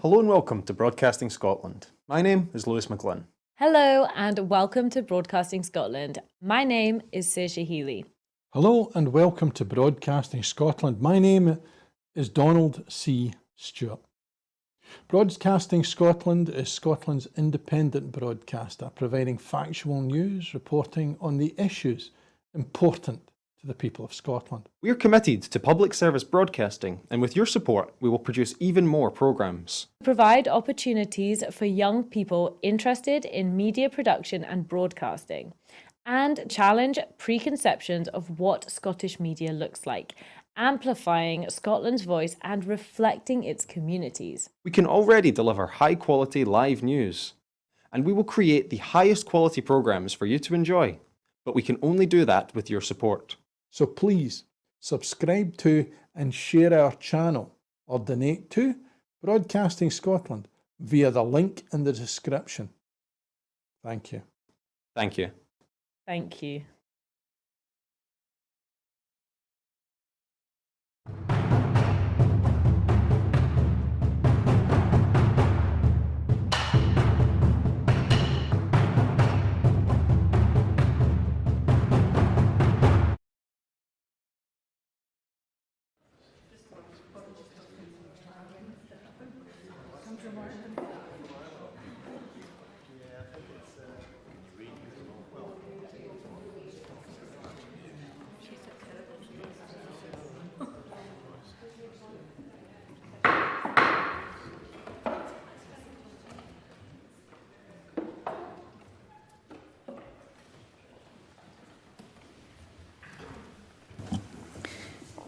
Hello and welcome to Broadcasting Scotland. My name is Stuart McMillan. Hello and welcome to Broadcasting Scotland. My name is Saoirse Healy. Hello and welcome to Broadcasting Scotland. My name is Donald C. Stewart. Broadcasting Scotland is Scotland's independent broadcaster, providing factual news, reporting on the issues important to the people of Scotland. We are committed to public service broadcasting, and with your support, we will produce even more programmes. Provide opportunities for young people interested in media production and broadcasting, and challenge preconceptions of what Scottish media looks like, amplifying Scotland's voice and reflecting its communities. We can already deliver high-quality live news, and we will create the highest quality programmes for you to enjoy, but we can only do that with your support. So please subscribe to and share our channel or donate to Broadcasting Scotland via the link in the description. Thank you. Thank you. Thank you.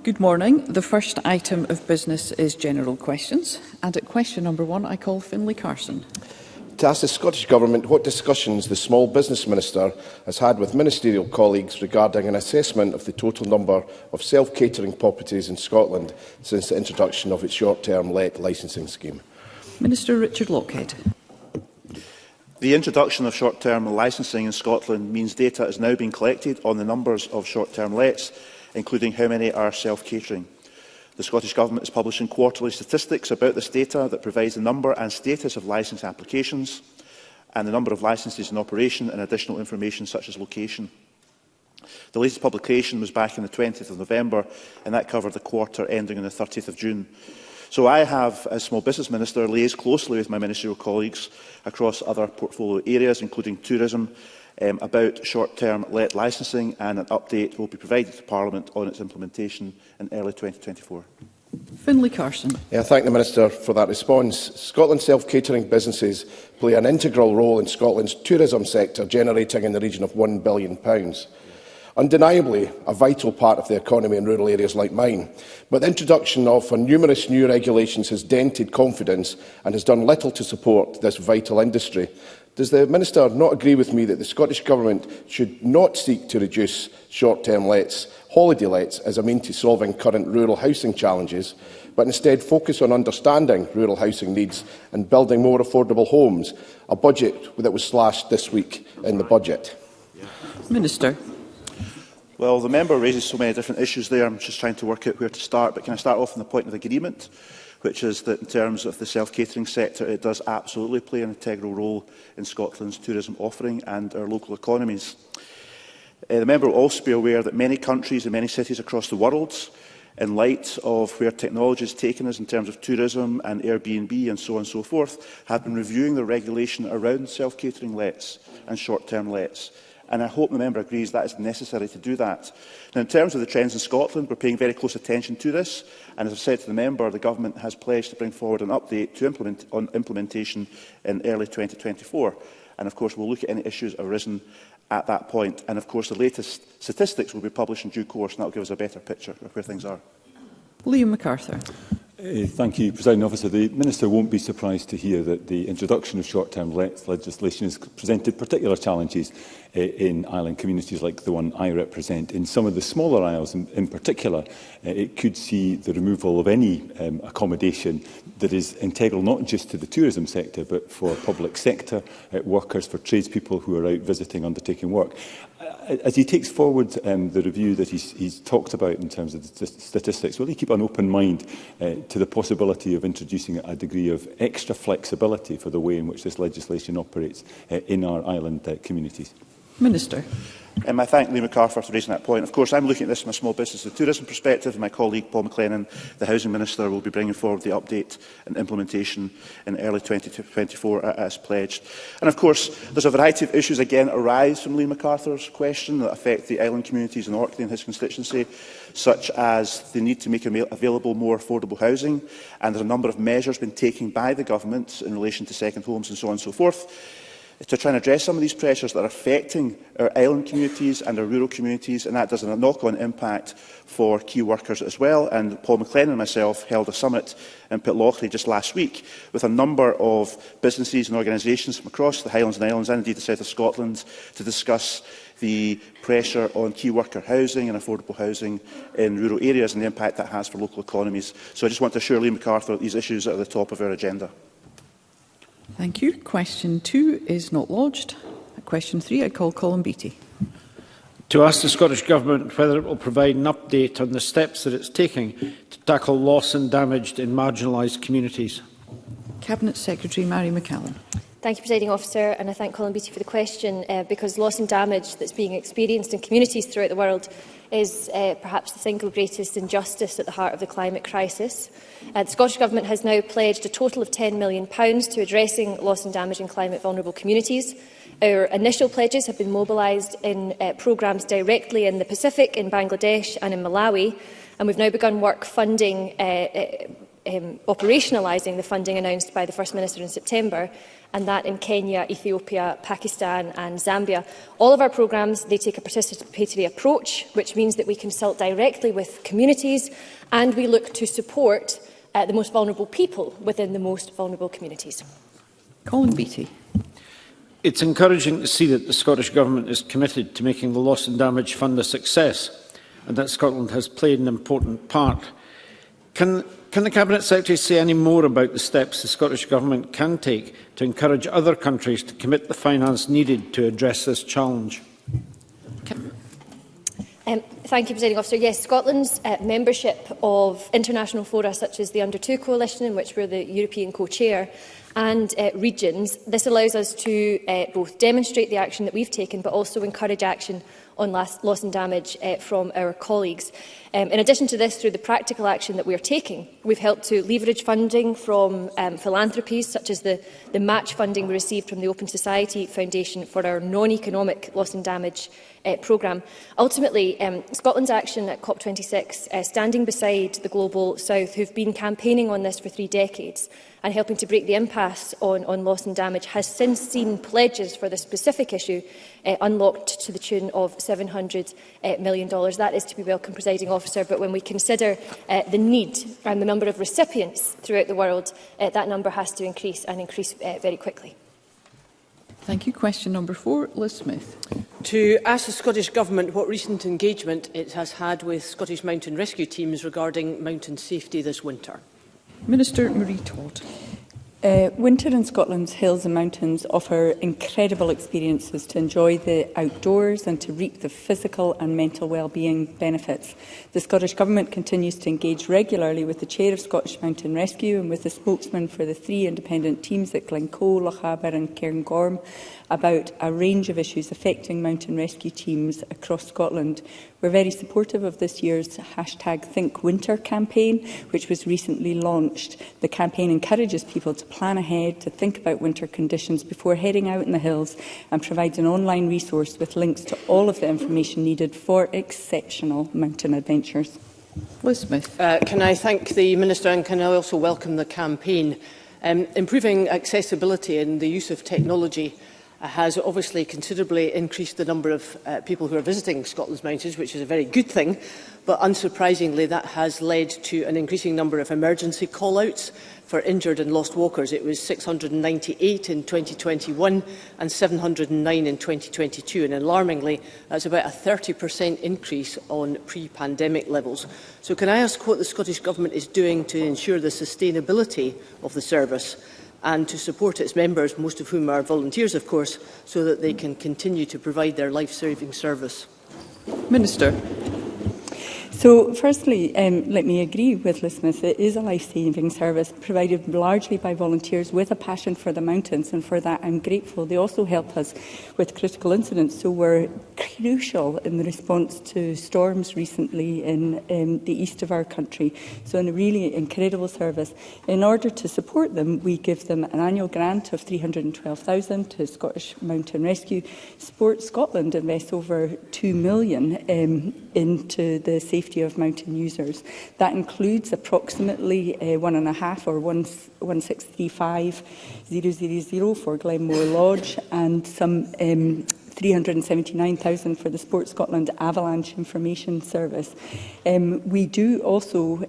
Good morning. The first item of business is general questions. And at question number 1, I call Finlay Carson. To ask the Scottish Government what discussions the Small Business Minister has had with ministerial colleagues regarding an assessment of the total number of self-catering properties in Scotland since the introduction of its short-term let licensing scheme. Minister Richard Lockhead. The introduction of short-term licensing in Scotland means data is now being collected on the numbers of short-term lets, including how many are self-catering. The Scottish Government is publishing quarterly statistics about this data that provides the number and status of licence applications and the number of licences in operation and additional information such as location. The latest publication was back on the 20th of November and that covered the quarter ending on the 30th of June. So I have, as Small Business Minister, liaised closely with my ministerial colleagues across other portfolio areas, including tourism, about short-term let licensing, and an update will be provided to Parliament on its implementation in early 2024. Finlay Carson. I thank the Minister for that response. Scotland's self-catering businesses play an integral role in Scotland's tourism sector, generating in the region of £1 billion. Undeniably a vital part of the economy in rural areas like mine, but the introduction of numerous new regulations has dented confidence and has done little to support this vital industry. Does the Minister not agree with me that the Scottish Government should not seek to reduce short-term lets, holiday lets, as a means to solving current rural housing challenges, but instead focus on understanding rural housing needs and building more affordable homes, a budget that was slashed this week in the budget? Minister. Well, the member raises so many different issues there. I'm just trying to work out where to start. But can I start off on the point of agreement, which is that in terms of the self-catering sector, it does absolutely play an integral role in Scotland's tourism offering and our local economies. The member will also be aware that many countries and many cities across the world, in light of where technology has taken us in terms of tourism and Airbnb and so on and so forth, have been reviewing the regulation around self-catering lets and short-term lets. And I hope the member agrees that it's necessary to do that. Now, in terms of the trends in Scotland, we're paying very close attention to this. And as I've said to the member, the Government has pledged to bring forward an update to implementation in early 2024. And of course, we'll look at any issues arisen at that point. And of course, the latest statistics will be published in due course, and that will give us a better picture of where things are. Liam MacArthur. Thank you, Presiding Officer. The Minister won't be surprised to hear that the introduction of short-term legislation has presented particular challenges in island communities like the one I represent. In some of the smaller isles in particular, it could see the removal of any accommodation that is integral not just to the tourism sector but for public sector workers, for tradespeople who are out visiting, undertaking work. As he takes forward the review that he's talked about in terms of the statistics, will he keep an open mind to the possibility of introducing a degree of extra flexibility for the way in which this legislation operates in our island communities? Minister. I thank Liam MacArthur for raising that point. Of course, I'm looking at this from a small business and tourism perspective. My colleague Paul McLennan, the Housing Minister, will be bringing forward the update and implementation in early 2024 as pledged. And of course, there's a variety of issues again arise from Liam MacArthur's question that affect the island communities in Orkney and his constituency, such as the need to make available more affordable housing. And there's a number of measures been taken by the government in relation to second homes and so on and so forth, to try and address some of these pressures that are affecting our island communities and our rural communities, and that does a knock-on impact for key workers as well. And Paul McLennan and myself held a summit in Pitlochry just last week with a number of businesses and organisations from across the Highlands and Islands and indeed the south of Scotland to discuss the pressure on key worker housing and affordable housing in rural areas and the impact that has for local economies. So I just want to assure Liam MacArthur that these issues are at the top of our agenda. Thank you. Question 2 is not lodged. Question 3, I call Colin Beattie. To ask the Scottish Government whether it will provide an update on the steps that it's taking to tackle loss and damage in marginalised communities. Cabinet Secretary Mary McCallum. Thank you, Presiding Officer, and I thank Colin Beattie for the question, because loss and damage that's being experienced in communities throughout the world is perhaps the single greatest injustice at the heart of the climate crisis. The Scottish Government has now pledged a total of £10 million to addressing loss and damage in climate-vulnerable communities. Our initial pledges have been mobilised in programmes directly in the Pacific, in Bangladesh and in Malawi, and we've now begun work funding, operationalising the funding announced by the First Minister in September, and that in Kenya, Ethiopia, Pakistan and Zambia. All of our programmes, they take a participatory approach, which means that we consult directly with communities and we look to support the most vulnerable people within the most vulnerable communities. Colin Beattie. It's encouraging to see that the Scottish Government is committed to making the Loss and Damage Fund a success and that Scotland has played an important part. Can the Cabinet Secretary say any more about the steps the Scottish Government can take to encourage other countries to commit the finance needed to address this challenge? Thank you, Presiding Officer. Yes, Scotland's membership of international fora such as the Under-2 Coalition, in which we're the European co-chair, and regions, this allows us to both demonstrate the action that we've taken, but also encourage action on loss and damage from our colleagues. In addition to this, through the practical action that we are taking, we've helped to leverage funding from philanthropies, such as the match funding we received from the Open Society Foundation for our non-economic loss and damage programme. Ultimately, Scotland's action at COP26, standing beside the Global South, who've been campaigning on this for 3 decades, and helping to break the impasse on loss and damage, has since seen pledges for this specific issue unlocked to the tune of $700 million. That is to be welcome, Presiding Officer, but when we consider the need and the number of recipients throughout the world, that number has to increase and increase very quickly. Thank you. Question number 4, Liz Smith. To ask the Scottish Government what recent engagement it has had with Scottish mountain rescue teams regarding mountain safety this winter. Minister Marie Todd. Winter in Scotland's hills and mountains offer incredible experiences to enjoy the outdoors and to reap the physical and mental well-being benefits. The Scottish Government continues to engage regularly with the Chair of Scottish Mountain Rescue and with the spokesman for the 3 independent teams at Glencoe, Lochaber and Cairngorm about a range of issues affecting mountain rescue teams across Scotland. We're very supportive of this year's #ThinkWinter campaign, which was recently launched. The campaign encourages people to plan ahead, to think about winter conditions before heading out in the hills, and provides an online resource with links to all of the information needed for exceptional mountain adventures. Liz Smith. Can I thank the Minister and can I also welcome the campaign? Improving accessibility and the use of technology has obviously considerably increased the number of people who are visiting Scotland's mountains, which is a very good thing, but unsurprisingly that has led to an increasing number of emergency call-outs for injured and lost walkers. It was 698 in 2021 and 709 in 2022, and alarmingly that's about a 30% increase on pre-pandemic levels. So can I ask what the Scottish Government is doing to ensure the sustainability of the service and to support its members, most of whom are volunteers, of course, so that they can continue to provide their life-saving service? Minister. So, firstly, let me agree with Liz Smith. It is a life-saving service provided largely by volunteers with a passion for the mountains, and for that I'm grateful. They also help us with critical incidents, so we're crucial in the response to storms recently in the east of our country. So, a really incredible service. In order to support them, we give them an annual grant of $312,000 to Scottish Mountain Rescue. Sport Scotland invests over $2 million into the safety of mountain users. That includes approximately 1.5 or 1635000 for Glenmore Lodge, and some 379,000 for the Sport Scotland Avalanche Information Service. We do also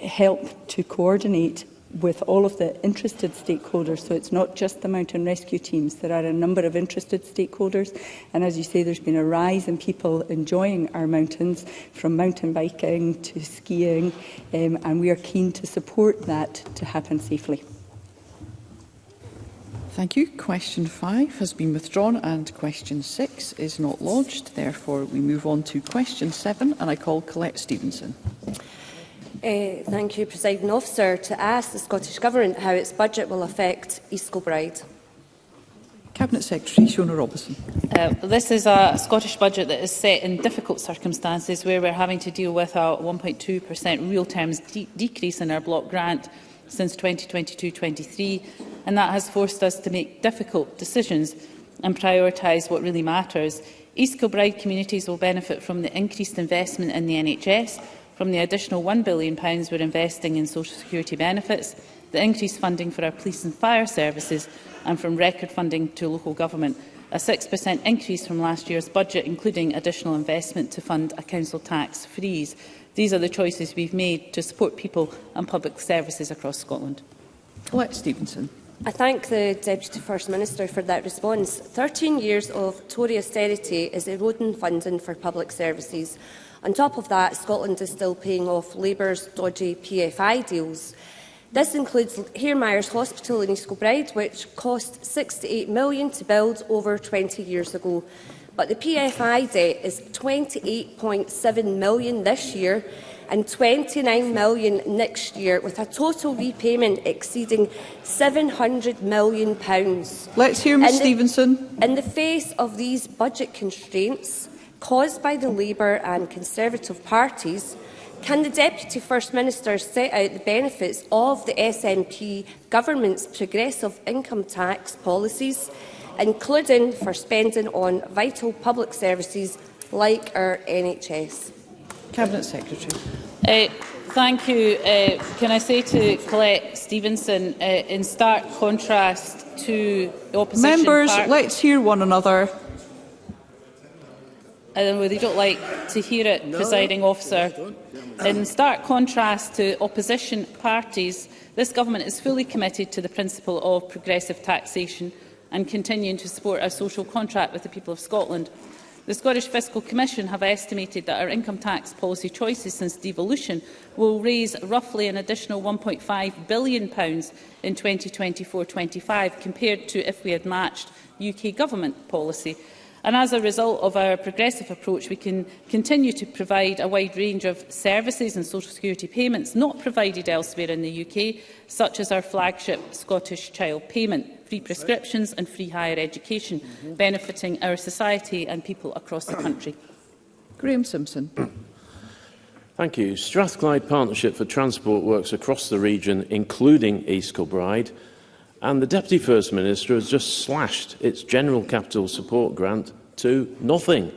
help to coordinate with all of the interested stakeholders. So it's not just the mountain rescue teams. There are a number of interested stakeholders. And as you say, there's been a rise in people enjoying our mountains, from mountain biking to skiing, and we are keen to support that to happen safely. Thank you. Question 5 has been withdrawn and question 6 is not lodged. Therefore, we move on to question 7 and I call Colette Stevenson. Thank you, Presiding Officer. To ask the Scottish Government how its budget will affect East Kilbride. Cabinet Secretary Shona Robertson. This is a Scottish budget that is set in difficult circumstances where we're having to deal with a 1.2% real terms decrease in our block grant since 2022-23, and that has forced us to make difficult decisions and prioritise what really matters. East Kilbride communities will benefit from the increased investment in the NHS, from the additional £1 billion we're investing in social security benefits, the increased funding for our police and fire services, and from record funding to local government, a 6% increase from last year's budget, including additional investment to fund a council tax freeze. These are the choices we've made to support people and public services across Scotland. Colette Stevenson. I thank the Deputy First Minister for that response. 13 years of Tory austerity is eroding funding for public services. On top of that, Scotland is still paying off Labour's dodgy PFI deals. This includes Hairmyres Hospital in East Kilbride, which cost £68 million to build over 20 years ago. But the PFI debt is £28.7 million this year and £29 million next year, with a total repayment exceeding £700 million. Let's hear Ms Stevenson. In the face of these budget constraints caused by the Labour and Conservative parties, can the Deputy First Minister set out the benefits of the SNP government's progressive income tax policies, including for spending on vital public services like our NHS? Cabinet Secretary. Thank you. Can I say to Colette Stevenson, in stark contrast to the opposition... Members, let's hear one another. I don't know, they don't like to hear it, Presiding Officer. In stark contrast to opposition parties, this government is fully committed to the principle of progressive taxation and continuing to support our social contract with the people of Scotland. The Scottish Fiscal Commission have estimated that our income tax policy choices since devolution will raise roughly an additional £1.5 billion in 2024-25 compared to if we had matched UK government policy. And as a result of our progressive approach, we can continue to provide a wide range of services and social security payments not provided elsewhere in the UK, such as our flagship Scottish Child Payment, free prescriptions and free higher education, benefiting our society and people across the country. Graham Simpson. Thank you. Strathclyde Partnership for Transport works across the region, including East Kilbride, and the Deputy First Minister has just slashed its General Capital Support Grant to nothing.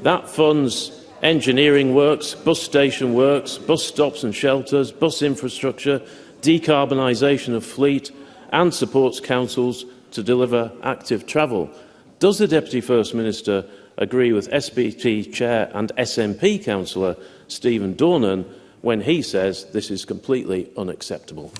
That funds engineering works, bus station works, bus stops and shelters, bus infrastructure, decarbonisation of fleet, and supports councils to deliver active travel. Does the Deputy First Minister agree with SBT Chair and SNP Councillor Stephen Dornan when he says this is completely unacceptable?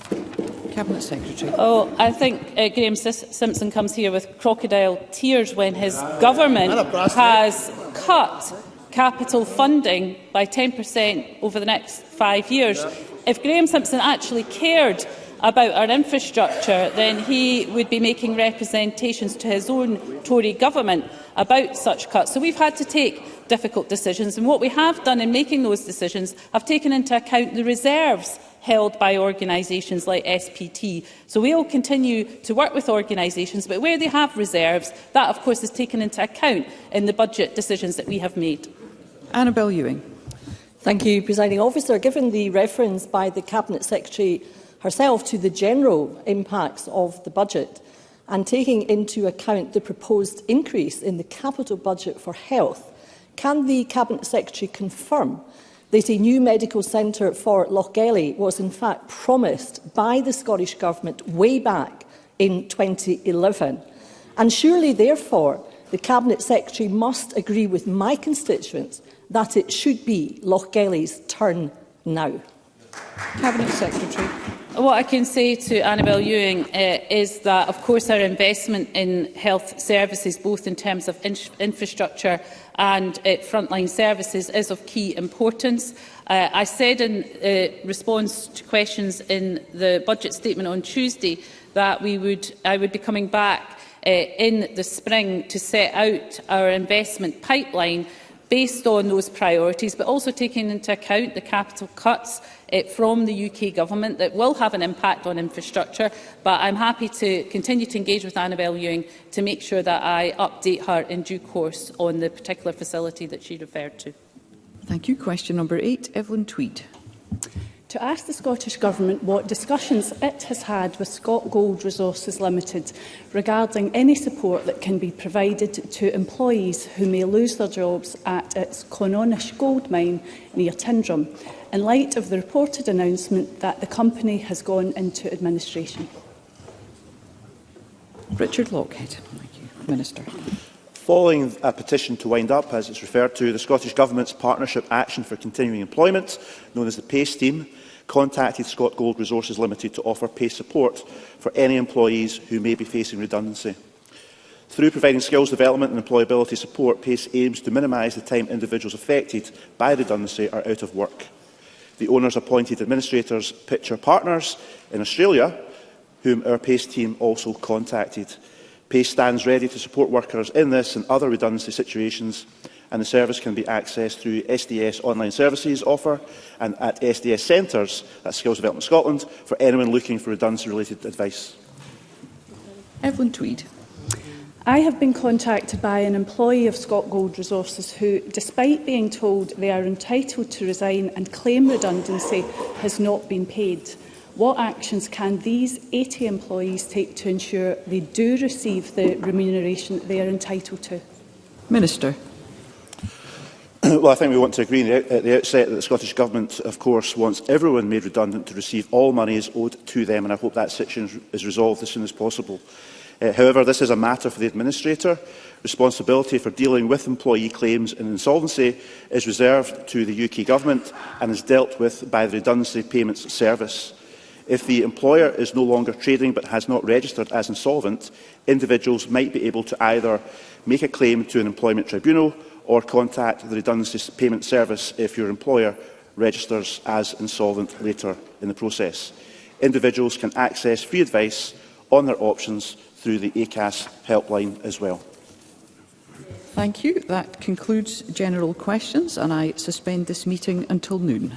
Cabinet Secretary. Oh, I think Graham Simpson comes here with crocodile tears when his government has cut capital funding by 10% over the next 5 years. If Graham Simpson actually cared about our infrastructure, then he would be making representations to his own Tory government about such cuts. So we've had to take difficult decisions. And what we have done in making those decisions have taken into account the reserves held by organisations like SPT. So we will continue to work with organisations, but where they have reserves, that of course is taken into account in the budget decisions that we have made. Annabel Ewing. Thank you, Presiding Officer. Given the reference by the Cabinet Secretary herself to the general impacts of the budget and taking into account the proposed increase in the capital budget for health, can the Cabinet Secretary confirm that a new medical centre for Lochgelly was in fact promised by the Scottish Government way back in 2011? And surely, therefore, the Cabinet Secretary must agree with my constituents that it should be Lochgelly's turn now. Cabinet Secretary. What I can say to Annabel Ewing is that, of course, our investment in health services, both in terms of infrastructure and frontline services, is of key importance. I said in response to questions in the budget statement on Tuesday that I would be coming back in the spring to set out our investment pipeline based on those priorities, but also taking into account the capital cuts from the UK Government that will have an impact on infrastructure. But I'm happy to continue to engage with Annabel Ewing to make sure that I update her in due course on the particular facility that she referred to. Thank you. Question number 8, Evelyn Tweed. To ask the Scottish Government what discussions it has had with Scott Gold Resources Limited regarding any support that can be provided to employees who may lose their jobs at its Clononish gold mine near Tyndrum, in light of the reported announcement that the company has gone into administration. Richard Lockhead. Thank you. Minister. Following a petition to wind up, as it's referred to, the Scottish Government's Partnership Action for Continuing Employment, known as the PACE team, contacted Scott Gold Resources Limited to offer pay support for any employees who may be facing redundancy. Through providing skills development and employability support, PACE aims to minimise the time individuals affected by redundancy are out of work. The owners appointed administrators Pitcher Partners in Australia, whom our PACE team also contacted. PACE stands ready to support workers in this and other redundancy situations, and the service can be accessed through SDS online services offer and at SDS centres, that's Skills Development Scotland, for anyone looking for redundancy-related advice. Evelyn Tweed. I have been contacted by an employee of Scott Gold Resources who, despite being told they are entitled to resign and claim redundancy, has not been paid. What actions can these 80 employees take to ensure they do receive the remuneration they are entitled to? Minister. Well, I think we want to agree at the outset that the Scottish Government, of course, wants everyone made redundant to receive all monies owed to them, and I hope that situation is resolved as soon as possible. However, this is a matter for the administrator. Responsibility for dealing with employee claims in insolvency is reserved to the UK Government and is dealt with by the Redundancy Payments Service. If the employer is no longer trading but has not registered as insolvent, individuals might be able to either make a claim to an employment tribunal or contact the Redundancy Payment Service if your employer registers as insolvent later in the process. Individuals can access free advice on their options through the ACAS helpline as well. Thank you. That concludes general questions, and I suspend this meeting until noon.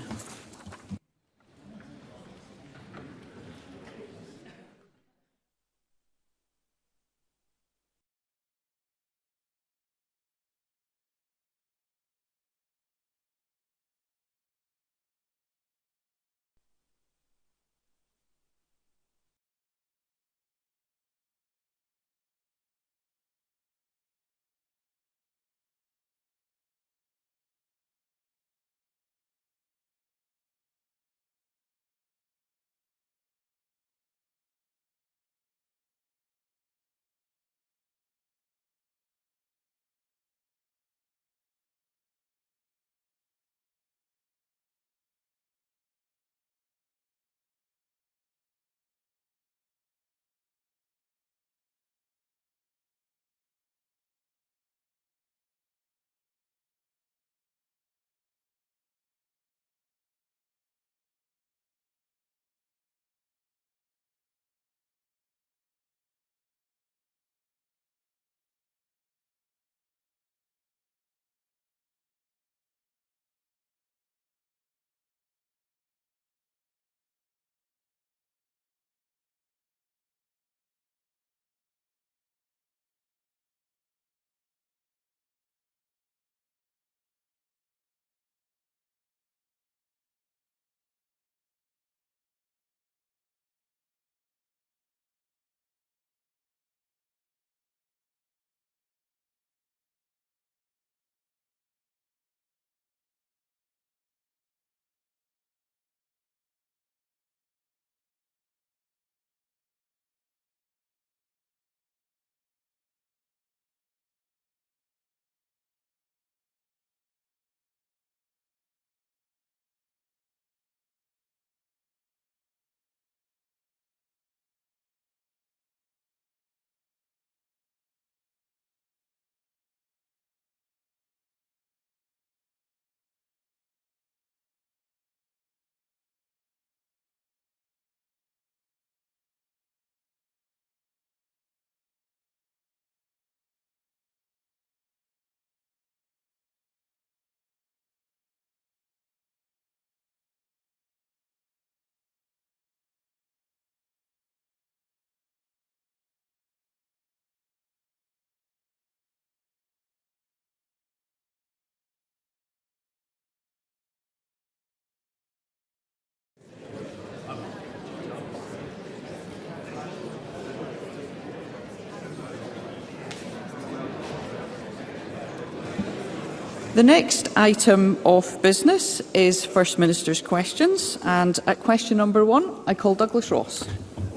The next item of business is First Minister's questions, and at question number 1, I call Douglas Ross.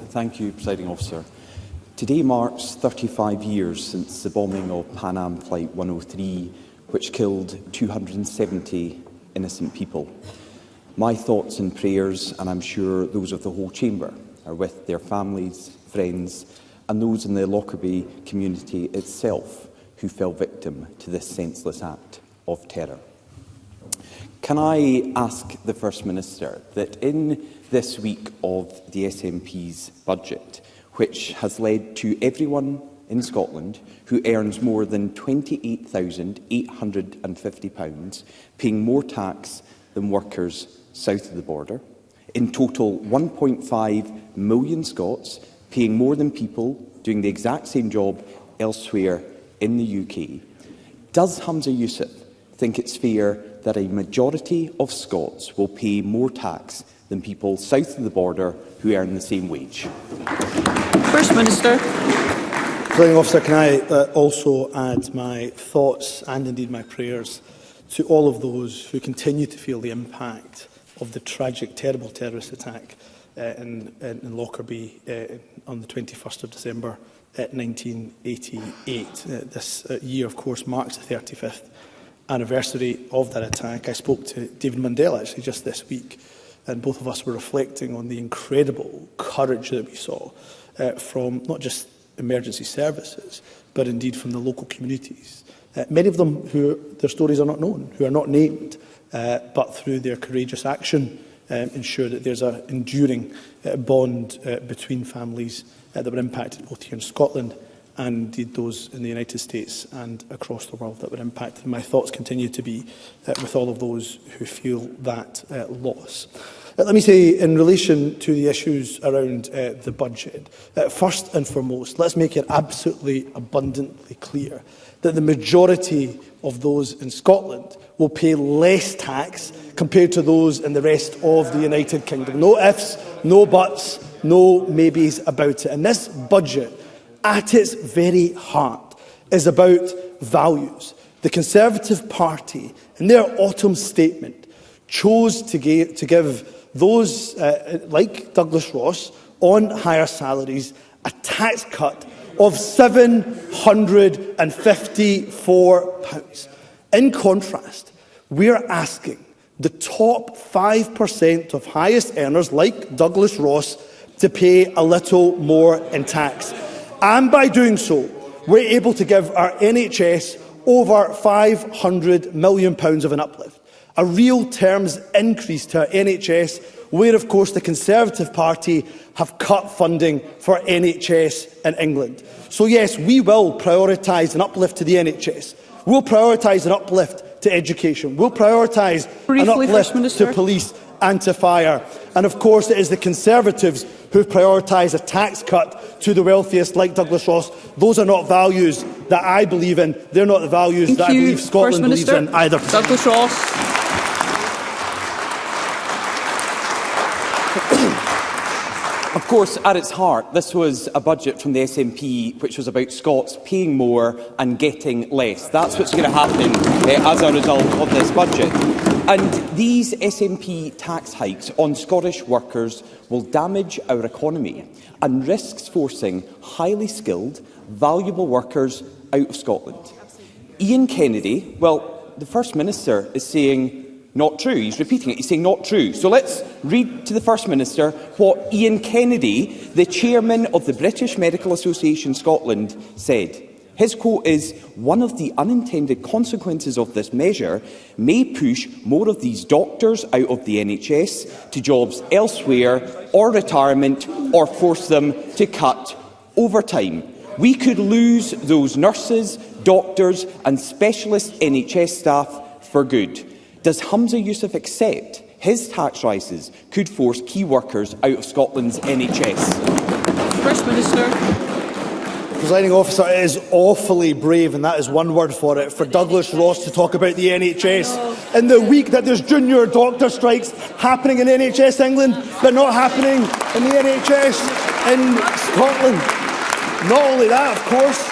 Thank you, Presiding Officer. Today marks 35 years since the bombing of Pan Am Flight 103, which killed 270 innocent people. My thoughts and prayers, and I'm sure those of the whole Chamber, are with their families, friends, and those in the Lockerbie community itself who fell victim to this senseless act of terror. Can I ask the First Minister that in this week of the SNP's budget, which has led to everyone in Scotland who earns more than £28,850 paying more tax than workers south of the border, in total 1.5 million Scots paying more than people doing the exact same job elsewhere in the UK, does Humza Yousaf think it's fair that a majority of Scots will pay more tax than people south of the border who earn the same wage? First Minister. Presiding Officer, can I also add my thoughts and indeed my prayers to all of those who continue to feel the impact of the tragic, terrible terrorist attack in Lockerbie on the 21st of December 1988. This year, of course, marks the 35th anniversary of that attack. I spoke to David Mundell actually just this week, and both of us were reflecting on the incredible courage that we saw from not just emergency services, but indeed from the local communities. Many of them who their stories are not known, who are not named, but through their courageous action ensure that there's an enduring bond between families that were impacted both here in Scotland and indeed those in the United States and across the world that were impacted. My thoughts continue to be with all of those who feel that loss. Let me say, in relation to the issues around the budget, first and foremost, let's make it absolutely abundantly clear that the majority of those in Scotland will pay less tax compared to those in the rest of the United Kingdom. No ifs, no buts, no maybes about it. And this budget, at its very heart, is about values. The Conservative Party, in their autumn statement, chose to give those like Douglas Ross on higher salaries a tax cut of £754. In contrast, we're asking the top 5% of highest earners, like Douglas Ross, to pay a little more in tax. And by doing so, we're able to give our NHS over £500 million of an uplift. A real terms increase to our NHS, where, of course, the Conservative Party have cut funding for NHS in England. So, yes, we will prioritise an uplift to the NHS. We'll prioritise an uplift to education. We'll prioritise an uplift to police and to fire. And, of course, it is the Conservatives who prioritise a tax cut to the wealthiest, like Douglas Ross. Those are not values that I believe in. They're not the values that I believe Scotland believes in either. Douglas Ross. Of course, at its heart, this was a budget from the SNP which was about Scots paying more and getting less. That's what's going to happen as a result of this budget. And these SNP tax hikes on Scottish workers will damage our economy and risks forcing highly skilled, valuable workers out of Scotland. Ian Kennedy, well, the First Minister is saying not true. He's repeating it. He's saying not true. So let's read to the First Minister what Ian Kennedy, the chairman of the British Medical Association Scotland, said. His quote is, "One of the unintended consequences of this measure may push more of these doctors out of the NHS to jobs elsewhere or retirement, or force them to cut overtime. We could lose those nurses, doctors and specialist NHS staff for good." Does Humza Yousaf accept his tax rises could force key workers out of Scotland's NHS? First Minister. Presiding Officer, it is awfully brave, and that is one word for it, for Douglas Ross to talk about the NHS in the week that there's junior doctor strikes happening in NHS England, but not happening in the NHS in Scotland. Not only that, of course,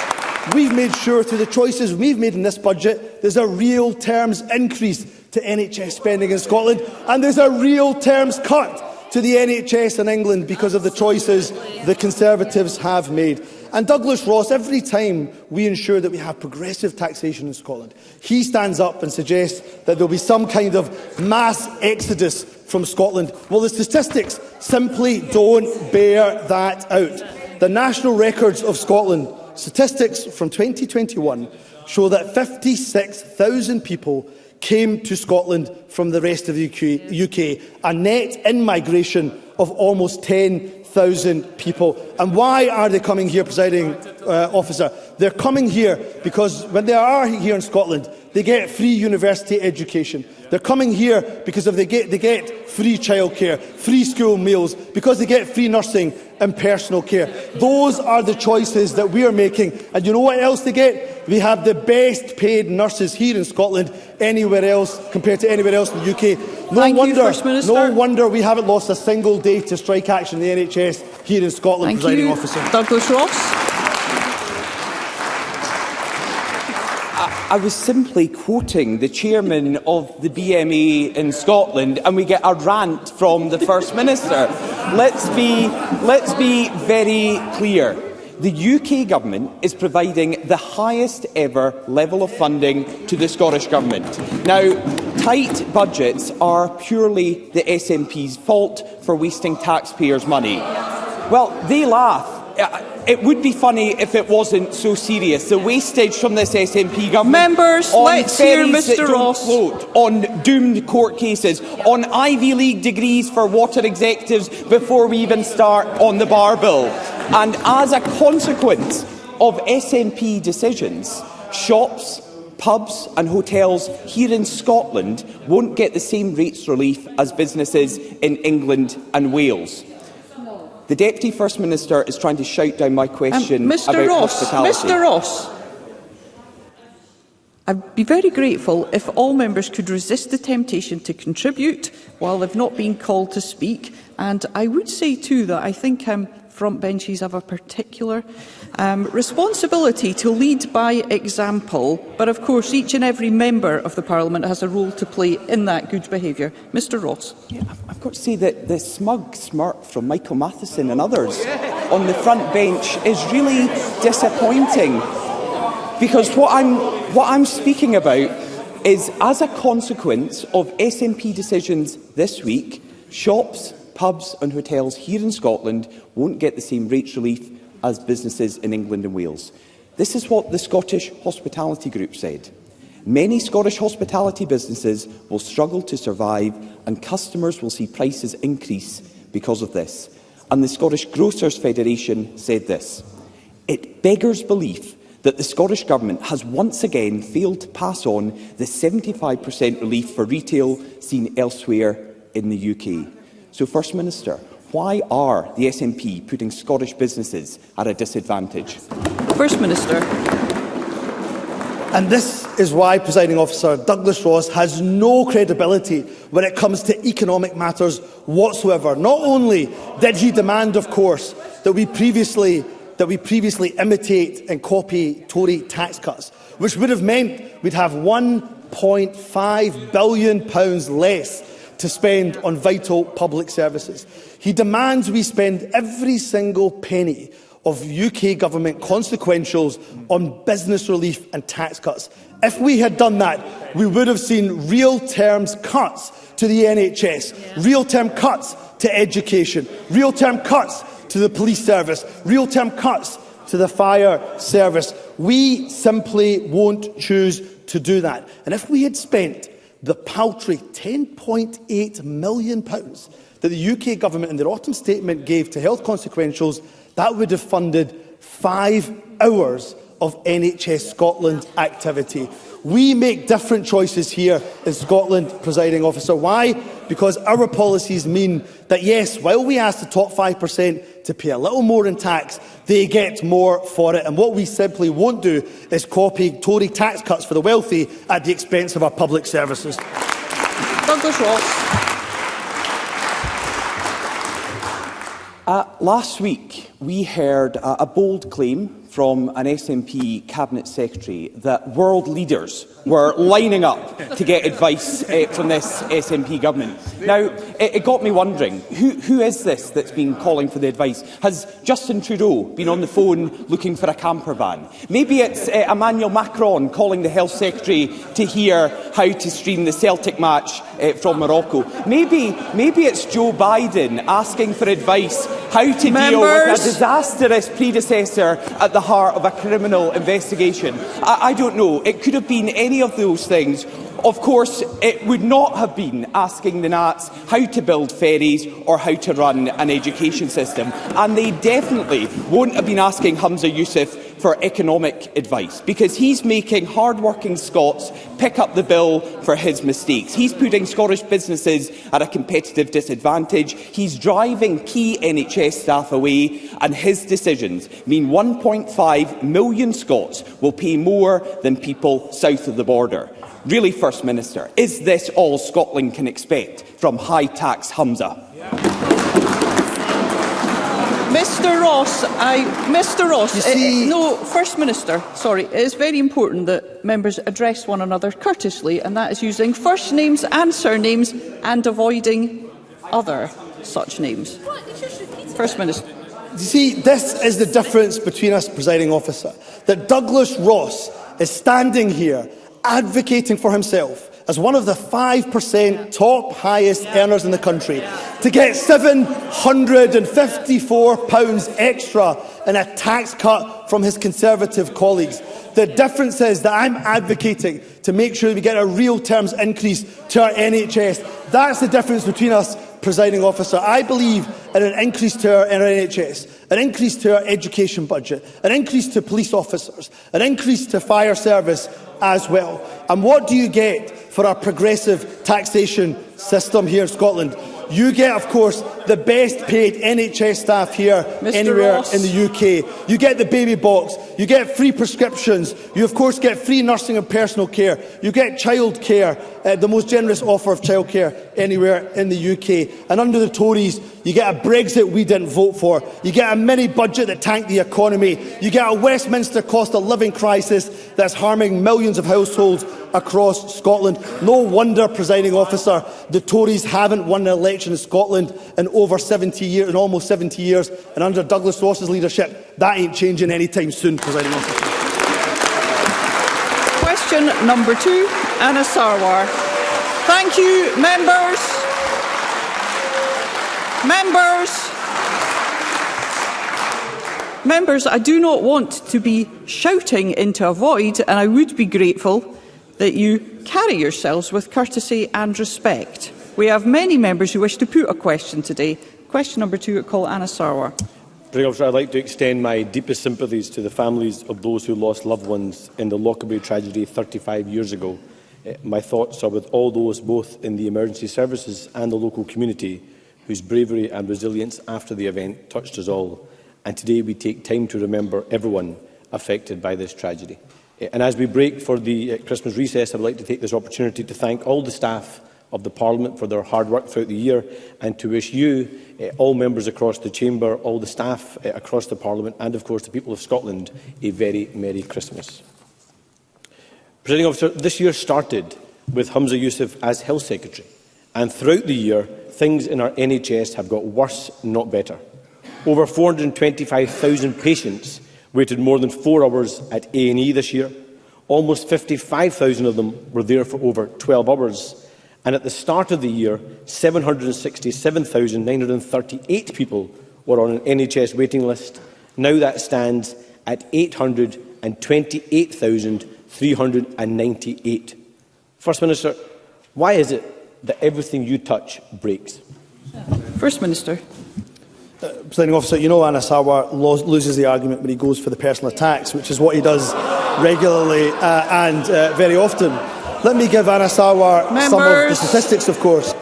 we've made sure through the choices we've made in this budget, there's a real terms increase to NHS spending in Scotland, and there's a real terms cut to the NHS in England because of the choices the Conservatives have made. And Douglas Ross, every time we ensure that we have progressive taxation in Scotland, he stands up and suggests that there will be some kind of mass exodus from Scotland. Well, the statistics simply don't bear that out. The National Records of Scotland statistics from 2021 show that 56,000 people came to Scotland from the rest of the UK, a net in-migration of almost 10,000 people. And why are they coming here, Presiding Officer? They're coming here because when they are here in Scotland, they get free university education. They're coming here because they get free childcare, free school meals, because they get free nursing and personal care. Those are the choices that we are making. And you know what else they get? We have the best paid nurses here in Scotland anywhere else compared to anywhere else in the UK. No wonder we haven't lost a single day to strike action in the NHS here in Scotland, Presiding Officer. Douglas Ross. I was simply quoting the chairman of the BMA in Scotland, and we get a rant from the First Minister. Let's be very clear. The UK Government is providing the highest ever level of funding to the Scottish Government. Now, tight budgets are purely the SNP's fault for wasting taxpayers' money. Well, they laugh. It would be funny if it wasn't so serious. The wastage from this SNP government Members, on let's hear ferries Mr. that don't Ross. float, on doomed court cases, on Ivy League degrees for water executives before we even start on the bar bill. And as a consequence of SNP decisions, shops, pubs and hotels here in Scotland won't get the same rates relief as businesses in England and Wales. The Deputy First Minister is trying to shout down my question about hospitality. Mr. Ross, I'd be very grateful if all members could resist the temptation to contribute while they've not been called to speak. And I would say too that I think front benches have a particular responsibility to lead by example, but of course each and every member of the Parliament has a role to play in that good behaviour. Mr. Ross. Yeah, I've got to say that the smug smirk from Michael Matheson and others on the front bench is really disappointing, because what I'm speaking about is, as a consequence of SNP decisions this week, shops, pubs and hotels here in Scotland won't get the same rates relief as businesses in England and Wales. This is what the Scottish Hospitality Group said. Many Scottish hospitality businesses will struggle to survive, and customers will see prices increase because of this. And the Scottish Grocers Federation said this: "It beggars belief that the Scottish Government has once again failed to pass on the 75% relief for retail seen elsewhere in the UK." So, First Minister, why are the SNP putting Scottish businesses at a disadvantage? First Minister. And this is why, Presiding Officer, Douglas Ross has no credibility when it comes to economic matters whatsoever. Not only did he demand, of course, that we previously imitate and copy Tory tax cuts, which would have meant we'd have £1.5 billion less to spend on vital public services. He demands we spend every single penny of UK government consequentials on business relief and tax cuts. If we had done that, we would have seen real terms cuts to the NHS, real term cuts to education, real term cuts to the police service, real term cuts to the fire service. We simply won't choose to do that. And if we had spent the paltry £10.8 million that the UK government in their autumn statement gave to health consequentials, that would have funded 5 hours of NHS Scotland activity. We make different choices here in Scotland, Presiding Officer. Why? Because our policies mean that, yes, while we ask the top 5% to pay a little more in tax, they get more for it. And what we simply won't do is copy Tory tax cuts for the wealthy at the expense of our public services. Douglas Ross. Last week, we heard a bold claim from an SNP Cabinet Secretary that world leaders were lining up to get advice from this SNP government. Now, it got me wondering, who is this that's been calling for the advice? Has Justin Trudeau been on the phone looking for a camper van? Maybe it's Emmanuel Macron calling the Health Secretary to hear how to stream the Celtic match from Morocco. Maybe it's Joe Biden asking for advice how to deal with a disastrous predecessor at the heart of a criminal investigation. I don't know. It could have been any of those things. Of course, it would not have been asking the Nats how to build ferries or how to run an education system. And they definitely won't have been asking Humza Yousaf for economic advice, because he's making hard-working Scots pick up the bill for his mistakes. He's putting Scottish businesses at a competitive disadvantage. He's driving key NHS staff away, and his decisions mean 1.5 million Scots will pay more than people south of the border. Really, First Minister, is this all Scotland can expect from high-tax Humza? Mr Ross, no, First Minister, sorry, it is very important that members address one another courteously, and that is using first names and surnames and avoiding other such names. First Minister. You see, this is the difference between us, Presiding Officer, that Douglas Ross is standing here advocating for himself as one of the 5% top highest earners in the country to get £754 extra in a tax cut from his Conservative colleagues. The difference is that I'm advocating to make sure that we get a real terms increase to our NHS. That's the difference between us, Presiding Officer. I believe in an increase to our NHS, an increase to our education budget, an increase to police officers, an increase to fire service as well. And what do you get for our progressive taxation system here in Scotland? You get, of course, the best paid NHS staff here anywhere in the UK. You get the baby box. You get free prescriptions. You, of course, get free nursing and personal care. You get childcare, the most generous offer of childcare anywhere in the UK. And under the Tories, you get a Brexit we didn't vote for. You get a mini-budget that tanked the economy. You get a Westminster cost of living crisis that's harming millions of households across Scotland. No wonder, Presiding Officer, the Tories haven't won an election in Scotland in almost 70 years, and under Douglas Ross's leadership, that ain't changing anytime soon, Presiding Officer. Question number 2, Anna Sarwar. Thank you, members. Members, I do not want to be shouting into a void, and I would be grateful that you carry yourselves with courtesy and respect. We have many members who wish to put a question today. Question number 2, I call Anna Sarwar. I'd like to extend my deepest sympathies to the families of those who lost loved ones in the Lockerbie tragedy 35 years ago. My thoughts are with all those both in the emergency services and the local community whose bravery and resilience after the event touched us all. And today we take time to remember everyone affected by this tragedy. And as we break for the Christmas recess, I would like to take this opportunity to thank all the staff of the Parliament for their hard work throughout the year, and to wish you, all members across the Chamber, all the staff across the Parliament, and of course the people of Scotland, a very Merry Christmas. Presiding Officer, this year started with Humza Yousaf as Health Secretary, and throughout the year, things in our NHS have got worse, not better. Over 425,000 patients waited more than 4 hours at A&E this year. Almost 55,000 of them were there for over 12 hours. And at the start of the year, 767,938 people were on an NHS waiting list. Now that stands at 828,398. First Minister, why is it that everything you touch breaks? First Minister. Presiding Officer, you know Anna Sarwar loses the argument when he goes for the personal attacks, which is what he does regularly and very often. Let me give Anna Sarwar some of the statistics, of course.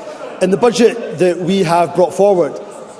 In the budget that we have brought forward,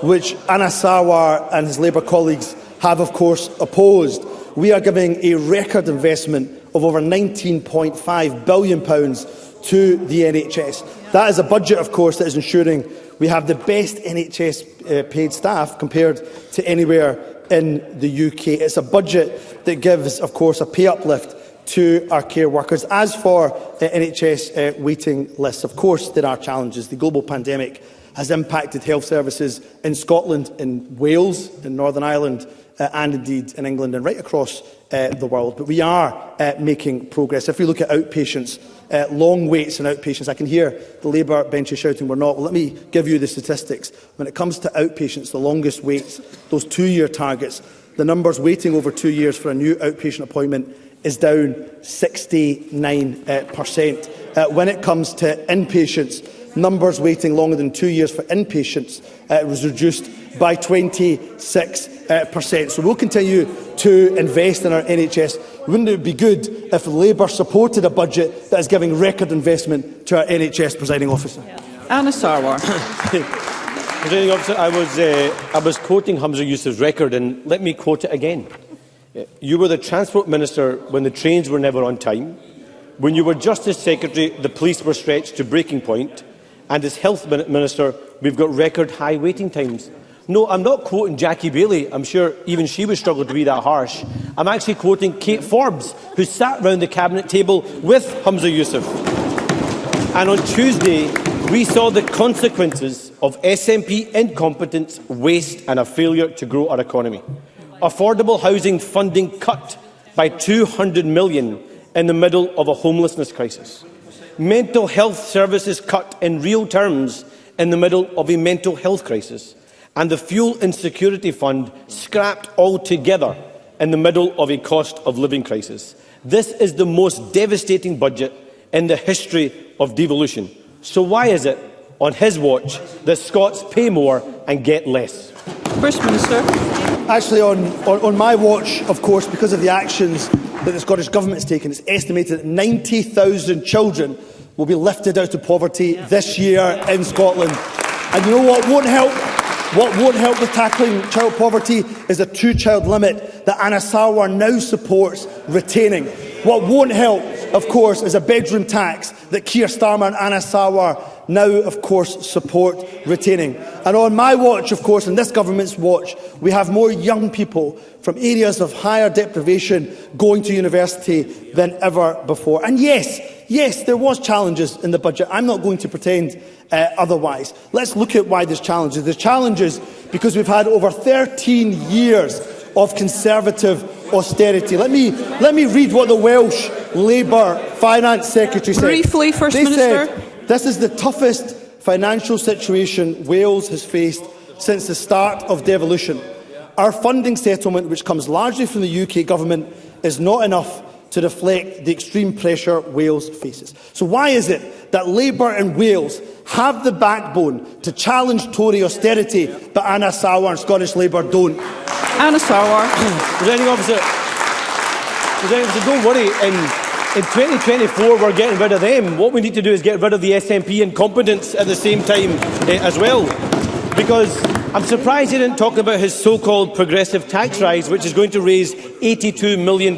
which Anna Sarwar and his Labour colleagues have, of course, opposed, we are giving a record investment of over £19.5 billion to the NHS. That is a budget, of course, that is ensuring we have the best NHS paid staff compared to anywhere in the UK. It's a budget that gives, of course, a pay uplift to our care workers. As for NHS waiting lists, of course there are challenges. The global pandemic has impacted health services in Scotland, in Wales, in Northern Ireland, and indeed in England and right across the world. But we are making progress. If we look at outpatients, long waits in outpatients, I can hear the Labour benches shouting we're not. Well, let me give you the statistics. When it comes to outpatients, the longest waits, those 2-year targets, the numbers waiting over 2 years for a new outpatient appointment is down 69%. When it comes to inpatients, numbers waiting longer than 2 years for inpatients was reduced by 26%. So we'll continue to invest in our NHS. Wouldn't it be good if Labour supported a budget that is giving record investment to our NHS, Presiding Officer? Anna Sarwar. Presiding Officer, I was quoting Humza Yousaf's record, and let me quote it again. You were the Transport Minister when the trains were never on time. When you were Justice Secretary, the police were stretched to breaking point. And as Health Minister, we've got record high waiting times. No, I'm not quoting Jackie Bailey. I'm sure even she would struggle to be that harsh. I'm actually quoting Kate Forbes, who sat round the Cabinet table with Humza Yousaf. And on Tuesday, we saw the consequences of SNP incompetence, waste and a failure to grow our economy. Affordable housing funding cut by $200 million in the middle of a homelessness crisis. Mental health services cut in real terms in the middle of a mental health crisis. And the Fuel Insecurity Fund scrapped altogether in the middle of a cost of living crisis. This is the most devastating budget in the history of devolution. So why is it, on his watch, that Scots pay more and get less? First Minister. Actually, on my watch, of course, because of the actions that the Scottish Government has taken, it's estimated that 90,000 children will be lifted out of poverty this year in Scotland. And you know what won't help? What won't help with tackling child poverty is a 2-child limit that Anna Sarwar now supports retaining. What won't help, of course, is a bedroom tax that Keir Starmer and Anna Sarwar now, of course, support retaining. And on my watch, of course, and this government's watch, we have more young people from areas of higher deprivation going to university than ever before. And yes, there was challenges in the budget. I'm not going to pretend otherwise. Let's look at why there's challenges. There's challenges because we've had over 13 years of Conservative austerity. Let me read what the Welsh Labour Finance Secretary said. Briefly, First They Minister. said, this is the toughest financial situation Wales has faced since the start of devolution. Our funding settlement, which comes largely from the UK Government, is not enough to reflect the extreme pressure Wales faces. So why is it that Labour in Wales have the backbone to challenge Tory austerity, but Anna Sarwar and Scottish Labour don't? Anna Sarwar. Presiding Officer, don't worry. In 2024, we're getting rid of them. What we need to do is get rid of the SNP incompetence at the same time as well. Because I'm surprised he didn't talk about his so-called progressive tax rise, which is going to raise £82 million.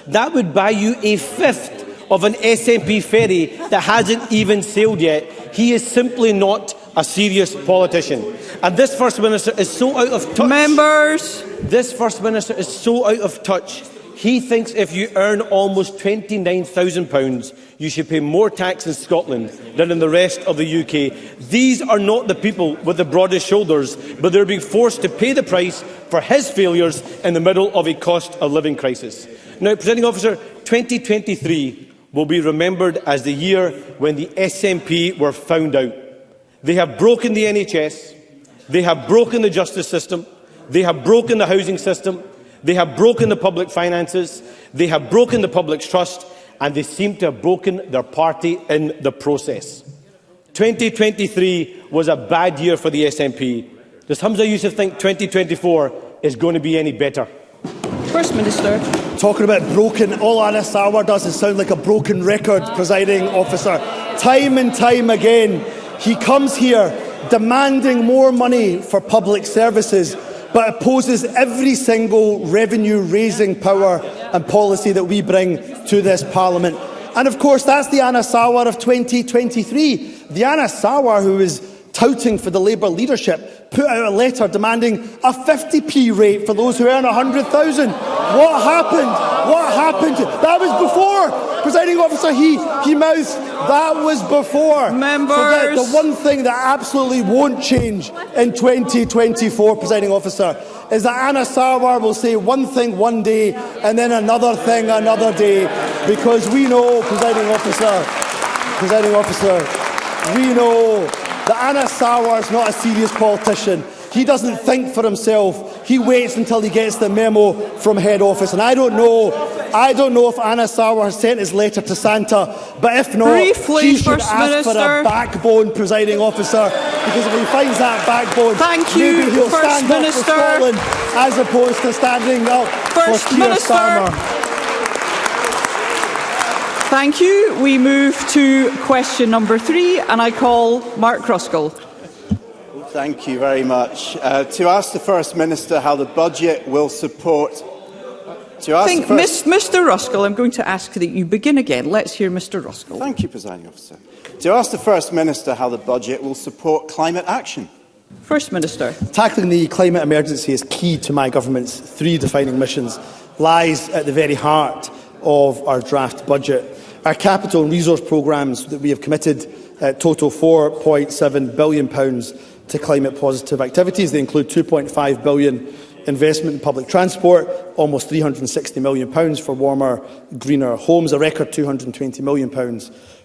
That would buy you a fifth of an SNP ferry that hasn't even sailed yet. He is simply not a serious politician. And this First Minister is so out of touch. Members! This First Minister is so out of touch. He thinks if you earn almost £29,000, you should pay more tax in Scotland than in the rest of the UK. These are not the people with the broadest shoulders, but they're being forced to pay the price for his failures in the middle of a cost of living crisis. Now, Presiding Officer, 2023 will be remembered as the year when the SNP were found out. They have broken the NHS, they have broken the justice system, they have broken the housing system, they have broken the public finances, they have broken the public's trust, and they seem to have broken their party in the process. 2023 was a bad year for the SNP. Does Humza Yousaf think 2024 is going to be any better? First Minister. Talking about broken, all Anna Sarwar does is sound like a broken record, Presiding Officer. Time and time again, he comes here demanding more money for public services, but opposes every single revenue-raising power and policy that we bring to this Parliament. And of course, that's the Anna Sarwar of 2023. The Anna Sarwar who is touting for the Labour leadership, put out a letter demanding a 50p rate for those who earn 100,000. What happened? What happened? That was before, presiding officer, he mouthed, that was before. Members. So the one thing that absolutely won't change in 2024, presiding officer, is that Anna Sarwar will say one thing one day and then another thing another day, because we know, presiding officer, we know that Anna Sarwar is not a serious politician. He doesn't think for himself. He waits until he gets the memo from head office. And I don't know if Anna Sarwar has sent his letter to Santa, but if not, she should ask for a backbone, presiding officer, because if he finds that backbone, maybe he'll stand up for Scotland as opposed to standing up for Keir Starmer. Thank you. We move to question number 3, and I call Mark Ruskell. Thank you very much. To ask the First Minister how the budget will support... Mr Ruskell, I'm going to ask that you begin again. Let's hear Mr Ruskell. Thank you, Presiding Officer. To ask the First Minister how the budget will support climate action. First Minister. Tackling the climate emergency is key to my government's 3 defining missions, lies at the very heart of our draft budget. Our capital and resource programmes that we have committed total £4.7 billion to climate-positive activities. They include £2.5 billion investment in public transport, almost £360 million for warmer, greener homes, a record £220 million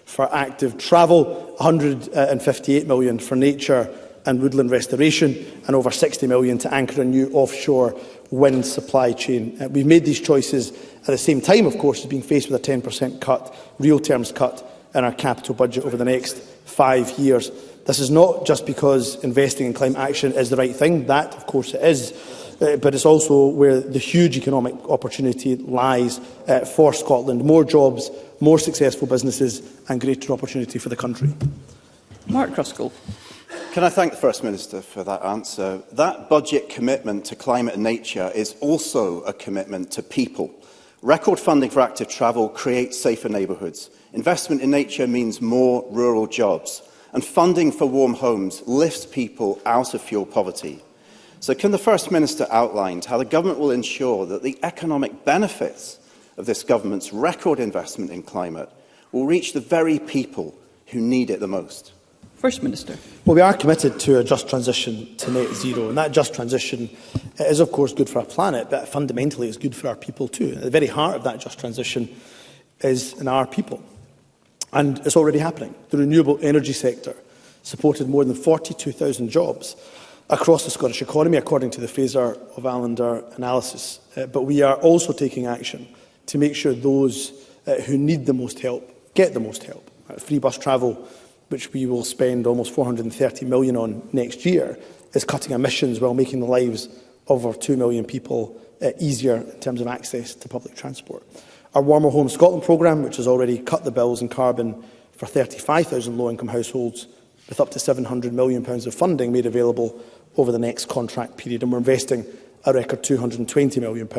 for active travel, £158 million for nature and woodland restoration, and over £60 million to anchor a new offshore wind supply chain. We've made these choices at the same time, of course, as being faced with a 10% cut, real terms cut, in our capital budget over the next 5 years. This is not just because investing in climate action is the right thing. That, of course, it is. But it's also where the huge economic opportunity lies for Scotland. More jobs, more successful businesses and greater opportunity for the country. Mark Ruskell. Can I thank the First Minister for that answer? That budget commitment to climate and nature is also a commitment to people. Record funding for active travel creates safer neighbourhoods. Investment in nature means more rural jobs. And funding for warm homes lifts people out of fuel poverty. So can the First Minister outline how the government will ensure that the economic benefits of this government's record investment in climate will reach the very people who need it the most? First Minister. Well, we are committed to a just transition to net zero, and that just transition is, of course, good for our planet, but fundamentally is good for our people too. At the very heart of that just transition is in our people. And it's already happening. The renewable energy sector supported more than 42,000 jobs across the Scottish economy, according to the Fraser of Allender analysis. But we are also taking action to make sure those who need the most help get the most help. Free bus travel, which we will spend almost £430 million on next year, is cutting emissions while making the lives of over 2 million people easier in terms of access to public transport. Our Warmer Home Scotland programme, which has already cut the bills and carbon for 35,000 low-income households, with up to £700 million of funding made available over the next contract period. And we're investing a record £220 million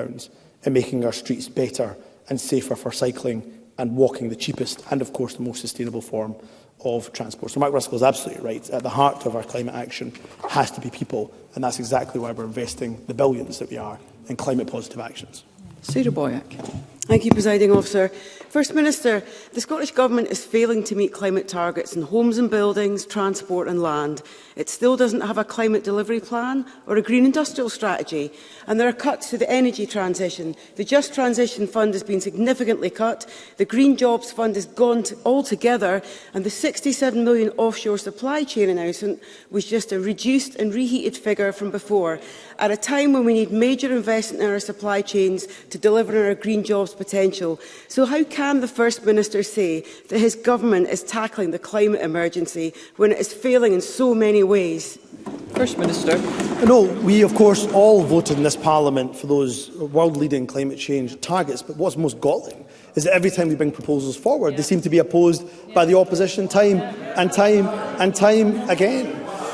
in making our streets better and safer for cycling and walking, the cheapest and, of course, the most sustainable form of transport. So Mark Ruskell is absolutely right. At the heart of our climate action has to be people, and that's exactly why we're investing the billions that we are in climate-positive actions. Sarah Boyack. Thank you, Presiding Officer. First Minister, the Scottish Government is failing to meet climate targets in homes and buildings, transport and land. It still doesn't have a climate delivery plan or a green industrial strategy. And there are cuts to the energy transition. The Just Transition Fund has been significantly cut. The Green Jobs Fund has gone altogether. And the £67 million offshore supply chain announcement was just a reduced and reheated figure from before, at a time when we need major investment in our supply chains to deliver on our green jobs potential. So how can the First Minister say that his government is tackling the climate emergency when it is failing in so many ways? First Minister. No, we of course all voted in this Parliament for those world-leading climate change targets, but what's most galling is that every time we bring proposals forward, they seem to be opposed by the opposition time and time and time again.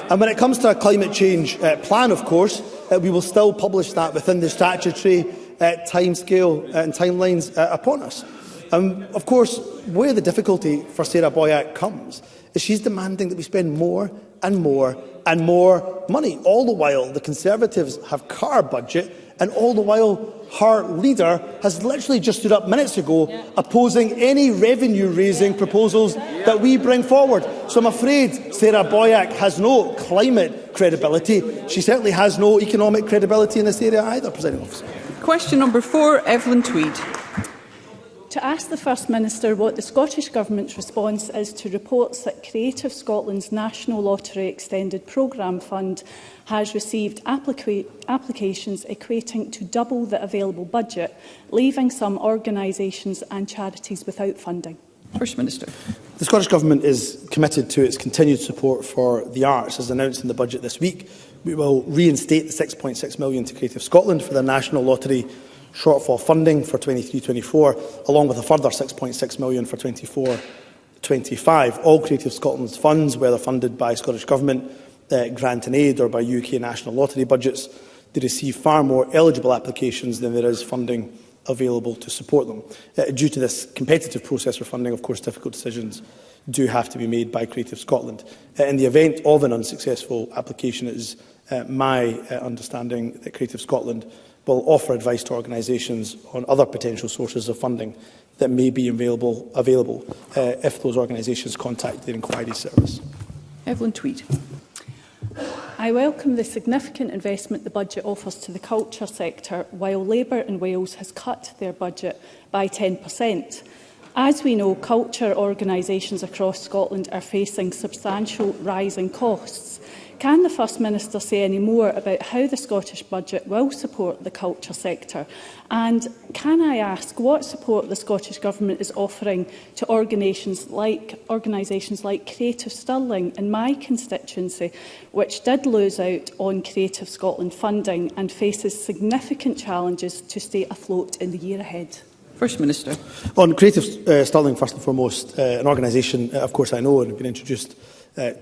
And when it comes to a climate change plan, of course, we will still publish that within the statutory timescale and timelines upon us. Of course, where the difficulty for Sarah Boyack comes is she's demanding that we spend more and more and more money. All the while, the Conservatives have cut our budget, and all the while, her leader has literally just stood up minutes ago opposing any revenue-raising proposals that we bring forward. So I'm afraid Sarah Boyack has no climate credibility. She certainly has no economic credibility in this area either, Presiding Officer. Question number 4, Evelyn Tweed. To ask the First Minister what the Scottish Government's response is to reports that Creative Scotland's National Lottery Extended Programme Fund has received applications equating to double the available budget, leaving some organisations and charities without funding. First Minister. The Scottish Government is committed to its continued support for the arts, as announced in the budget this week. We will reinstate the £6.6 million to Creative Scotland for the National Lottery shortfall funding for 23-24, along with a further £6.6 million for 24-25. All Creative Scotland's funds, whether funded by Scottish Government, grant and aid or by UK national lottery budgets, they receive far more eligible applications than there is funding available to support them. Due to this competitive process for funding, of course, difficult decisions do have to be made by Creative Scotland. In the event of an unsuccessful application, it is my understanding that Creative Scotland will offer advice to organisations on other potential sources of funding that may be available if those organisations contact their inquiry service. Evelyn Tweed. I welcome the significant investment the budget offers to the culture sector, while Labour in Wales has cut their budget by 10%. As we know, culture organisations across Scotland are facing substantial rising costs. Can the First Minister say any more about how the Scottish budget will support the culture sector? And can I ask what support the Scottish Government is offering to organisations like Creative Stirling in my constituency, which did lose out on Creative Scotland funding and faces significant challenges to stay afloat in the year ahead? First Minister. On Creative Stirling, first and foremost, an organisation, of course, I know and have been introduced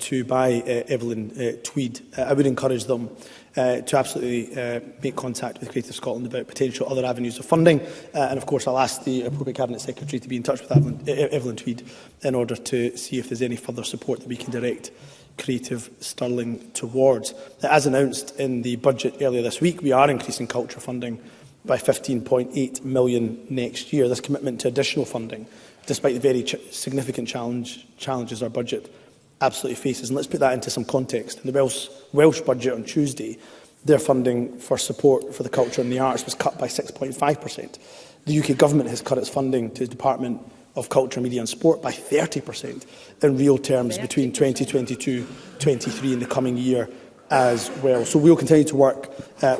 to by Evelyn Tweed. I would encourage them to absolutely make contact with Creative Scotland about potential other avenues of funding. And of course, I'll ask the appropriate Cabinet Secretary to be in touch with Evelyn Tweed in order to see if there's any further support that we can direct Creative Stirling towards. As announced in the budget earlier this week, we are increasing culture funding by £15.8 million next year. This commitment to additional funding, despite the very significant challenges our budget absolutely faces. And let's put that into some context. In the Welsh budget on Tuesday, their funding for support for the culture and the arts was cut by 6.5%. The UK Government has cut its funding to the Department of Culture, Media and Sport by 30% in real terms between 2022-23 in the coming year as well. So we will continue to work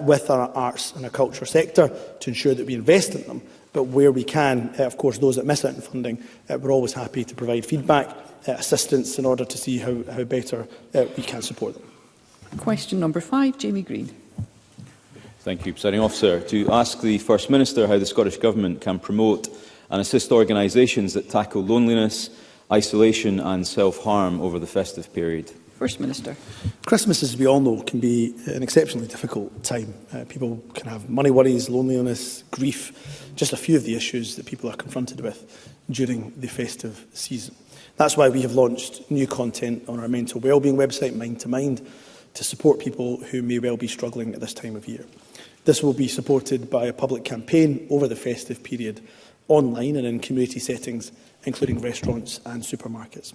with our arts and our culture sector to ensure that we invest in them. But where we can, of course, those that miss out on funding, we're always happy to provide feedback, assistance in order to see how better we can support them. Question number 5, Jamie Green. Thank you, Presiding Officer. To ask the First Minister how the Scottish Government can promote and assist organisations that tackle loneliness, isolation and self-harm over the festive period. First Minister. Christmas, as we all know, can be an exceptionally difficult time. People can have money worries, loneliness, grief, just a few of the issues that people are confronted with during the festive season. That's why we have launched new content on our mental wellbeing website, Mind to Mind, to support people who may well be struggling at this time of year. This will be supported by a public campaign over the festive period, online and in community settings, including restaurants and supermarkets.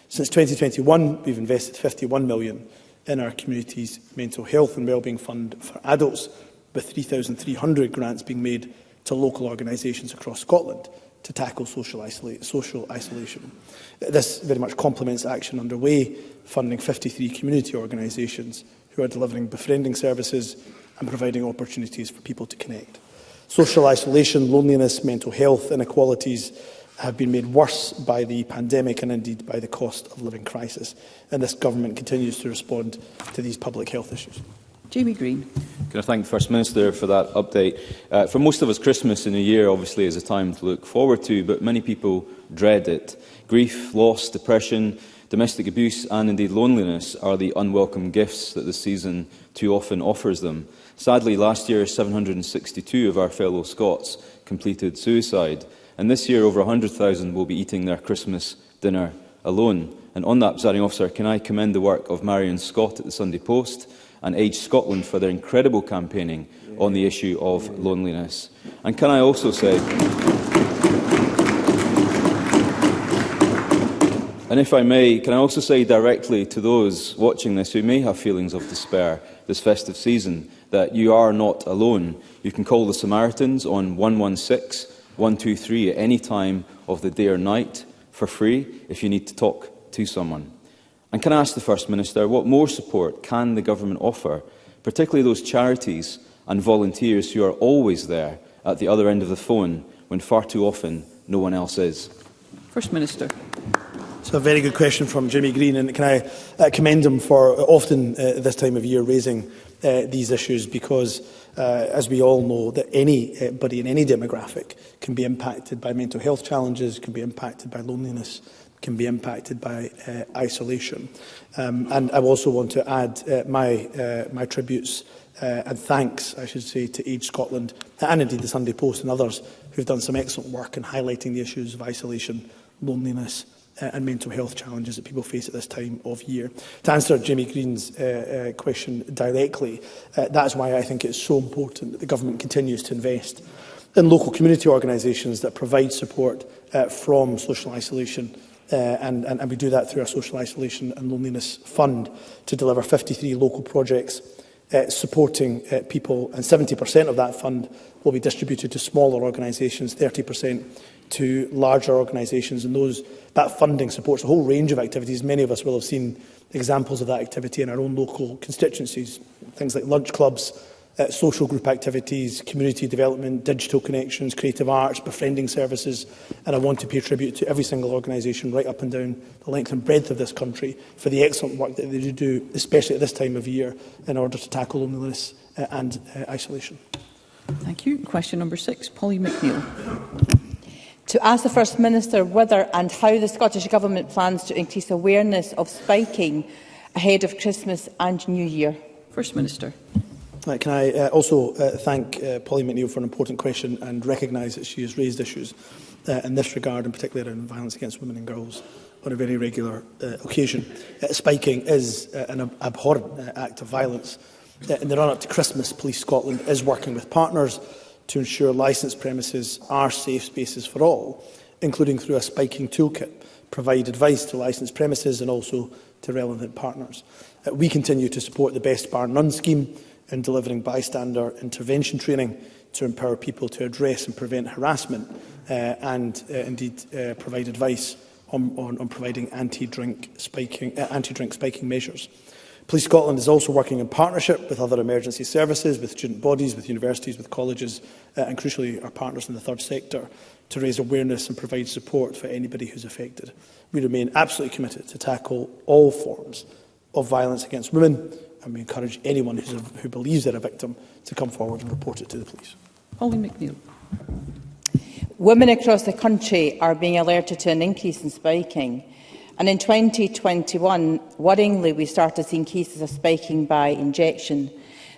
Since 2021, we've invested £51 million in our community's mental health and wellbeing fund for adults, with 3,300 grants being made to local organisations across Scotland to tackle social isolation. This very much complements action underway, funding 53 community organisations who are delivering befriending services and providing opportunities for people to connect. Social isolation, loneliness, mental health inequalities have been made worse by the pandemic and indeed by the cost of living crisis. And this government continues to respond to these public health issues. Jamie Green. Can I thank the First Minister for that update? For most of us, Christmas in a year obviously is a time to look forward to, but many people dread it. Grief, loss, depression, domestic abuse and indeed loneliness are the unwelcome gifts that the season too often offers them. Sadly, last year 762 of our fellow Scots completed suicide, and this year over 100,000 will be eating their Christmas dinner alone. And on that, Presiding Officer, can I commend the work of Marion Scott at the Sunday Post and Age Scotland for their incredible campaigning on the issue of loneliness. And can I also say, and if I may, can I also say directly to those watching this who may have feelings of despair this festive season, that you are not alone. You can call the Samaritans on 116 123 at any time of the day or night for free if you need to talk to someone. And can I ask the First Minister, what more support can the government offer, particularly those charities and volunteers who are always there at the other end of the phone when far too often no one else is? First Minister. So a very good question from Jimmy Green, and can I commend him for often this time of year raising these issues, because as we all know, that anybody in any demographic can be impacted by mental health challenges, can be impacted by loneliness, can be impacted by isolation. And I also want to add my tributes and thanks, I should say, to Age Scotland and indeed the Sunday Post and others who've done some excellent work in highlighting the issues of isolation, loneliness and mental health challenges that people face at this time of year. To answer Jimmy Green's question directly, that's why I think it's so important that the government continues to invest in local community organisations that provide support from social isolation, and we do that through our Social Isolation and Loneliness Fund to deliver 53 local projects supporting people, and 70% of that fund will be distributed to smaller organisations, 30% to larger organisations, and that funding supports a whole range of activities. Many of us will have seen examples of that activity in our own local constituencies, things like lunch clubs, social group activities, community development, digital connections, creative arts, befriending services, and I want to pay tribute to every single organisation right up and down the length and breadth of this country for the excellent work that they do, especially at this time of year, in order to tackle loneliness and isolation. Thank you. Question number 6, Polly McNeill. To ask the First Minister whether and how the Scottish Government plans to increase awareness of spiking ahead of Christmas and New Year. First Minister. Can I also thank Polly McNeill for an important question and recognise that she has raised issues in this regard, and particularly around violence against women and girls on a very regular occasion. Spiking is an abhorrent act of violence. In the run-up to Christmas, Police Scotland is working with partners to ensure licensed premises are safe spaces for all, including through a spiking toolkit, provide advice to licensed premises and also to relevant partners. We continue to support the Best Bar None scheme in delivering bystander intervention training to empower people to address and prevent harassment and indeed provide advice on providing anti-drink spiking measures. Police Scotland is also working in partnership with other emergency services, with student bodies, with universities, with colleges and crucially our partners in the third sector to raise awareness and provide support for anybody who's affected. We remain absolutely committed to tackle all forms of violence against women, and we encourage anyone who believes they're a victim to come forward and report it to the police. Polly McNeill. Women across the country are being alerted to an increase in spiking. And in 2021, worryingly, we started seeing cases of spiking by injection,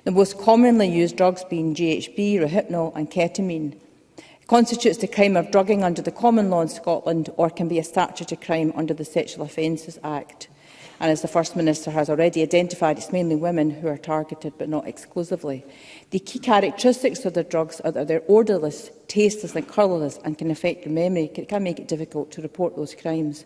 the most commonly used drugs being GHB, Rohypnol and ketamine. It constitutes the crime of drugging under the common law in Scotland or can be a statutory crime under the Sexual Offences Act. And as the First Minister has already identified, it's mainly women who are targeted, but not exclusively. The key characteristics of the drugs are that they're odourless, tasteless and colourless and can affect your memory. It can make it difficult to report those crimes.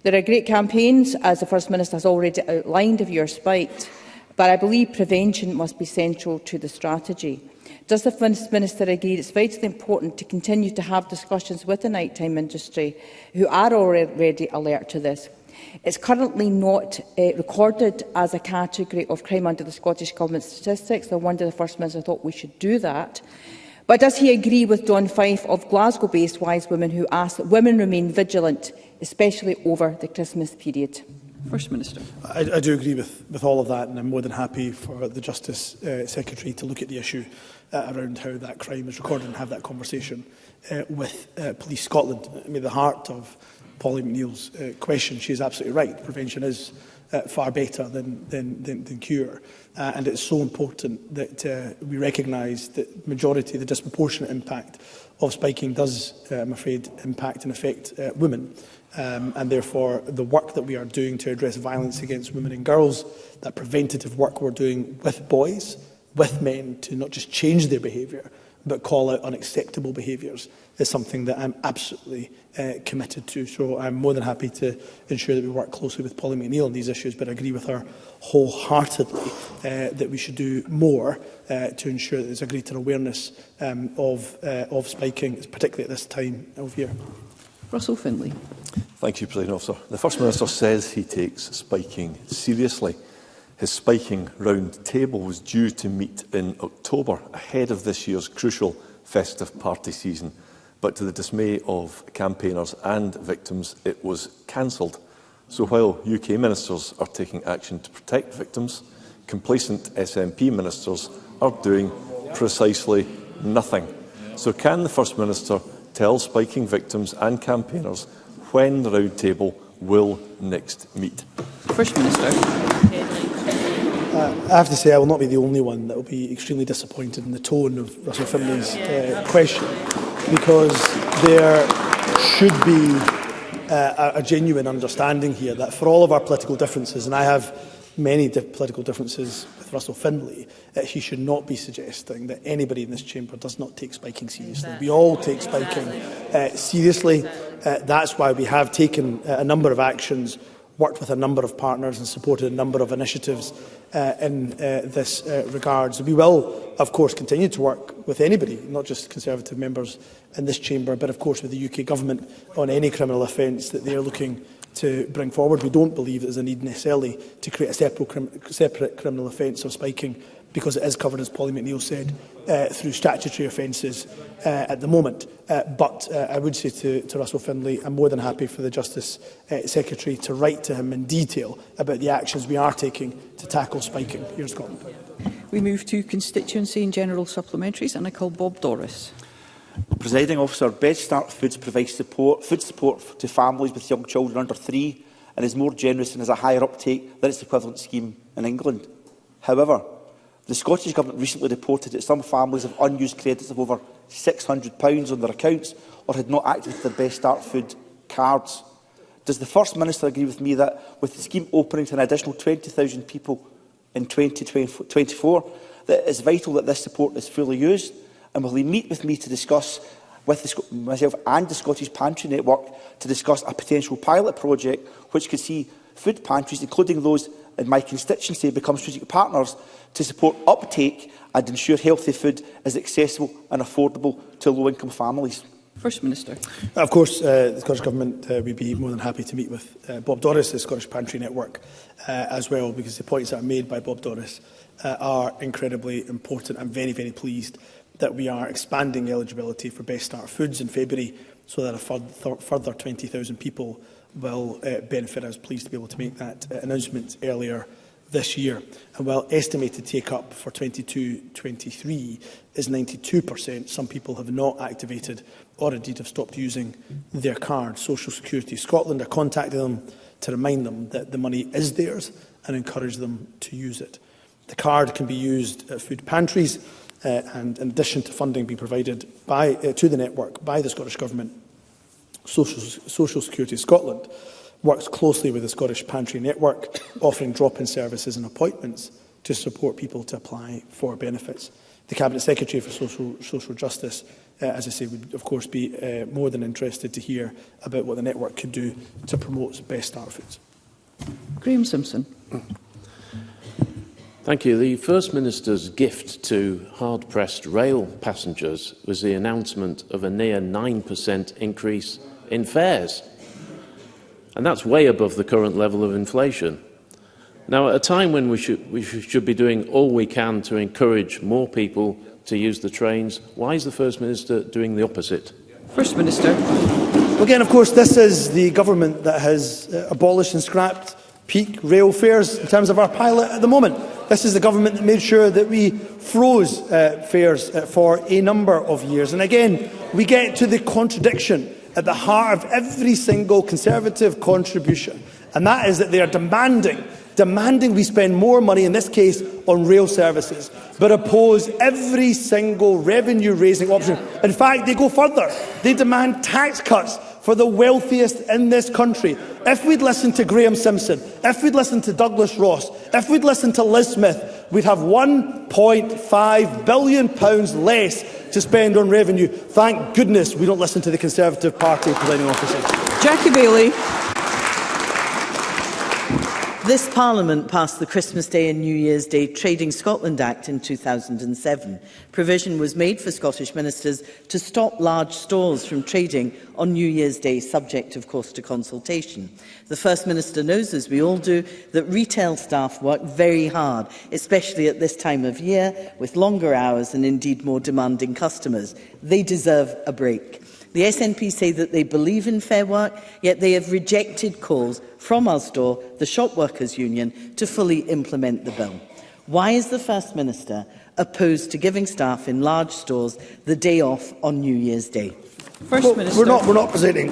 There are great campaigns, as the First Minister has already outlined, of Your Spite, but I believe prevention must be central to the strategy. Does the First Minister agree it's vitally important to continue to have discussions with the nighttime industry, who are already alert to this? It's currently not recorded as a category of crime under the Scottish Government statistics. No wonder the First Minister thought we should do that. But does he agree with Don Fife of Glasgow-based Wise Women, who asked that women remain vigilant, especially over the Christmas period? First Minister. I do agree with all of that, and I'm more than happy for the Justice Secretary to look at the issue around how that crime is recorded and have that conversation with Police Scotland. I mean, the heart of Polly McNeill's question, she is absolutely right. Prevention is far better than cure. And it's so important that we recognise that the majority, the disproportionate impact of spiking does, I'm afraid, impact and affect women. And therefore, the work that we are doing to address violence against women and girls, that preventative work we're doing with boys, with men, to not just change their behaviour, but call out unacceptable behaviours, is something that I'm absolutely committed to. So I'm more than happy to ensure that we work closely with Polly McNeill on these issues, but I agree with her wholeheartedly that we should do more to ensure that there's a greater awareness of spiking, particularly at this time of year. Russell Finlay. Thank you, President Officer. The First Minister says he takes spiking seriously. His spiking round table was due to meet in October, ahead of this year's crucial festive party season. But to the dismay of campaigners and victims, it was cancelled. So while UK ministers are taking action to protect victims, complacent SNP ministers are doing precisely nothing. So can the First Minister tell spiking victims and campaigners when the round table will next meet? First Minister. I have to say I will not be the only one that will be extremely disappointed in the tone of Russell Finlay's question, because there should be a genuine understanding here that for all of our political differences, and I have many political differences with Russell Finlay, he should not be suggesting that anybody in this chamber does not take spiking seriously. We all take spiking seriously. That's why we have taken a number of actions, worked with a number of partners and supported a number of initiatives in this regards. We will, of course, continue to work with anybody, not just Conservative members in this chamber, but of course with the UK Government on any criminal offence that they are looking to bring forward. We don't believe there's a need necessarily to create a separate criminal offence of spiking, because it is covered, as Polly McNeill said, through statutory offences at the moment. But I would say to Russell Finlay, I'm more than happy for the Justice Secretary to write to him in detail about the actions we are taking to tackle spiking here in Scotland. We move to constituency and general supplementaries, and I call Bob Doris. Presiding Officer, Bed Start Foods provides food support to families with young children under 3 and is more generous and has a higher uptake than its equivalent scheme in England. However, the Scottish Government recently reported that some families have unused credits of over £600 on their accounts or had not activated their Best Start Food cards. Does the First Minister agree with me that, with the scheme opening to an additional 20,000 people in 2024, that it is vital that this support is fully used? And will he meet with me to discuss with myself and the Scottish Pantry Network to discuss a potential pilot project which could see food pantries, including those in my constituency, become strategic partners to support uptake and ensure healthy food is accessible and affordable to low-income families? First Minister. Of course, the Scottish Government would be more than happy to meet with Bob Doris, the Scottish Pantry Network, as well, because the points that are made by Bob Doris are incredibly important. I'm very, very pleased that we are expanding eligibility for Best Start Foods in February, so that a further 20,000 people will benefit. I was pleased to be able to make that announcement earlier this year. And while estimated take-up for 22-23 is 92%, some people have not activated or indeed have stopped using their card. Social Security Scotland are contacting them to remind them that the money is theirs and encourage them to use it. The card can be used at food pantries, and in addition to funding being provided to the network by the Scottish Government, Social Security Scotland works closely with the Scottish Pantry Network, offering drop-in services and appointments to support people to apply for benefits. The Cabinet Secretary for Social Justice, as I say, would of course be more than interested to hear about what the network could do to promote Best Start Foods. Graham Simpson. Thank you. The First Minister's gift to hard-pressed rail passengers was the announcement of a near 9% increase in fares. And that's way above the current level of inflation. Now, at a time when we should be doing all we can to encourage more people to use the trains, why is the First Minister doing the opposite? First Minister. Well, again, of course, this is the government that has abolished and scrapped peak rail fares in terms of our pilot at the moment. This is the government that made sure that we froze fares for a number of years. And again, we get to the contradiction at the heart of every single Conservative contribution, and that is that they are demanding demanding we spend more money, in this case on rail services, but oppose every single revenue-raising option. In fact, they go further. They demand tax cuts for the wealthiest in this country. If we'd listened to Graham Simpson, if we'd listened to Douglas Ross, if we'd listened to Liz Smith, we'd have £1.5 billion less to spend on revenue. Thank goodness we don't listen to the Conservative Party, presiding officer. Jackie Baillie. This Parliament passed the Christmas Day and New Year's Day Trading Scotland Act in 2007. Provision was made for Scottish ministers to stop large stores from trading on New Year's Day, subject, of course, to consultation. The First Minister knows, as we all do, that retail staff work very hard, especially at this time of year, with longer hours and indeed more demanding customers. They deserve a break. The SNP say that they believe in fair work, yet they have rejected calls from Ulster, the Shop Workers Union, to fully implement the bill. Why is the First Minister opposed to giving staff in large stores the day off on New Year's Day? First Minister. We're not presiding.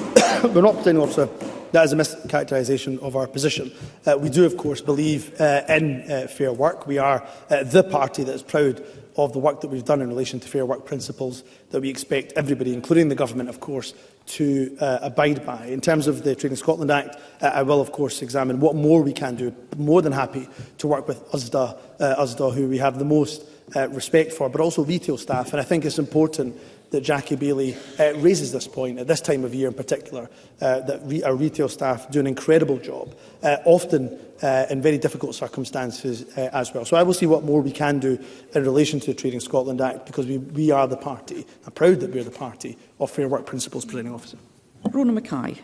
We're not presiding, officer. That is a mischaracterisation of our position. We do, of course, believe in fair work. We are the party that is proud of the work that we've done in relation to fair work principles that we expect everybody, including the government, of course, to abide by. In terms of the Trading Scotland Act, I will, of course, examine what more we can do. More than happy to work with USDA, who we have the most respect for, but also retail staff. And I think it's important that Jackie Baillie raises this point at this time of year in particular, that our retail staff do an incredible job, often in very difficult circumstances as well. So I will see what more we can do in relation to the Trading Scotland Act, because we are the party, I'm proud that we are the party of fair work principles, presiding officer. Rona Mackay.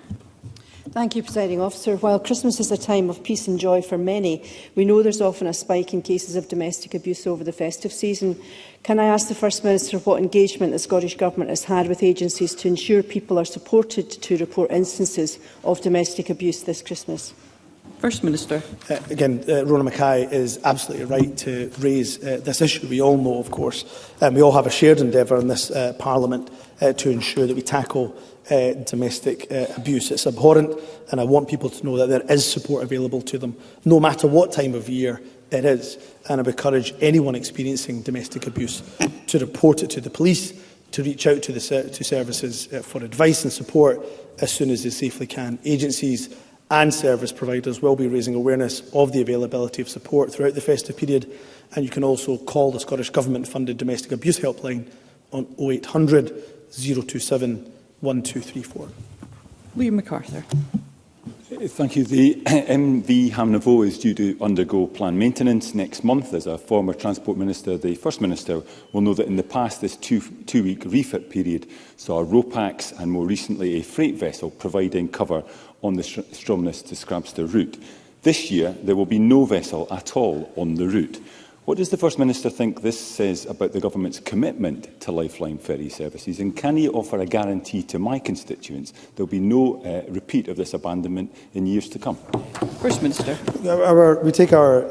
Thank you, Presiding Officer. While Christmas is a time of peace and joy for many, we know there's often a spike in cases of domestic abuse over the festive season. Can I ask the First Minister what engagement the Scottish Government has had with agencies to ensure people are supported to report instances of domestic abuse this Christmas? First Minister. Again, Rona Mackay is absolutely right to raise this issue. We all know, of course, and we all have a shared endeavour in this Parliament to ensure that we tackle domestic abuse. It's abhorrent, and I want people to know that there is support available to them, no matter what time of year it is. And I would encourage anyone experiencing domestic abuse to report it to the police, to reach out to services for advice and support as soon as they safely can. Agencies and service providers will be raising awareness of the availability of support throughout the festive period, and you can also call the Scottish Government-funded Domestic Abuse Helpline on 0800 027 1234. Liam MacArthur. Thank you. The MV Hamnavoe is due to undergo planned maintenance next month. As a former Transport Minister, the First Minister will know that in the past this two-week refit period saw RoPax and more recently a freight vessel providing cover on the Stromness to Scrabster route. This year there will be no vessel at all on the route. What does the First Minister think this says about the Government's commitment to Lifeline ferry services, and can he offer a guarantee to my constituents there will be no repeat of this abandonment in years to come? First Minister. We take our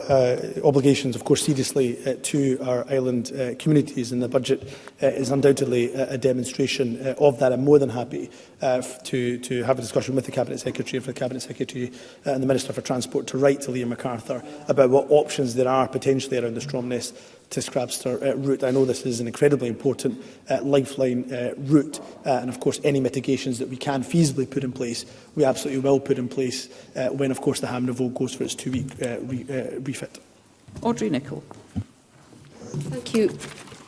obligations, of course, seriously to our island communities, and the budget is undoubtedly a demonstration of that. I'm more than happy to have a discussion with the Cabinet Secretary, for the Cabinet Secretary and the Minister for Transport to write to Liam MacArthur about what options there are potentially around the Stromness to Scrabster route. I know this is an incredibly important lifeline route, and of course any mitigations that we can feasibly put in place, we absolutely will put in place when, of course, the Hamnavoe goes for its two-week refit. Audrey Nicholl. Thank you.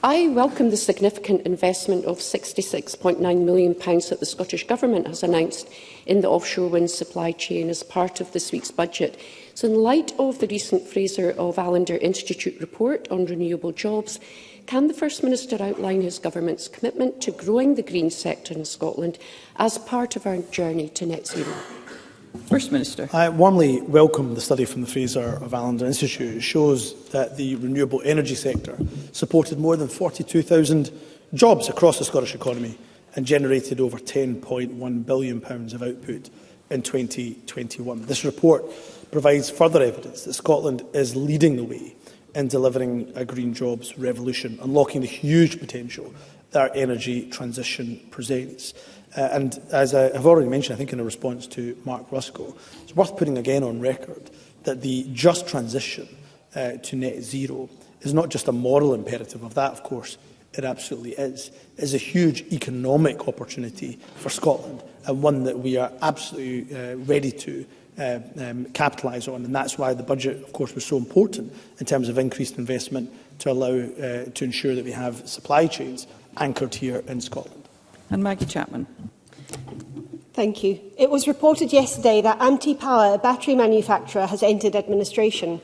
I welcome the significant investment of £66.9 million that the Scottish Government has announced in the offshore wind supply chain as part of this week's budget. So in light of the recent Fraser of Allender Institute report on renewable jobs, can the First Minister outline his Government's commitment to growing the green sector in Scotland as part of our journey to net zero? First Minister. I warmly welcome the study from the Fraser of Allender Institute. It shows that the renewable energy sector supported more than 42,000 jobs across the Scottish economy and generated over £10.1 billion of output in 2021. This report provides further evidence that Scotland is leading the way in delivering a green jobs revolution, unlocking the huge potential that our energy transition presents. And as I've already mentioned, I think in a response to Mark Ruskell, it's worth putting again on record that the just transition to net zero is not just a moral imperative. Of that, of course, it absolutely is. It is a huge economic opportunity for Scotland, and one that we are absolutely ready to capitalise on. And that's why the budget, of course, was so important in terms of increased investment to allow to ensure that we have supply chains anchored here in Scotland. And Maggie Chapman. Thank you. It was reported yesterday that Amty Power, a battery manufacturer, has entered administration.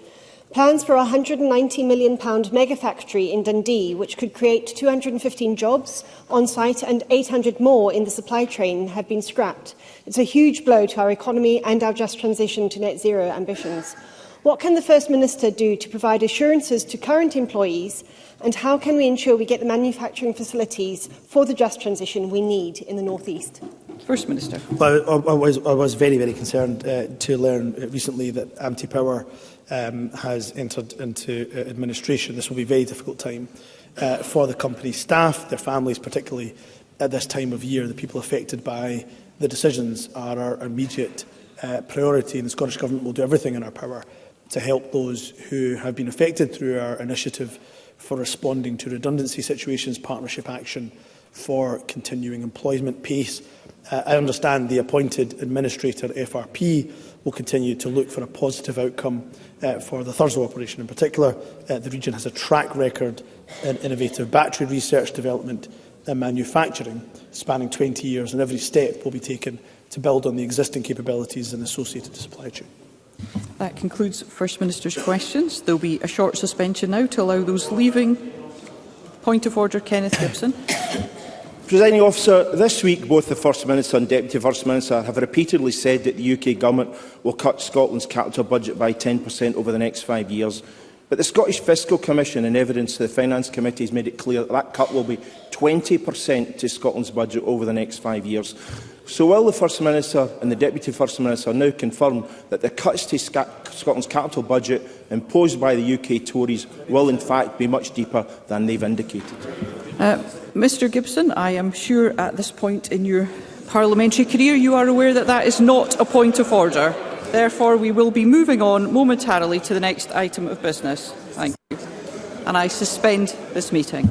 Plans for a £190 million mega factory in Dundee, which could create 215 jobs on site and 800 more in the supply chain, have been scrapped. It's a huge blow to our economy and our just transition to net zero ambitions. What can the First Minister do to provide assurances to current employees, and how can we ensure we get the manufacturing facilities for the just transition we need in the North East? First Minister. Well, I was very, very concerned to learn recently that Amty Power has entered into administration. This will be a very difficult time for the company's staff, their families, particularly at this time of year. The people affected by the decisions are our immediate priority, and the Scottish Government will do everything in our power to help those who have been affected through our initiative for responding to redundancy situations, partnership action for continuing employment pace. I understand the appointed administrator, FRP, will continue to look for a positive outcome for the Thurso operation in particular. The region has a track record in innovative battery research, development and manufacturing spanning 20 years, and every step will be taken to build on the existing capabilities and associated supply chain. That concludes First Minister's questions. There will be a short suspension now to allow those leaving. Point of order, Kenneth Gibson. Presiding Officer, this week both the First Minister and Deputy First Minister have repeatedly said that the UK Government will cut Scotland's capital budget by 10% over the next 5 years. But the Scottish Fiscal Commission, in evidence to the Finance Committee, has made it clear that that cut will be 20% to Scotland's budget over the next 5 years. So will the First Minister and the Deputy First Minister now confirm that the cuts to Scotland's capital budget imposed by the UK Tories will in fact be much deeper than they've indicated? Mr Gibson, I am sure at this point in your parliamentary career you are aware that that is not a point of order. Therefore, we will be moving on momentarily to the next item of business. Thank you. And I suspend this meeting.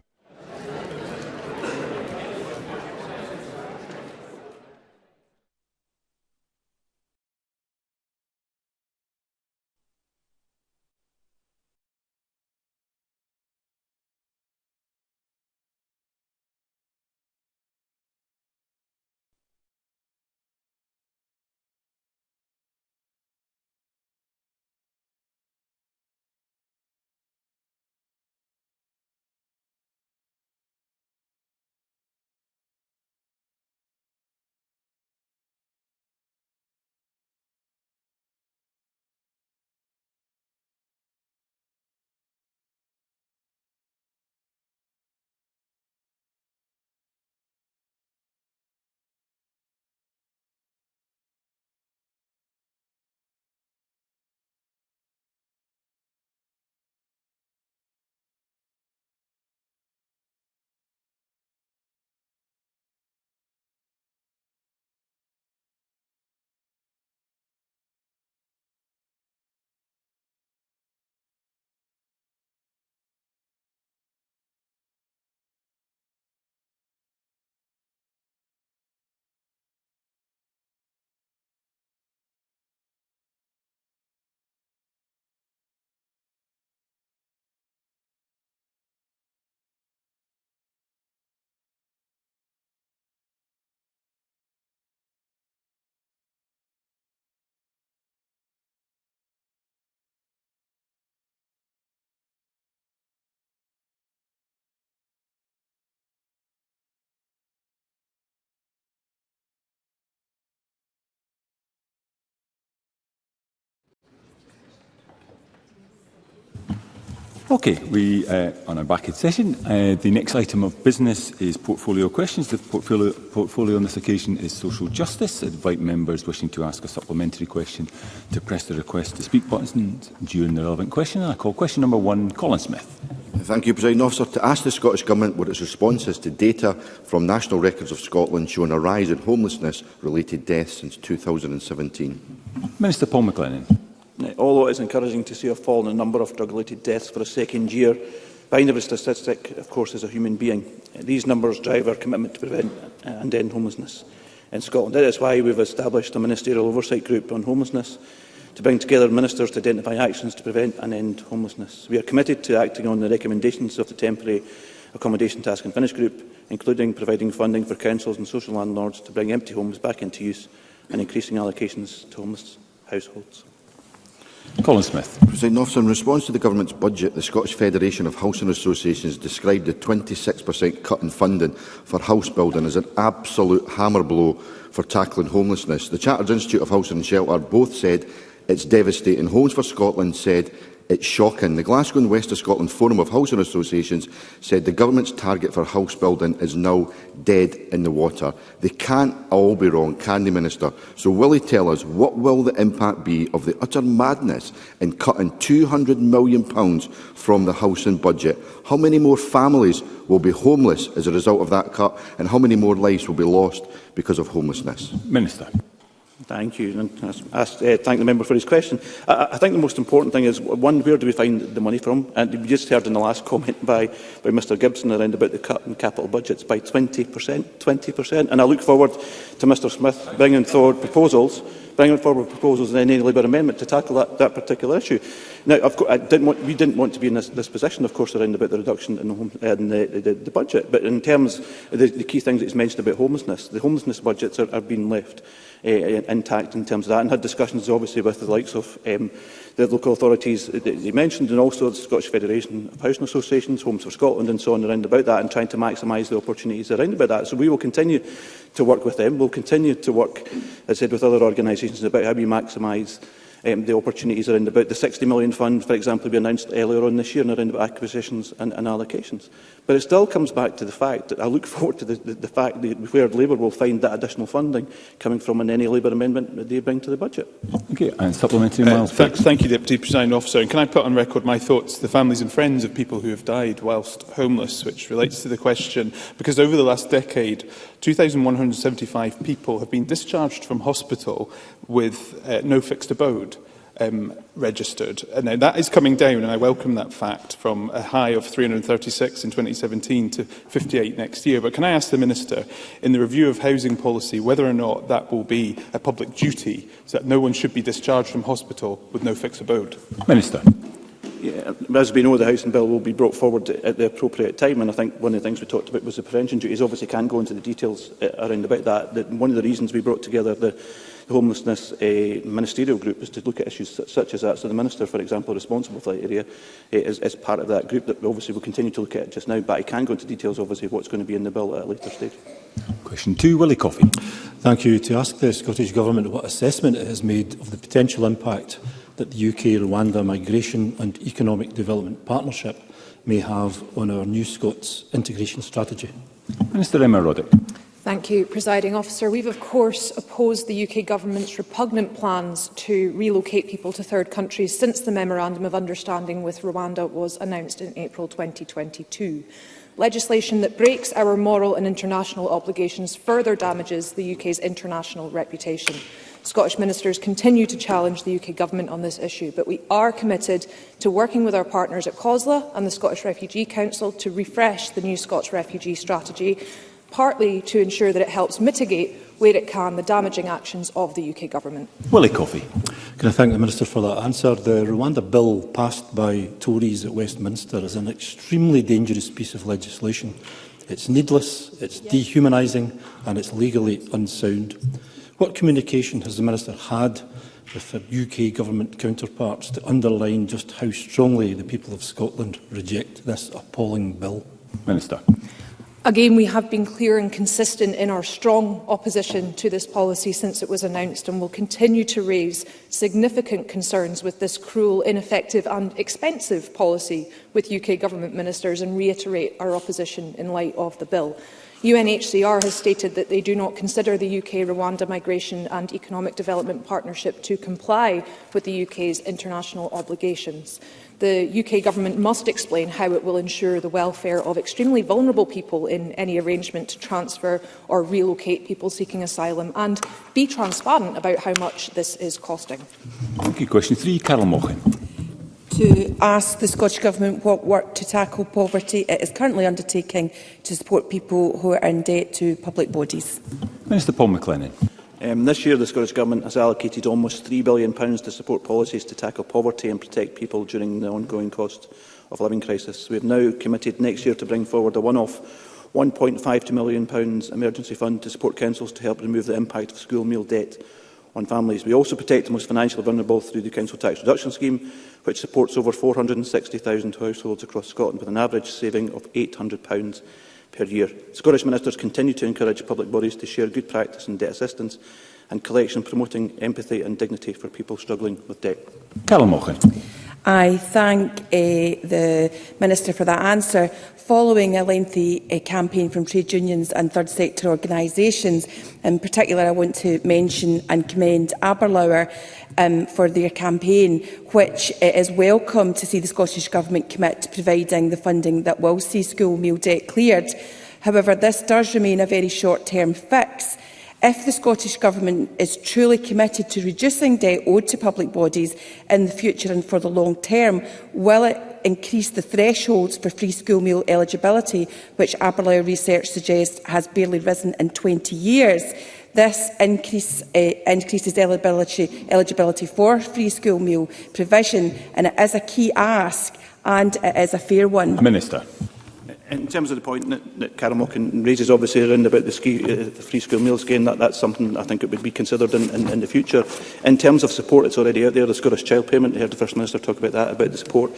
Okay, we on our back in session. The next item of business is portfolio questions. The portfolio on this occasion is social justice. I invite members wishing to ask a supplementary question to press the request to speak button during the relevant question. And I call question number 1, Colin Smith. Thank you, Presiding Officer. To ask the Scottish Government what its response is to data from National Records of Scotland showing a rise in homelessness-related deaths since 2017. Minister Paul McLennan. Although it is encouraging to see a fall in the number of drug-related deaths for a second year, behind every statistic, of course, is a human being. These numbers drive our commitment to prevent and end homelessness in Scotland. That is why we have established a ministerial oversight group on homelessness to bring together ministers to identify actions to prevent and end homelessness. We are committed to acting on the recommendations of the Temporary Accommodation Task and Finish Group, including providing funding for councils and social landlords to bring empty homes back into use and increasing allocations to homeless households. Colin Smith. Presiding Officer, in response to the Government's budget, the Scottish Federation of Housing Associations described the 26% cut in funding for house building as an absolute hammer blow for tackling homelessness. The Chartered Institute of Housing and Shelter both said it's devastating. Homes for Scotland said it's shocking. The Glasgow and West of Scotland Forum of Housing Associations said the Government's target for house building is now dead in the water. They can't all be wrong, can they, Minister? So will he tell us what will the impact be of the utter madness in cutting £200 million from the housing budget? How many more families will be homeless as a result of that cut, and how many more lives will be lost because of homelessness? Minister. Thank you. And thank the member for his question. I think the most important thing is, one, where do we find the money from? And we just heard in the last comment by Mr Gibson around about the cut in capital budgets by 20%. And I look forward to Mr Smith bringing forward proposals in any Labour amendment to tackle that particular issue. Now, of course, we didn't want to be in this position, of course, around about the reduction in the budget. But in terms of the key things that he's mentioned about homelessness, the homelessness budgets are being left intact in terms of that, and had discussions obviously with the likes of the local authorities that he mentioned, and also the Scottish Federation of Housing Associations, Homes for Scotland and so on around about that, and trying to maximise the opportunities around about that. So we will continue to work with them. We'll continue to work, as I said, with other organisations about how we maximise the opportunities around about the £60 million fund, for example, we announced earlier on this year, and around about acquisitions and allocations. But it still comes back to the fact that I look forward to the fact that where Labour will find that additional funding coming from in any Labour amendment that they bring to the budget. Okay, and supplementary, Miles. Thank you, Deputy Presiding Officer. And can I put on record my thoughts to the families and friends of people who have died whilst homeless, which relates to the question, because over the last decade, 2,175 people have been discharged from hospital with no fixed abode registered. And now that is coming down, and I welcome that fact, from a high of 336 in 2017 to 58 next year. But can I ask the Minister, in the review of housing policy, whether or not that will be a public duty, so that no one should be discharged from hospital with no fixed abode? Minister. Yeah, as we know, the housing bill will be brought forward at the appropriate time, and I think one of the things we talked about was the prevention duties. Obviously, can't go into the details around about that. One of the reasons we brought together the homelessness ministerial group is to look at issues such as that. So the Minister, for example, responsible for that area is part of that group that obviously will continue to look at it just now, but I can go into details, obviously, of what's going to be in the bill at a later stage. Question 2, Willie Coffey. Thank you. To ask the Scottish Government what assessment it has made of the potential impact that the UK-Rwanda Migration and Economic Development Partnership may have on our New Scots integration strategy. Minister Emma Roddick. Thank you, Presiding Officer. We've, of course, opposed the UK Government's repugnant plans to relocate people to third countries since the Memorandum of Understanding with Rwanda was announced in April 2022. Legislation that breaks our moral and international obligations further damages the UK's international reputation. Scottish ministers continue to challenge the UK Government on this issue, but we are committed to working with our partners at COSLA and the Scottish Refugee Council to refresh the New Scots Refugee Strategy, partly to ensure that it helps mitigate, where it can, the damaging actions of the UK Government. Willie Coffey. Can I thank the Minister for that answer? The Rwanda Bill passed by Tories at Westminster is an extremely dangerous piece of legislation. It's needless, it's dehumanising and it's legally unsound. What communication has the Minister had with her UK Government counterparts to underline just how strongly the people of Scotland reject this appalling bill? Minister. Again, we have been clear and consistent in our strong opposition to this policy since it was announced, and will continue to raise significant concerns with this cruel, ineffective and expensive policy with UK Government ministers and reiterate our opposition in light of the bill. UNHCR has stated that they do not consider the UK-Rwanda Migration and Economic Development Partnership to comply with the UK's international obligations. The UK Government must explain how it will ensure the welfare of extremely vulnerable people in any arrangement to transfer or relocate people seeking asylum, and be transparent about how much this is costing. Thank you. Question 3, Carol Mochan. To ask the Scottish Government what work to tackle poverty it is currently undertaking to support people who are in debt to public bodies. Minister Paul McLennan. This year, the Scottish Government has allocated almost £3 billion to support policies to tackle poverty and protect people during the ongoing cost of living crisis. We have now committed next year to bring forward a one-off £1.52 million emergency fund to support councils to help remove the impact of school meal debt on families. We also protect the most financially vulnerable through the Council Tax Reduction Scheme, which supports over 460,000 households across Scotland with an average saving of £800 per year. Scottish ministers continue to encourage public bodies to share good practice in debt assistance and collection, promoting empathy and dignity for people struggling with debt. Carol Mochan. I thank the Minister for that answer. Following a lengthy campaign from trade unions and third sector organisations, in particular I want to mention and commend Aberlour for their campaign, which is welcome to see the Scottish Government commit to providing the funding that will see school meal debt cleared. However, this does remain a very short-term fix. If the Scottish Government is truly committed to reducing debt owed to public bodies in the future and for the long term, will it increase the thresholds for free school meal eligibility, which Aberlour research suggests has barely risen in 20 years? This increases eligibility for free school meal provision, and it is a key ask and it is a fair one. Minister. In terms of the point that Carol Mochan raises, obviously, around about the free school meal scheme, that's something I think it would be considered in the future. In terms of support, it's already out there. The Scottish Child Payment, I heard the First Minister talk about that, about the support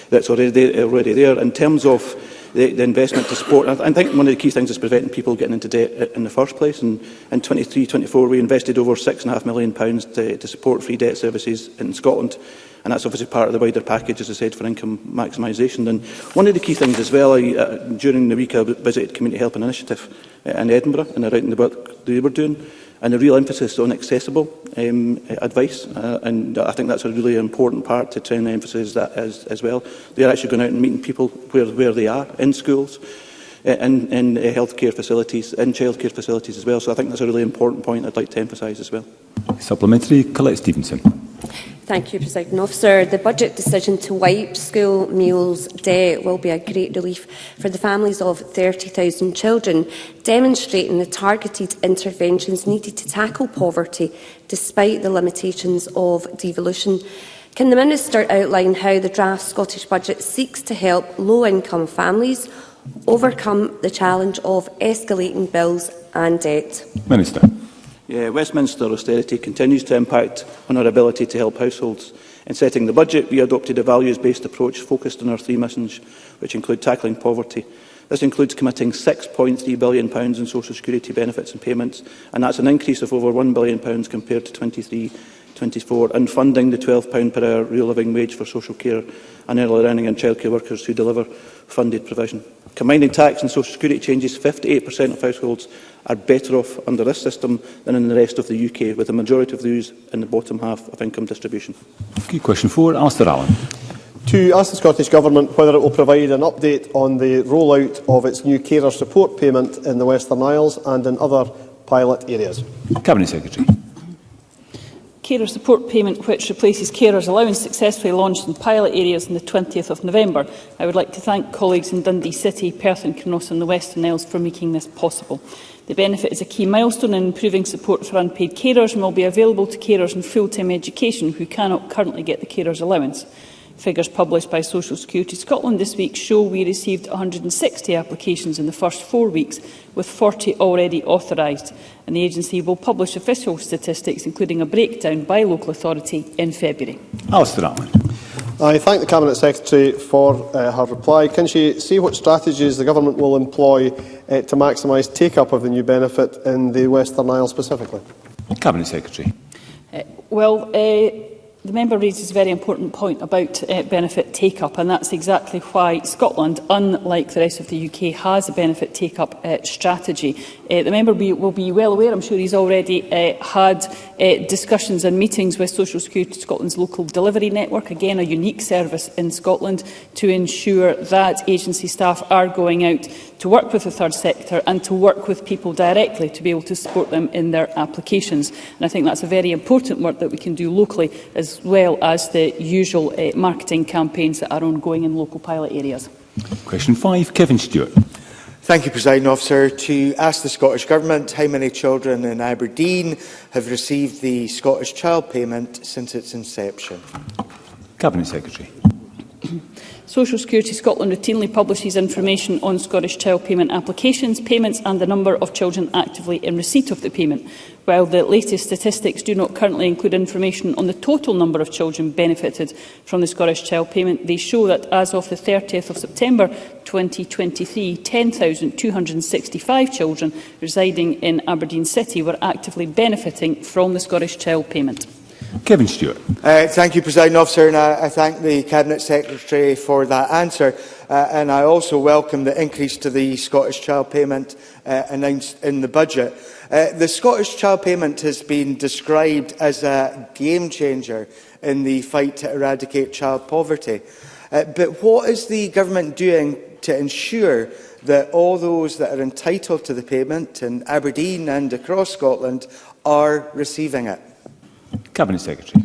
that's already there. In terms of the investment to support, I think one of the key things is preventing people getting into debt in the first place. And in 23-24, we invested over £6.5 million to support free debt services in Scotland. And that's obviously part of the wider package, as I said, for income maximisation. And one of the key things as well, during the week I visited Community Helping Initiative in Edinburgh and around the work they were doing, and a real emphasis on accessible advice. And I think that's a really important part to try and emphasise that as well. They're actually going out and meeting people where they are, in schools, in healthcare facilities, in childcare facilities as well. So I think that's a really important point I'd like to emphasise as well. Supplementary, Colette Stevenson. Thank you, Presiding Officer. The budget decision to wipe school meals debt will be a great relief for the families of 30,000 children, demonstrating the targeted interventions needed to tackle poverty despite the limitations of devolution. Can the Minister outline how the draft Scottish budget seeks to help low-income families overcome the challenge of escalating bills and debt? Minister. Westminster austerity continues to impact on our ability to help households. In setting the budget, we adopted a values-based approach focused on our three missions, which include tackling poverty. This includes committing £6.3 billion in social security benefits and payments, and that's an increase of over £1 billion compared to 23-24, and funding the £12 per hour real living wage for social care and early learning and childcare workers who deliver funded provision. Combining tax and social security changes, 58% of households are better off under this system than in the rest of the UK, with the majority of those in the bottom half of income distribution. Okay, question 4, Alistair Allen. To ask the Scottish Government whether it will provide an update on the rollout of its new carer support payment in the Western Isles and in other pilot areas. Cabinet Secretary. Carer support payment, which replaces carers' allowance, successfully launched in pilot areas on the 20th of November. I would like to thank colleagues in Dundee City, Perth and Carson and the Western Isles for making this possible. The benefit is a key milestone in improving support for unpaid carers and will be available to carers in full-time education who cannot currently get the carers' allowance. Figures published by Social Security Scotland this week show we received 160 applications in the first 4 weeks, with 40 already authorised, and the agency will publish official statistics, including a breakdown by local authority, in February. Alistair Allen. I thank the Cabinet Secretary for her reply. Can she say what strategies the Government will employ to maximise take-up of the new benefit in the Western Isles specifically? Cabinet Secretary. The member raises a very important point about benefit take-up, and that's exactly why Scotland, unlike the rest of the UK, has a benefit take-up strategy. The member will be well aware, I'm sure he's already had discussions and meetings with Social Security Scotland's local delivery network, again a unique service in Scotland, to ensure that agency staff are going out to work with the third sector and to work with people directly to be able to support them in their applications. And I think that's a very important work that we can do locally, as well as the usual marketing campaigns that are ongoing in local pilot areas. Question 5, Kevin Stewart. Thank you, Presiding Officer. To ask the Scottish Government how many children in Aberdeen have received the Scottish Child Payment since its inception. Cabinet Secretary. Social Security Scotland routinely publishes information on Scottish Child Payment applications, payments and the number of children actively in receipt of the payment. While the latest statistics do not currently include information on the total number of children benefited from the Scottish Child Payment, they show that as of the 30th of September 2023, 10,265 children residing in Aberdeen City were actively benefiting from the Scottish Child Payment. Kevin Stewart. Thank you, Presiding Officer, and I thank the Cabinet Secretary for that answer. And I also welcome the increase to the Scottish Child Payment announced in the budget. The Scottish Child Payment has been described as a game changer in the fight to eradicate child poverty. But what is the Government doing to ensure that all those that are entitled to the payment in Aberdeen and across Scotland are receiving it? Cabinet Secretary.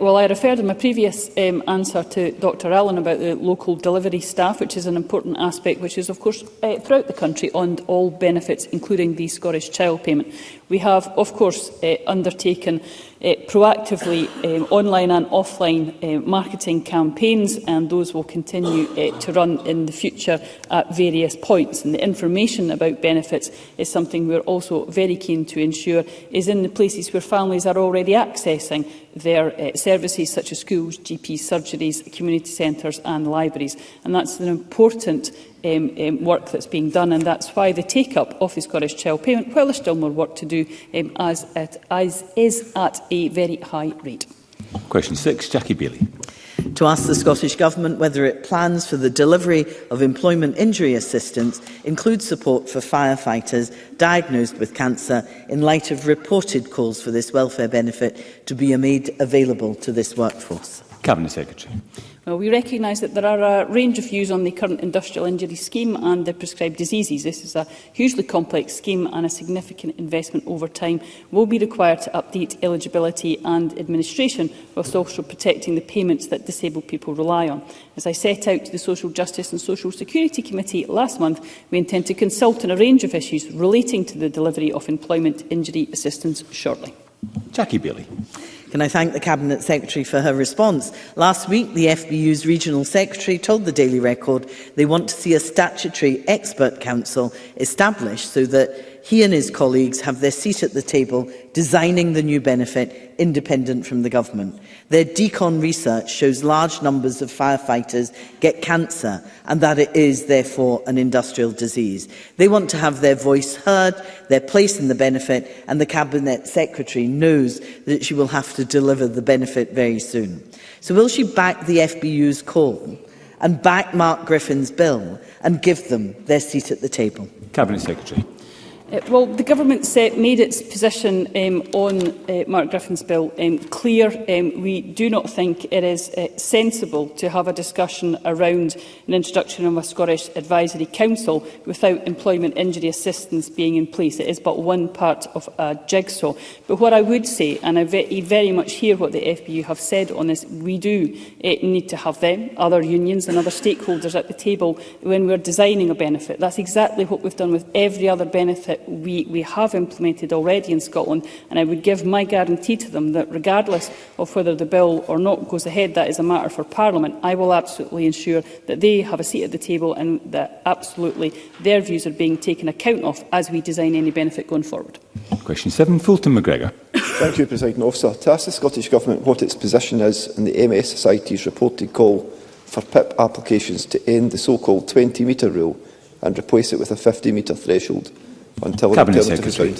Well, I referred in my previous answer to Dr Allen about the local delivery staff, which is an important aspect, which is, of course, throughout the country on all benefits, including the Scottish Child Payment. We have, of course, undertaken proactively online and offline marketing campaigns, and those will continue to run in the future at various points. And the information about benefits is something we're also very keen to ensure is in the places where families are already accessing their services, such as schools, GPs, surgeries, community centres and libraries. And that's an important work that's being done, and that's why the take-up of the Scottish Child Payment, while there's still more work to do, is at a very high rate. Question 6, Jackie Bailey. To ask the Scottish Government whether it plans for the delivery of employment injury assistance includes support for firefighters diagnosed with cancer in light of reported calls for this welfare benefit to be made available to this workforce. Cabinet Secretary. Well, we recognise that there are a range of views on the current industrial injury scheme and the prescribed diseases. This is a hugely complex scheme, and a significant investment over time will be required to update eligibility and administration, whilst also protecting the payments that disabled people rely on. As I set out to the Social Justice and Social Security Committee last month, we intend to consult on a range of issues relating to the delivery of employment injury assistance shortly. Jackie Bailey. Can I thank the Cabinet Secretary for her response? Last week, the FBU's Regional Secretary told the Daily Record they want to see a statutory expert council established so that he and his colleagues have their seat at the table designing the new benefit independent from the government. Their decon research shows large numbers of firefighters get cancer and that it is therefore an industrial disease. They want to have their voice heard, their place in the benefit, and the Cabinet Secretary knows that she will have to deliver the benefit very soon. So will she back the FBU's call and back Mark Griffin's bill and give them their seat at the table? Cabinet Secretary. Well, the Government made its position on Mark Griffin's bill clear. We do not think it is sensible to have a discussion around an introduction of a Scottish Advisory Council without employment injury assistance being in place. It is but one part of a jigsaw. But what I would say, and I very much hear what the FBU have said on this, we do need to have them, other unions and other stakeholders at the table when we're designing a benefit. That's exactly what we've done with every other benefit we have implemented already in Scotland, and I would give my guarantee to them that regardless of whether the bill or not goes ahead, that is a matter for Parliament. I will absolutely ensure that they have a seat at the table and that absolutely their views are being taken account of as we design any benefit going forward. Question 7, Fulton McGregor. Thank you, Presiding Officer. To ask the Scottish Government what its position is in the MS Society's reported call for PIP applications to end the so-called 20-metre rule and replace it with a 50-metre threshold until Cabinet Secretary.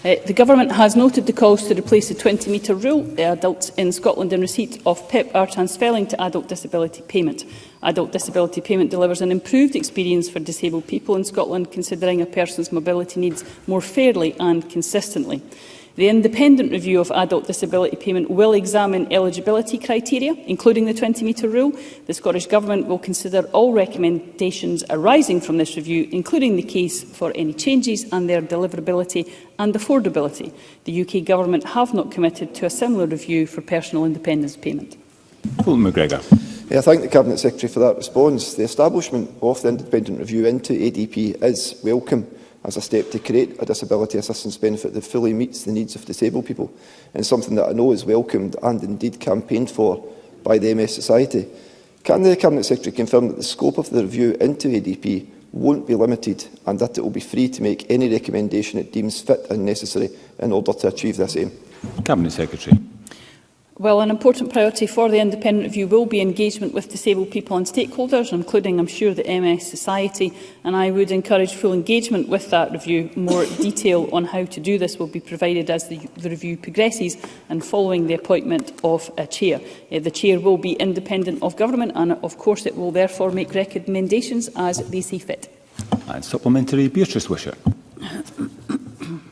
The Government has noted the calls to replace the 20-metre rule. Adults in Scotland in receipt of PIP are transferring to adult disability payment. Adult disability payment delivers an improved experience for disabled people in Scotland, considering a person's mobility needs more fairly and consistently. The independent review of adult disability payment will examine eligibility criteria, including the 20-metre rule. The Scottish Government will consider all recommendations arising from this review, including the case for any changes and their deliverability and affordability. The UK Government have not committed to a similar review for personal independence payment. Colin McGregor. I thank the Cabinet Secretary for that response. The establishment of the independent review into ADP is welcome as a step to create a disability assistance benefit that fully meets the needs of disabled people, and something that I know is welcomed and indeed campaigned for by the MS Society. Can the Cabinet Secretary confirm that the scope of the review into ADP won't be limited and that it will be free to make any recommendation it deems fit and necessary in order to achieve this aim? Cabinet Secretary. Well, an important priority for the independent review will be engagement with disabled people and stakeholders, including, I'm sure, the MS Society, and I would encourage full engagement with that review. More detail on how to do this will be provided as the review progresses and following the appointment of a chair. The chair will be independent of government and, of course, it will therefore make recommendations as they see fit. And supplementary, Beatrice Wisher.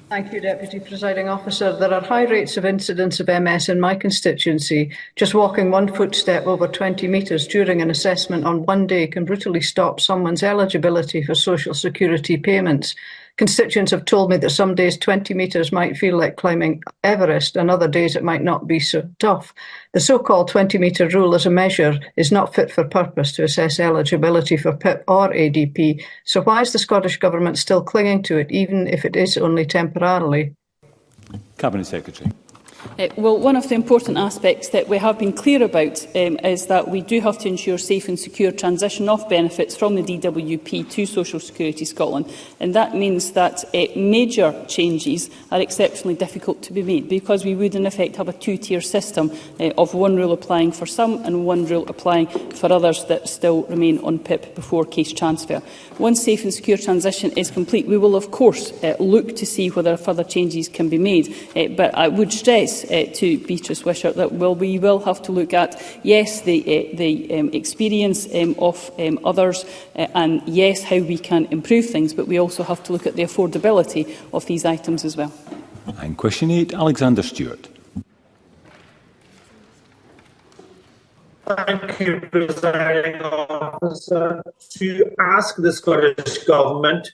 Thank you, Deputy Presiding Officer. There are high rates of incidence of MS in my constituency. Just walking one footstep over 20 metres during an assessment on one day can brutally stop someone's eligibility for social security payments. Constituents have told me that some days 20 metres might feel like climbing Everest and other days it might not be so tough. The so-called 20-metre rule as a measure is not fit for purpose to assess eligibility for PIP or ADP. So why is the Scottish Government still clinging to it, even if it is only temporarily? Cabinet Secretary. Well, one of the important aspects that we have been clear about is that we do have to ensure safe and secure transition of benefits from the DWP to Social Security Scotland. And that means that major changes are exceptionally difficult to be made, because we would in effect have a two-tier system of one rule applying for some and one rule applying for others that still remain on PIP before case transfer. Once safe and secure transition is complete, we will of course look to see whether further changes can be made. But I would stress to Beatrice Wisher that we will have to look at, yes, the experience of others, and yes, how we can improve things, but we also have to look at the affordability of these items as well. And question 8, Alexander Stewart. Thank you, Presiding Officer. To ask the Scottish Government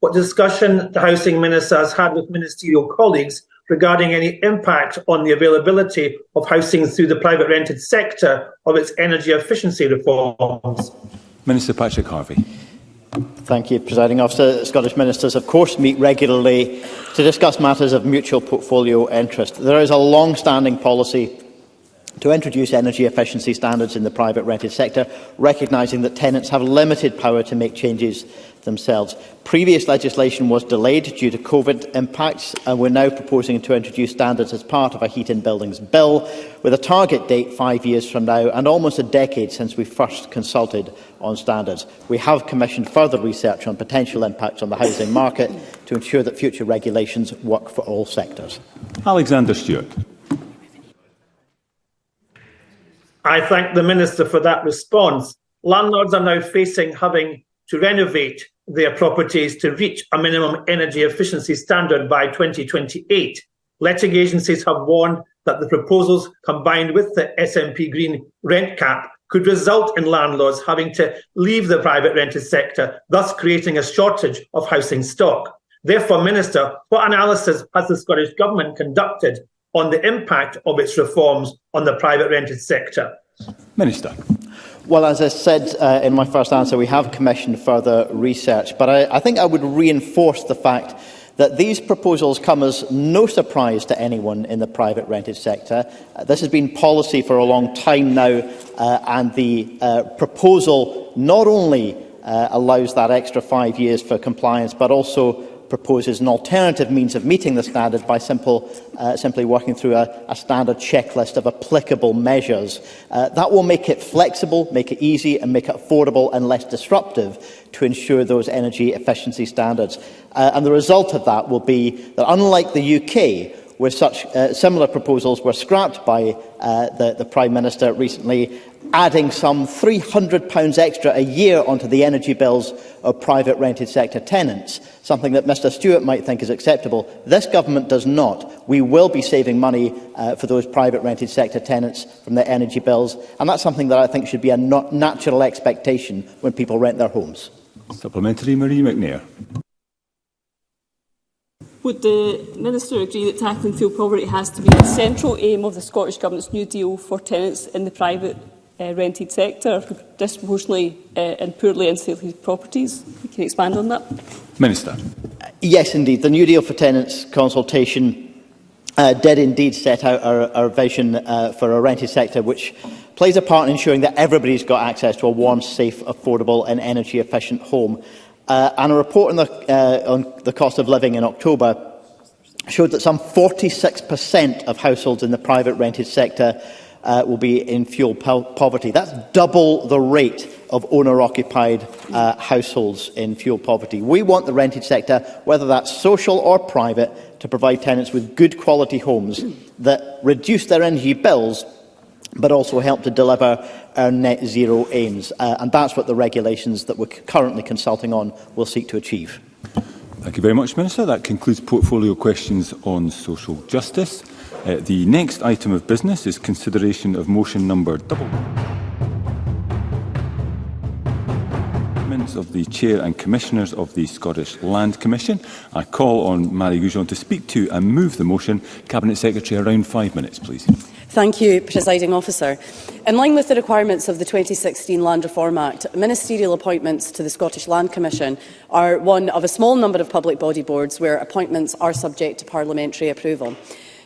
what discussion the Housing Minister has had with ministerial colleagues regarding any impact on the availability of housing through the private rented sector of its energy efficiency reforms. Minister Patrick Harvey. Thank you, Presiding Officer. Scottish Ministers, of course, meet regularly to discuss matters of mutual portfolio interest. There is a long-standing policy to introduce energy efficiency standards in the private rented sector, recognising that tenants have limited power to make changes themselves. Previous legislation was delayed due to COVID impacts, and we're now proposing to introduce standards as part of a Heat in Buildings bill, with a target date 5 years from now and almost a decade since we first consulted on standards. We have commissioned further research on potential impacts on the housing market to ensure that future regulations work for all sectors. Alexander Stewart. I thank the Minister for that response. Landlords are now facing having to renovate their properties to reach a minimum energy efficiency standard by 2028. Letting agencies have warned that the proposals, combined with the SNP Green rent cap, could result in landlords having to leave the private rented sector, thus creating a shortage of housing stock. Therefore, Minister, what analysis has the Scottish Government conducted on the impact of its reforms on the private rented sector? Minister. Well, as I said in my first answer, we have commissioned further research, but I think I would reinforce the fact that these proposals come as no surprise to anyone in the private rented sector. This has been policy for a long time now, and the proposal not only allows that extra 5 years for compliance, but also proposes an alternative means of meeting the standard by simply working through a standard checklist of applicable measures. That will make it flexible, make it easy and make it affordable and less disruptive to ensure those energy efficiency standards. And the result of that will be that, unlike the UK, where such similar proposals were scrapped by the Prime Minister recently, adding some £300 extra a year onto the energy bills of private rented sector tenants, something that Mr Stuart might think is acceptable. This government does not. We will be saving money for those private rented sector tenants from their energy bills, and that's something that I think should be a natural expectation when people rent their homes. Supplementary, Marie McNair. Would the Minister agree that tackling fuel poverty has to be the central aim of the Scottish Government's new deal for tenants in the private rented sector, disproportionately and poorly insulated properties? Can you expand on that? Minister. Yes, indeed. The New Deal for Tenants consultation did indeed set out our vision for a rented sector which plays a part in ensuring that everybody's got access to a warm, safe, affordable and energy-efficient home. And a report on the cost of living in October showed that some 46% of households in the private rented sector will be in fuel poverty. That's double the rate of owner-occupied households in fuel poverty. We want the rented sector, whether that's social or private, to provide tenants with good quality homes that reduce their energy bills but also help to deliver our net zero aims. And that's what the regulations that we're currently consulting on will seek to achieve. Thank you very much, Minister. That concludes portfolio questions on social justice. The next item of business is consideration of motion number of the Chair and Commissioners of the Scottish Land Commission. I call on Marie Goujon to speak to and move the motion. Cabinet Secretary, around 5 minutes, please. Thank you, Presiding Officer. In line with the requirements of the 2016 Land Reform Act, ministerial appointments to the Scottish Land Commission are one of a small number of public body boards where appointments are subject to parliamentary approval.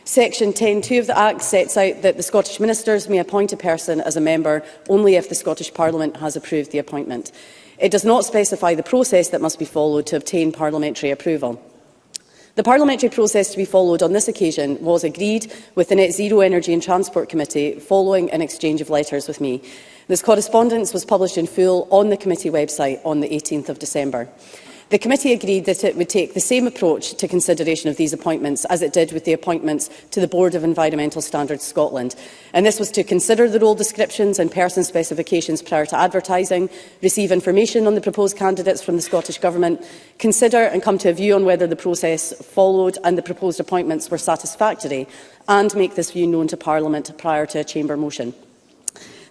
Section 10(2) of the Act sets out that the Scottish Ministers may appoint a person as a member only if the Scottish Parliament has approved the appointment. It does not specify the process that must be followed to obtain parliamentary approval. The parliamentary process to be followed on this occasion was agreed with the Net Zero Energy and Transport Committee following an exchange of letters with me. This correspondence was published in full on the committee website on the 18th of December. The committee agreed that it would take the same approach to consideration of these appointments as it did with the appointments to the Board of Environmental Standards Scotland. And this was to consider the role descriptions and person specifications prior to advertising, receive information on the proposed candidates from the Scottish Government, consider and come to a view on whether the process followed and the proposed appointments were satisfactory, and make this view known to Parliament prior to a Chamber motion.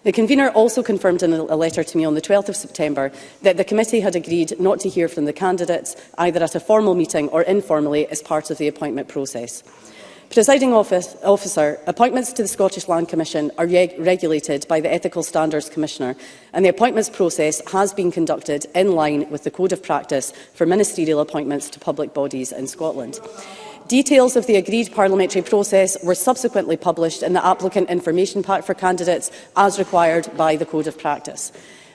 The convener also confirmed in a letter to me on the 12th of September that the committee had agreed not to hear from the candidates either at a formal meeting or informally as part of the appointment process. Presiding Officer, appointments to the Scottish Land Commission are regulated by the Ethical Standards Commissioner, and the appointments process has been conducted in line with the Code of Practice for ministerial appointments to public bodies in Scotland. Details of the agreed parliamentary process were subsequently published in the applicant information pack for candidates as required by the Code of Practice.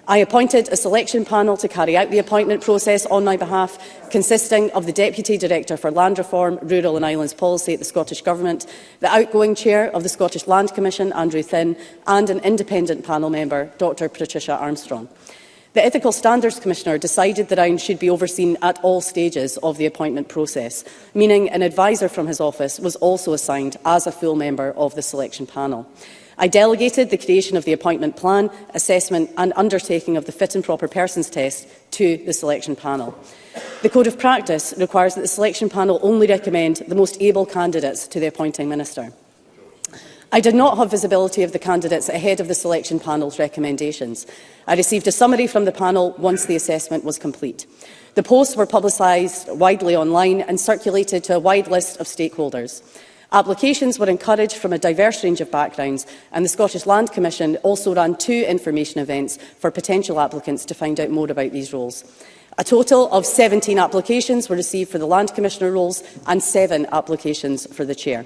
I appointed a selection panel to carry out the appointment process on my behalf, consisting of the Deputy Director for Land Reform, Rural and Islands Policy at the Scottish Government, the outgoing Chair of the Scottish Land Commission, Andrew Thinn, and an independent panel member, Dr Patricia Armstrong. The Ethical Standards Commissioner decided that I should be overseen at all stages of the appointment process, meaning an advisor from his office was also assigned as a full member of the selection panel. I delegated the creation of the appointment plan, assessment and undertaking of the fit and proper persons test to the selection panel. The Code of Practice requires that the selection panel only recommend the most able candidates to the appointing minister. I did not have visibility of the candidates ahead of the selection panel's recommendations. I received a summary from the panel once the assessment was complete. The posts were publicised widely online and circulated to a wide list of stakeholders. Applications were encouraged from a diverse range of backgrounds, and the Scottish Land Commission also ran 2 information events for potential applicants to find out more about these roles. A total of 17 applications were received for the Land Commissioner roles and 7 applications for the Chair.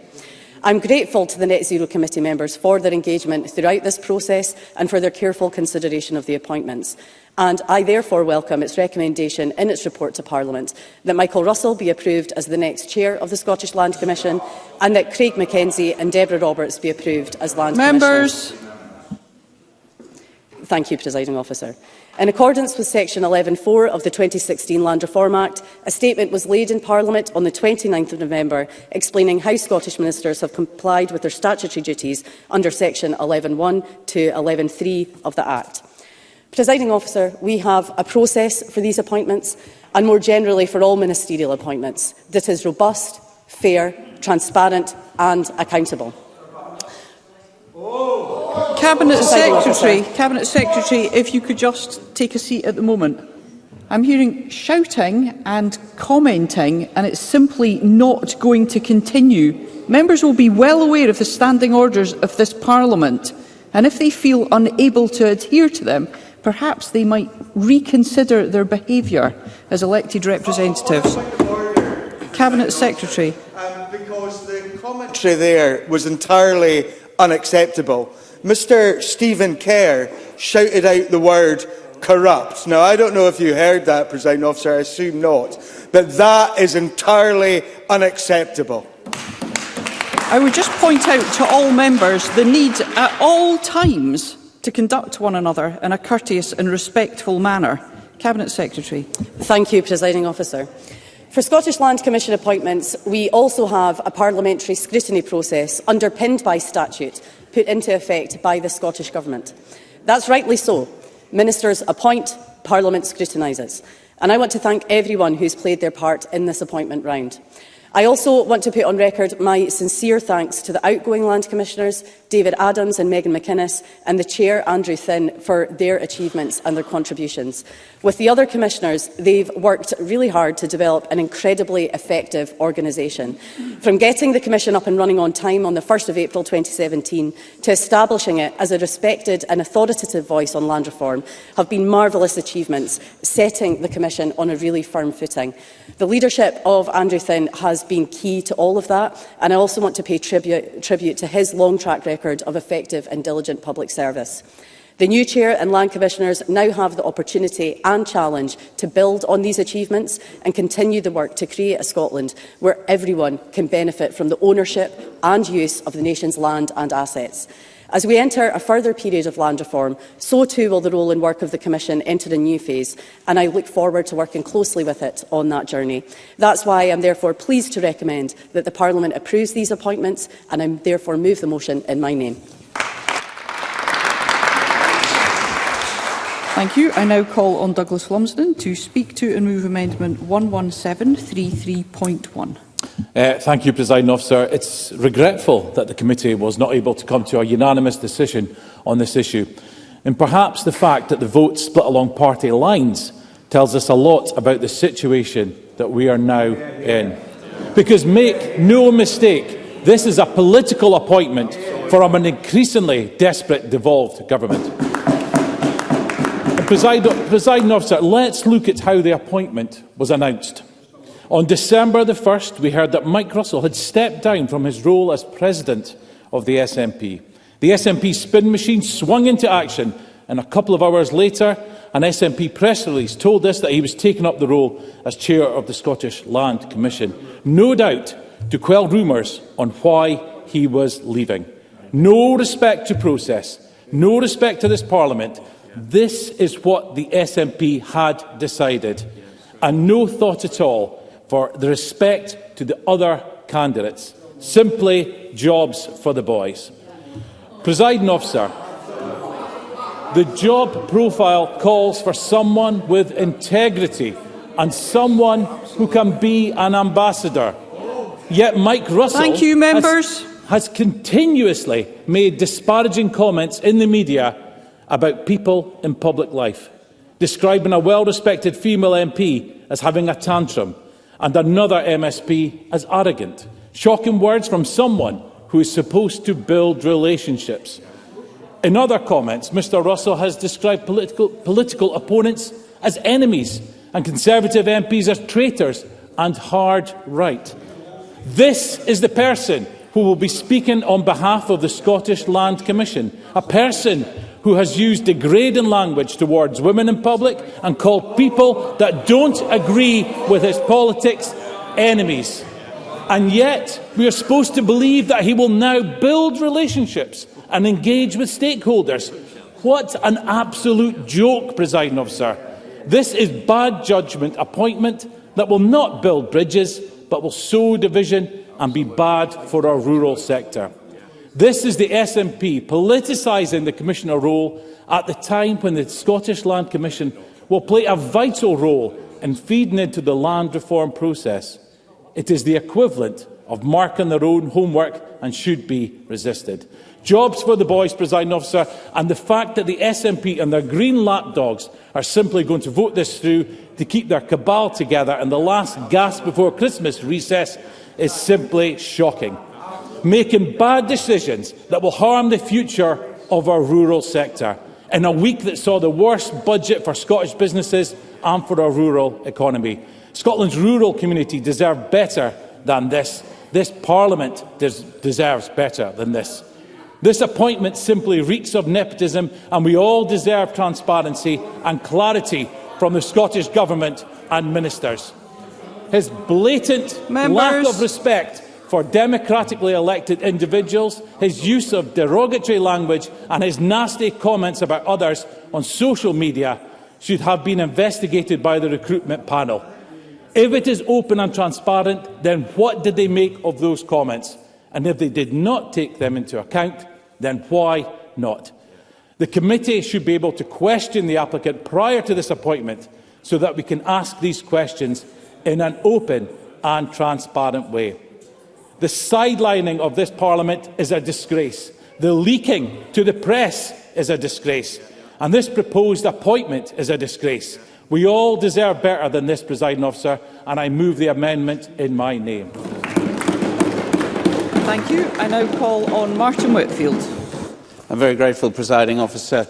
I am grateful to the Net Zero Committee members for their engagement throughout this process and for their careful consideration of the appointments. and I therefore welcome its recommendation in its report to Parliament that Michael Russell be approved as the next chair of the Scottish Land Commission and that Craig Mackenzie and Deborah Roberts be approved as Land Commissioners. Thank you, Presiding Officer. In accordance with Section 11.4 of the 2016 Land Reform Act, a statement was laid in Parliament on the 29th of November explaining how Scottish ministers have complied with their statutory duties under Section 11.1 to 11.3 of the Act. Presiding Officer, we have a process for these appointments and more generally for all ministerial appointments that is robust, fair, transparent and accountable. Cabinet Secretary, if you could just take a seat at the moment. I'm hearing shouting and commenting, and it's simply not going to continue. Members will be well aware of the standing orders of this Parliament, and if they feel unable to adhere to them, perhaps they might reconsider their behaviour as elected representatives. Cabinet Secretary. Because the commentary there was entirely unacceptable. Mr. Stephen Kerr shouted out the word corrupt. Now, I don't know if you heard that, Presiding Officer, I assume not, but that is entirely unacceptable. I would just point out to all members the need at all times to conduct one another in a courteous and respectful manner. Cabinet Secretary. Thank you, Presiding Officer. For Scottish Land Commission appointments, we also have a parliamentary scrutiny process underpinned by statute put into effect by the Scottish Government. That's rightly so. Ministers appoint, Parliament scrutinises. And I want to thank everyone who's played their part in this appointment round. I also want to put on record my sincere thanks to the outgoing Land Commissioners, David Adams and Megan McInnes, and the Chair, Andrew Thinn, for their achievements and their contributions. With the other Commissioners, they've worked really hard to develop an incredibly effective organisation. From getting the Commission up and running on time on the 1st of April 2017 to establishing it as a respected and authoritative voice on land reform have been marvellous achievements, setting the Commission on a really firm footing. The leadership of Andrew Thinn has been key to all of that, and I also want to pay tribute to his long track record of effective and diligent public service. The new Chair and Land Commissioners now have the opportunity and challenge to build on these achievements and continue the work to create a Scotland where everyone can benefit from the ownership and use of the nation's land and assets. As we enter a further period of land reform, so too will the role and work of the Commission enter a new phase, and I look forward to working closely with it on that journey. That's why I am therefore pleased to recommend that the Parliament approves these appointments, and I therefore move the motion in my name. Thank you. I now call on Douglas Lumsden to speak to and move Amendment 11733.1. Thank you, Presiding Officer. It's regretful that the committee was not able to come to a unanimous decision on this issue. And perhaps the fact that the vote split along party lines tells us a lot about the situation that we are now in. Because make no mistake, this is a political appointment from an increasingly desperate, devolved government. And Presiding Officer, let's look at how the appointment was announced. On December the 1st, we heard that Mike Russell had stepped down from his role as President of the SNP. The SNP spin machine swung into action, and a couple of hours later, an SNP press release told us that he was taking up the role as Chair of the Scottish Land Commission, no doubt to quell rumours on why he was leaving. No respect to process, no respect to this Parliament. This is what the SNP had decided, and no thought at all for the respect to the other candidates. Simply jobs for the boys. Presiding Officer, the job profile calls for someone with integrity and someone who can be an ambassador. Yet Mike Russell has continuously made disparaging comments in the media about people in public life, describing a well-respected female MP as having a tantrum and another MSP as arrogant. Shocking words from someone who is supposed to build relationships. In other comments, Mr Russell has described political opponents as enemies and Conservative MPs as traitors and hard right. This is the person who will be speaking on behalf of the Scottish Land Commission, a person who has used degrading language towards women in public and called people that don't agree with his politics enemies. And yet we are supposed to believe that he will now build relationships and engage with stakeholders. What an absolute joke, Presiding Officer. This is bad judgment appointment that will not build bridges but will sow division and be bad for our rural sector. This is the SNP politicising the Commissioner role at the time when the Scottish Land Commission will play a vital role in feeding into the land reform process. It is the equivalent of marking their own homework and should be resisted. Jobs for the boys, Presiding Officer, and the fact that the SNP and their green lapdogs are simply going to vote this through to keep their cabal together in the last gasp before Christmas recess is simply shocking. Making bad decisions that will harm the future of our rural sector in a week that saw the worst budget for Scottish businesses and for our rural economy. Scotland's rural community deserve better than this. This Parliament deserves better than this. This appointment simply reeks of nepotism, and we all deserve transparency and clarity from the Scottish Government and ministers. His blatant lack of respect for democratically elected individuals, his use of derogatory language and his nasty comments about others on social media should have been investigated by the recruitment panel. If it is open and transparent, then what did they make of those comments? And if they did not take them into account, then why not? The committee should be able to question the applicant prior to this appointment so that we can ask these questions in an open and transparent way. The sidelining of this Parliament is a disgrace. The leaking to the press is a disgrace. And this proposed appointment is a disgrace. We all deserve better than this, Presiding Officer, and I move the amendment in my name. Thank you. I now call on Martin Whitfield. I'm very grateful, Presiding Officer.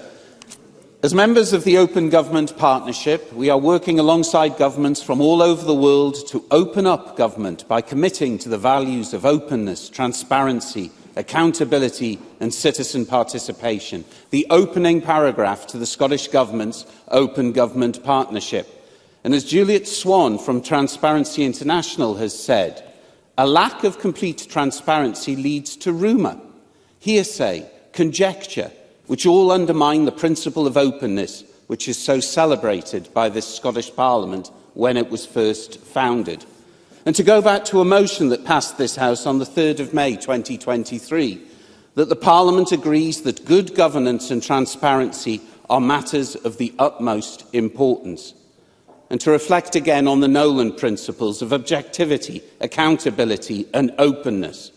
As members of the Open Government Partnership, we are working alongside governments from all over the world to open up government by committing to the values of openness, transparency, accountability and citizen participation, the opening paragraph to the Scottish Government's Open Government Partnership. And as Juliet Swan from Transparency International has said, a lack of complete transparency leads to rumour, hearsay, conjecture, which all undermine the principle of openness, which is so celebrated by this Scottish Parliament when it was first founded. And to go back to a motion that passed this House on the 3rd of May 2023, that the Parliament agrees that good governance and transparency are matters of the utmost importance. And to reflect again on the Nolan principles of objectivity, accountability and openness.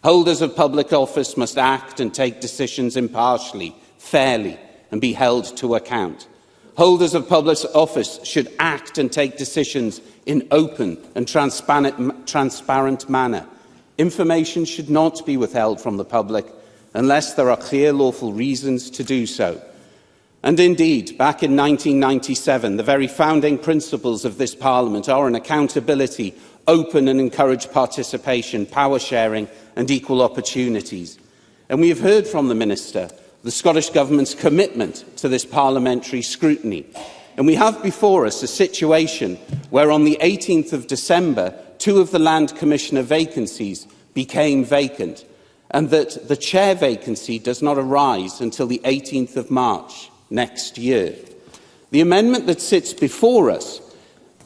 Holders of public office must act and take decisions impartially, fairly, and be held to account. Holders of public office should act and take decisions in open and transparent manner. Information should not be withheld from the public unless there are clear lawful reasons to do so. And indeed, back in 1997, the very founding principles of this Parliament are on accountability, open and encourage participation, power sharing and equal opportunities. And we have heard from the Minister the Scottish Government's commitment to this parliamentary scrutiny. And we have before us a situation where on the 18th of December, 2 of the Land Commissioner vacancies became vacant, and that the chair vacancy does not arise until the 18th of March next year. The amendment that sits before us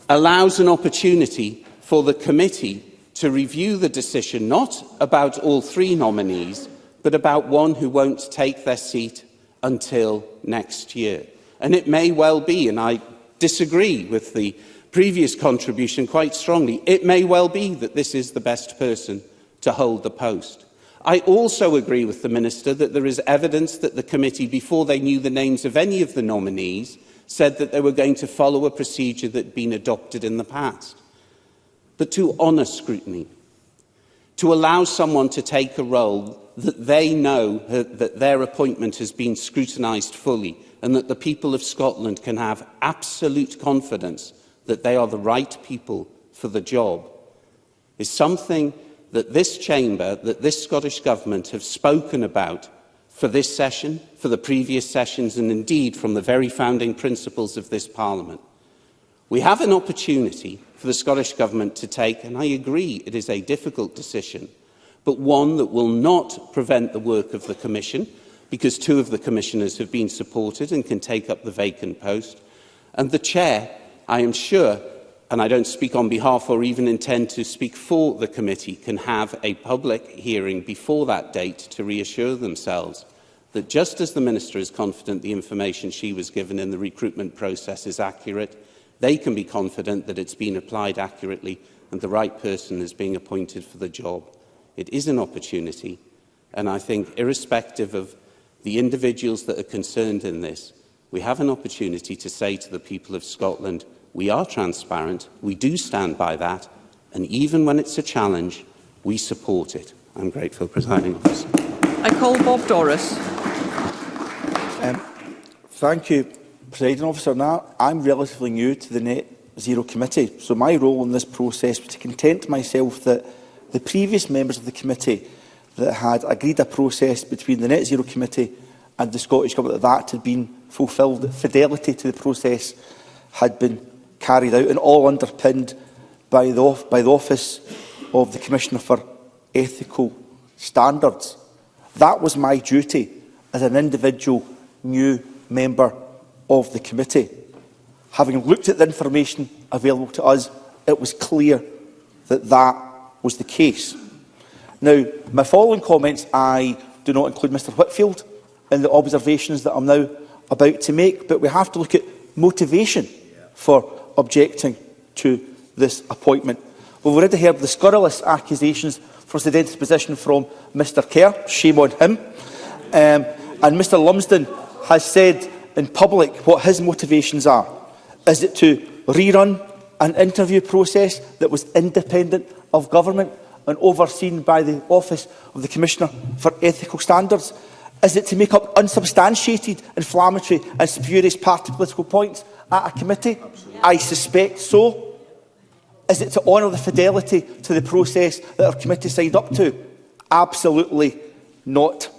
allows an opportunity for the committee to review the decision not about all 3 nominees, but about one who won't take their seat until next year. And it may well be, and I disagree with the previous contribution quite strongly, it may well be that this is the best person to hold the post. I also agree with the Minister that there is evidence that the committee, before they knew the names of any of the nominees, said that they were going to follow a procedure that had been adopted in the past. But to honour scrutiny, to allow someone to take a role that they know that their appointment has been scrutinised fully and that the people of Scotland can have absolute confidence that they are the right people for the job, is something that this chamber, that this Scottish Government have spoken about for this session, for the previous sessions, and indeed from the very founding principles of this Parliament. We have an opportunity for the Scottish Government to take, and I agree it is a difficult decision, but one that will not prevent the work of the Commission, because 2 of the Commissioners have been supported and can take up the vacant post. And the Chair, I am sure, and I don't speak on behalf or even intend to speak for the committee, can have a public hearing before that date to reassure themselves that just as the Minister is confident the information she was given in the recruitment process is accurate, they can be confident that it's been applied accurately and the right person is being appointed for the job. It is an opportunity, and I think, irrespective of the individuals that are concerned in this, we have an opportunity to say to the people of Scotland, we are transparent, we do stand by that, and even when it's a challenge, we support it. I'm grateful, Presiding Officer. I call Bob Doris. Thank you, Presiding Officer. Now, I'm relatively new to the Net Zero Committee, so my role in this process was to content myself that the previous members of the committee that had agreed a process between the Net Zero Committee and the Scottish Government that had been fulfilled, that fidelity to the process had been carried out, and all underpinned by the Office of the Commissioner for Ethical Standards. That was my duty as an individual new member of the committee. Having looked at the information available to us, it was clear that that was the case. Now, my following comments, I do not include Mr Whitfield in the observations that I'm now about to make, but we have to look at motivation for objecting to this appointment. We've already heard the scurrilous accusations for sedentary position from Mr Kerr, shame on him, and Mr Lumsden has said in public what his motivations are. Is it to rerun an interview process that was independent of government and overseen by the Office of the Commissioner for Ethical Standards? Is it to make up unsubstantiated, inflammatory and spurious party political points at a committee? Absolutely. I suspect so. Is it to honour the fidelity to the process that our committee signed up to? Absolutely not.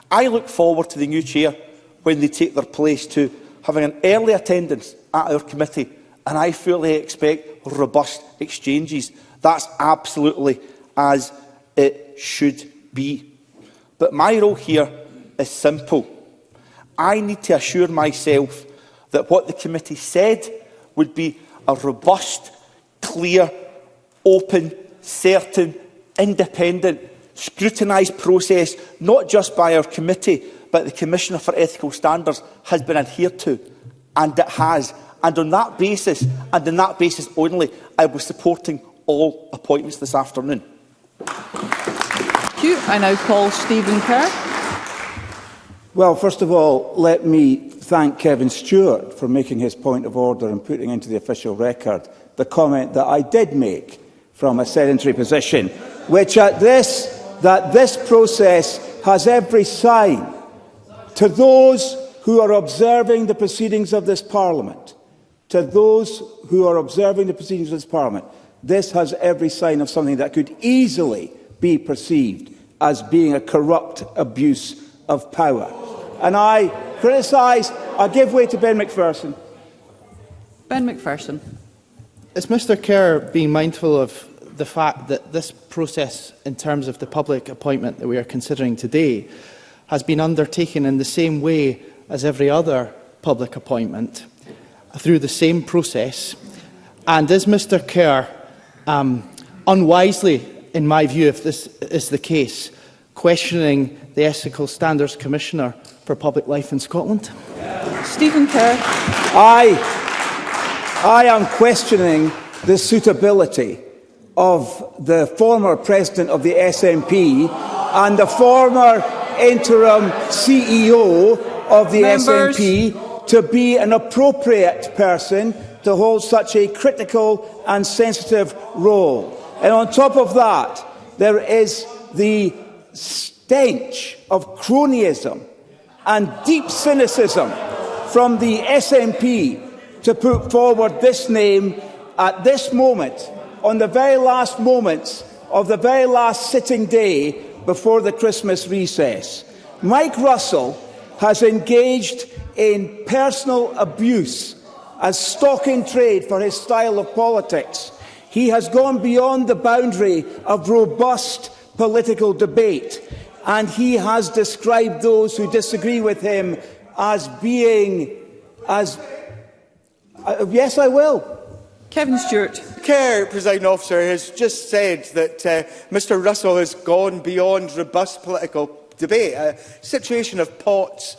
I look forward to the new chair, when they take their place, to having an early attendance at our committee, and I fully expect robust exchanges. That's absolutely as it should be. But my role here is simple. I need to assure myself that what the committee said would be a robust, clear, open, certain, independent, scrutinised process, not just by our committee, but the Commissioner for Ethical Standards has been adhered to, and it has. And on that basis, and on that basis only, I was supporting all appointments this afternoon. Thank you. I now call Stephen Kerr. Well, first of all, let me thank Kevin Stewart for making his point of order and putting into the official record the comment that I did make from a sedentary position, which that this process has every sign. To those who are observing the proceedings of this Parliament, this has every sign of something that could easily be perceived as being a corrupt abuse of power. And I give way to Ben McPherson. Ben McPherson. Is Mr Kerr being mindful of the fact that this process, in terms of the public appointment that we are considering today, has been undertaken in the same way as every other public appointment, through the same process? And is Mr Kerr unwisely, in my view, if this is the case, questioning the Ethical Standards Commissioner for Public Life in Scotland? Stephen Kerr. I am questioning the suitability of the former President of the SNP and the former interim CEO of the SNP to be an appropriate person to hold such a critical and sensitive role. And on top of that, there is the stench of cronyism and deep cynicism from the SNP to put forward this name at this moment, on the very last moments of the very last sitting day before the Christmas recess. Mike Russell has engaged in personal abuse as stock in trade for his style of politics. He has gone beyond the boundary of robust political debate, and he has described those who disagree with him as being yes, I will. Kevin Stewart. Kerr, Presiding Officer, has just said that Mr Russell has gone beyond robust political debate. A situation of pots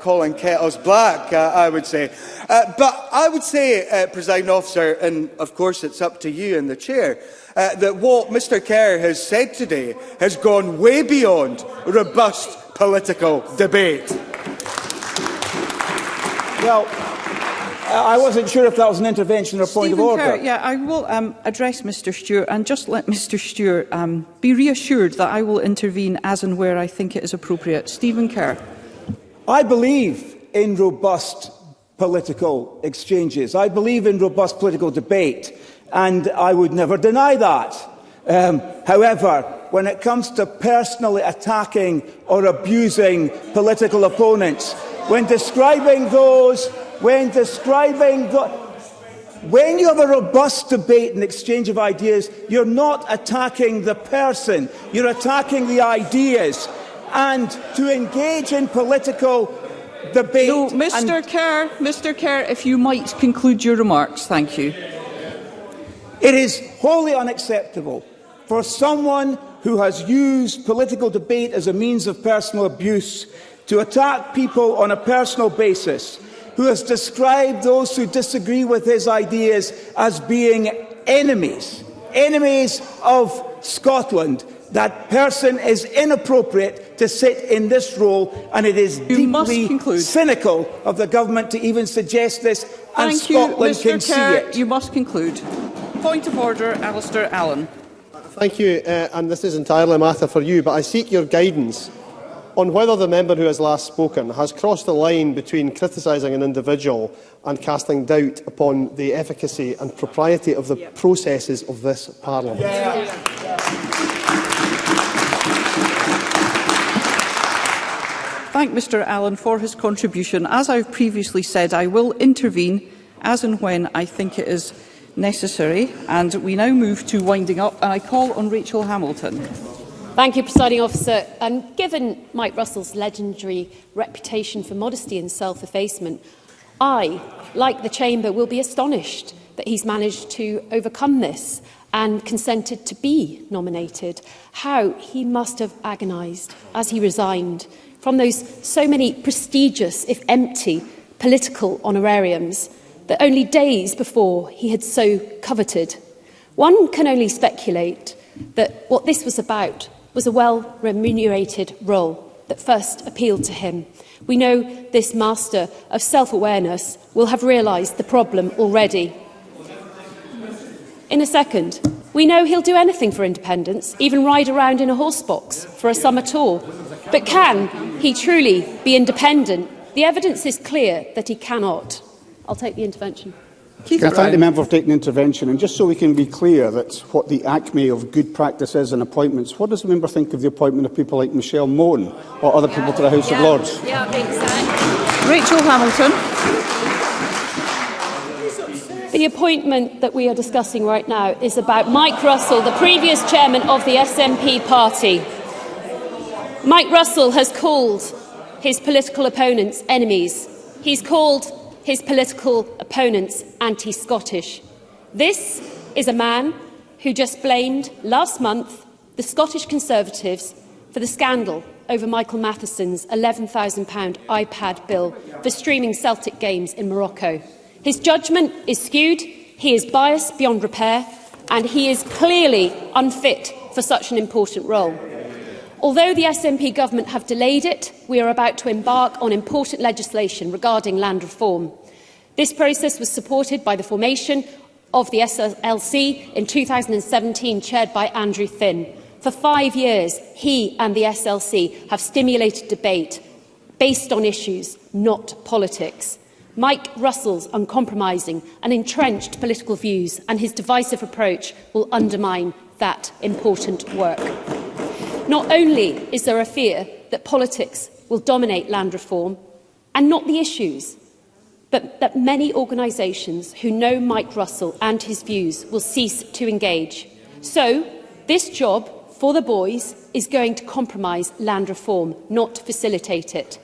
calling kettles black, I would say. But I would say, Presiding Officer, and of course it's up to you and the Chair, that what Mr Kerr has said today has gone way beyond robust political debate. Well, I wasn't sure if that was an intervention or a point of order. Kerr, yeah, I will address Mr Stewart and just let Mr Stewart be reassured that I will intervene as and where I think it is appropriate. Stephen Kerr. I believe in robust political exchanges. I believe in robust political debate, and I would never deny that. However, when it comes to personally attacking or abusing political opponents, when you have a robust debate and exchange of ideas, you're not attacking the person, you're attacking the ideas. And to engage in political debate... No, Mr Kerr, if you might conclude your remarks. Thank you. It is wholly unacceptable for someone who has used political debate as a means of personal abuse to attack people on a personal basis, who has described those who disagree with his ideas as being enemies of Scotland. That person is inappropriate to sit in this role, and it is deeply cynical of the government to even suggest this, and Scotland can see it. You must conclude. Point of order, Alistair Allen. Thank you, and this is entirely a matter for you, but I seek your guidance on whether the member who has last spoken has crossed the line between criticising an individual and casting doubt upon the efficacy and propriety of the processes of this Parliament. Thank Mr Allen for his contribution. As I've previously said, I will intervene as and when I think it is necessary. And we now move to winding up, and I call on Rachel Hamilton. Thank you, Presiding Officer. Given Mike Russell's legendary reputation for modesty and self-effacement, I, like the Chamber, will be astonished that he's managed to overcome this and consented to be nominated. How he must have agonised as he resigned from those so many prestigious, if empty, political honorariums that only days before he had so coveted. One can only speculate that what this was about was a well-remunerated role that first appealed to him. We know this master of self-awareness will have realised the problem already. In a second, we know he'll do anything for independence, even ride around in a horse box for a summer tour. But can he truly be independent? The evidence is clear that he cannot. I'll take the intervention. I thank the member for taking the intervention. And just so we can be clear that what the acme of good practice is in appointments, what does the member think of the appointment of people like Michelle Mone or other people to the House of Lords? Rachel Hamilton. The appointment that we are discussing right now is about Mike Russell, the previous chairman of the SNP party. Mike Russell has called his political opponents enemies. He's called his political opponents anti-Scottish. This is a man who just blamed last month the Scottish Conservatives for the scandal over Michael Matheson's £11,000 iPad bill for streaming Celtic games in Morocco. His judgment is skewed, he is biased beyond repair, and he is clearly unfit for such an important role. Although the SNP government have delayed it, we are about to embark on important legislation regarding land reform. This process was supported by the formation of the SLC in 2017, chaired by Andrew Finn. For 5 years, he and the SLC have stimulated debate based on issues, not politics. Mike Russell's uncompromising and entrenched political views and his divisive approach will undermine that important work. Not only is there a fear that politics will dominate land reform, and not the issues, but that many organisations who know Mike Russell and his views will cease to engage. So, this job for the boys is going to compromise land reform, not facilitate it.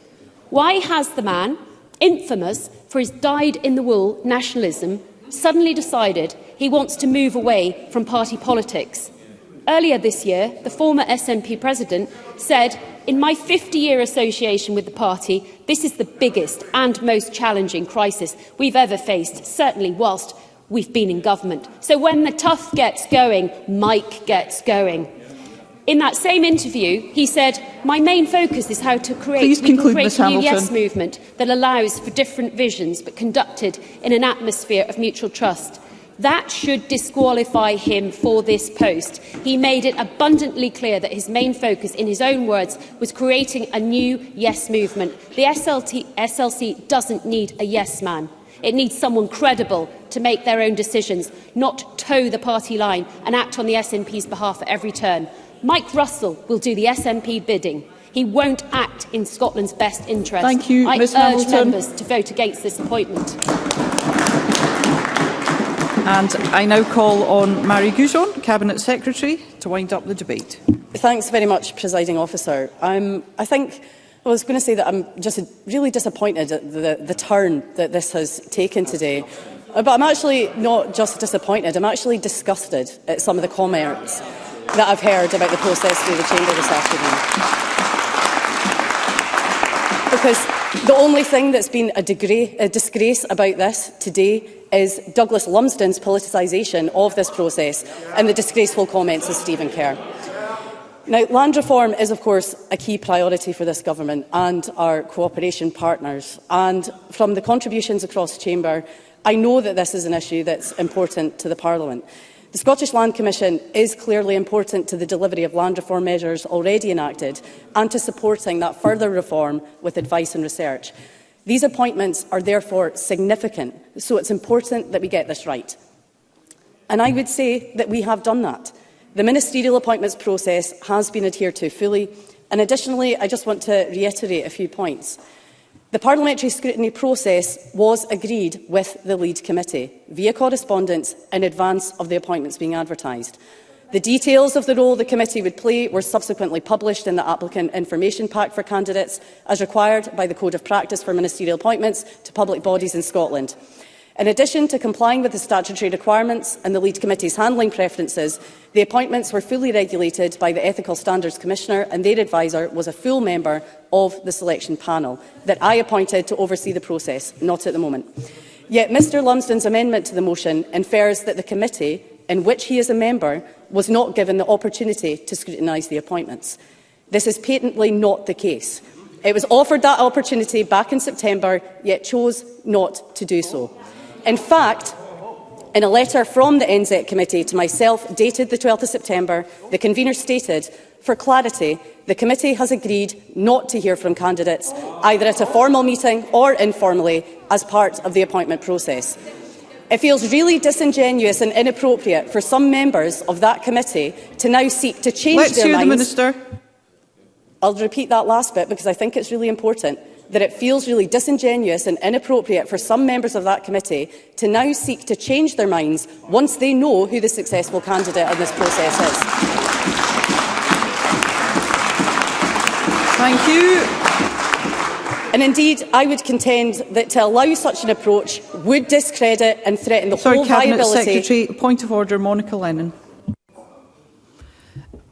Why has the man, infamous for his dyed-in-the-wool nationalism, suddenly decided he wants to move away from party politics? Earlier this year, the former SNP president said, "In my 50-year association with the party, this is the biggest and most challenging crisis we've ever faced, certainly whilst we've been in government. So when the tough gets going, Mike gets going." In that same interview, he said, "My main focus is how to create a new yes movement that allows for different visions but conducted in an atmosphere of mutual trust." That should disqualify him for this post. He made it abundantly clear that his main focus, in his own words, was creating a new yes movement. The SLC doesn't need a yes man. It needs someone credible to make their own decisions, not toe the party line and act on the SNP's behalf at every turn. Mike Russell will do the SNP bidding. He won't act in Scotland's best interest. Thank you, I Ms urge Hamilton. members to vote against this appointment. And I now call on Mary Goujon, Cabinet Secretary, to wind up the debate. Thanks very much, Presiding Officer. I was going to say that I'm just really disappointed at the turn that this has taken today. But I'm actually not just disappointed, I'm actually disgusted at some of the comments that I've heard about the process through the Chamber this afternoon. Because the only thing that's been a disgrace about this today is Douglas Lumsden's politicisation of this process and the disgraceful comments of Stephen Kerr. Now, land reform is, of course, a key priority for this government and our cooperation partners. And from the contributions across the Chamber, I know that this is an issue that's important to the Parliament. The Scottish Land Commission is clearly important to the delivery of land reform measures already enacted and to supporting that further reform with advice and research. These appointments are therefore significant, so it's important that we get this right. And I would say that we have done that. The ministerial appointments process has been adhered to fully, and additionally, I just want to reiterate a few points. The parliamentary scrutiny process was agreed with the lead committee via correspondence in advance of the appointments being advertised. The details of the role the committee would play were subsequently published in the applicant information pack for candidates, as required by the Code of Practice for Ministerial Appointments to public bodies in Scotland. In addition to complying with the statutory requirements and the lead committee's handling preferences, the appointments were fully regulated by the Ethical Standards Commissioner, and their adviser was a full member of the selection panel that I appointed to oversee the process, not at the moment. Yet Mr Lumsden's amendment to the motion infers that the committee, in which he is a member, was not given the opportunity to scrutinise the appointments. This is patently not the case. It was offered that opportunity back in September, yet chose not to do so. In fact, in a letter from the NZEC Committee to myself, dated the 12th of September, the convener stated, "For clarity, the committee has agreed not to hear from candidates, either at a formal meeting or informally, as part of the appointment process." It feels really disingenuous and inappropriate for some members of that committee to now seek to change their minds. Let's hear the Minister. I'll repeat that last bit because I think it's really important. That it feels really disingenuous and inappropriate for some members of that committee to now seek to change their minds once they know who the successful candidate in this process is. Thank you. And indeed, I would contend that to allow such an approach would discredit and threaten the whole Cabinet viability. Secretary, point of order, Monica Lennon.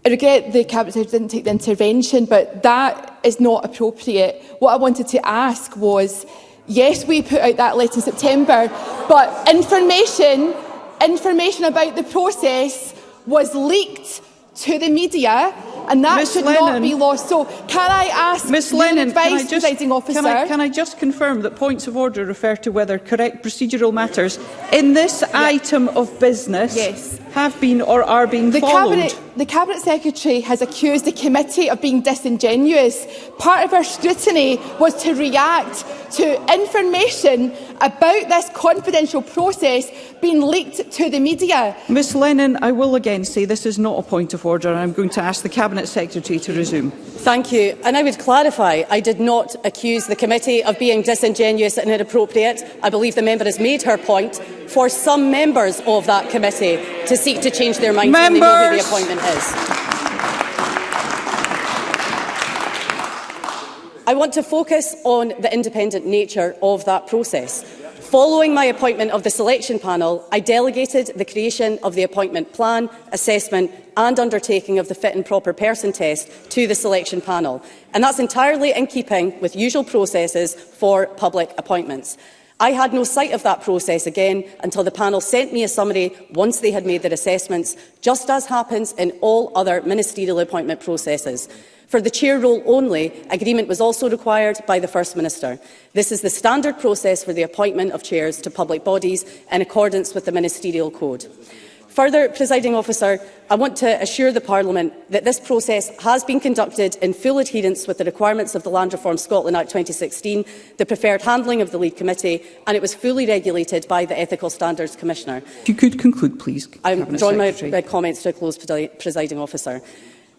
I regret the Cabinet Secretary didn't take the intervention, but that is not appropriate. What I wanted to ask was, yes, we put out that letter in September, but information about the process was leaked to the media, and that Ms. should Lennon, not be lost. So can I ask Ms. your Lennon, advice, Presiding Officer? can I just confirm that points of order refer to whether correct procedural matters in this item of business have been or are being followed? The Cabinet Secretary has accused the committee of being disingenuous. Part of her scrutiny was to react to information about this confidential process being leaked to the media. Ms Lennon, I will again say this is not a point of order, and I'm going to ask the Cabinet Secretary to resume. Thank you. And I would clarify, I did not accuse the committee of being disingenuous and inappropriate. I believe the member has made her point for some members of that committee to seek to change their minds when they know who the appointment is. I want to focus on the independent nature of that process. Following my appointment of the selection panel, I delegated the creation of the appointment plan, assessment and undertaking of the fit and proper person test to the selection panel. And that's entirely in keeping with usual processes for public appointments. I had no sight of that process again until the panel sent me a summary once they had made their assessments, just as happens in all other ministerial appointment processes. For the chair role only, agreement was also required by the First Minister. This is the standard process for the appointment of chairs to public bodies in accordance with the Ministerial Code. Further, Presiding Officer, I want to assure the Parliament that this process has been conducted in full adherence with the requirements of the Land Reform Scotland Act 2016, the preferred handling of the lead committee, and it was fully regulated by the Ethical Standards Commissioner. If you could conclude, please. I'm drawing my comments to a close, Presiding Officer.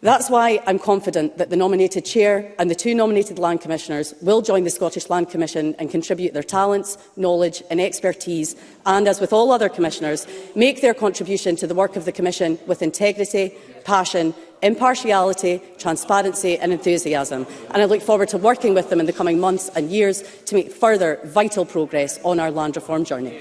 That's why I'm confident that the nominated chair and the two nominated land commissioners will join the Scottish Land Commission and contribute their talents, knowledge and expertise and, as with all other commissioners, make their contribution to the work of the Commission with integrity, passion, impartiality, transparency and enthusiasm. And I look forward to working with them in the coming months and years to make further vital progress on our land reform journey.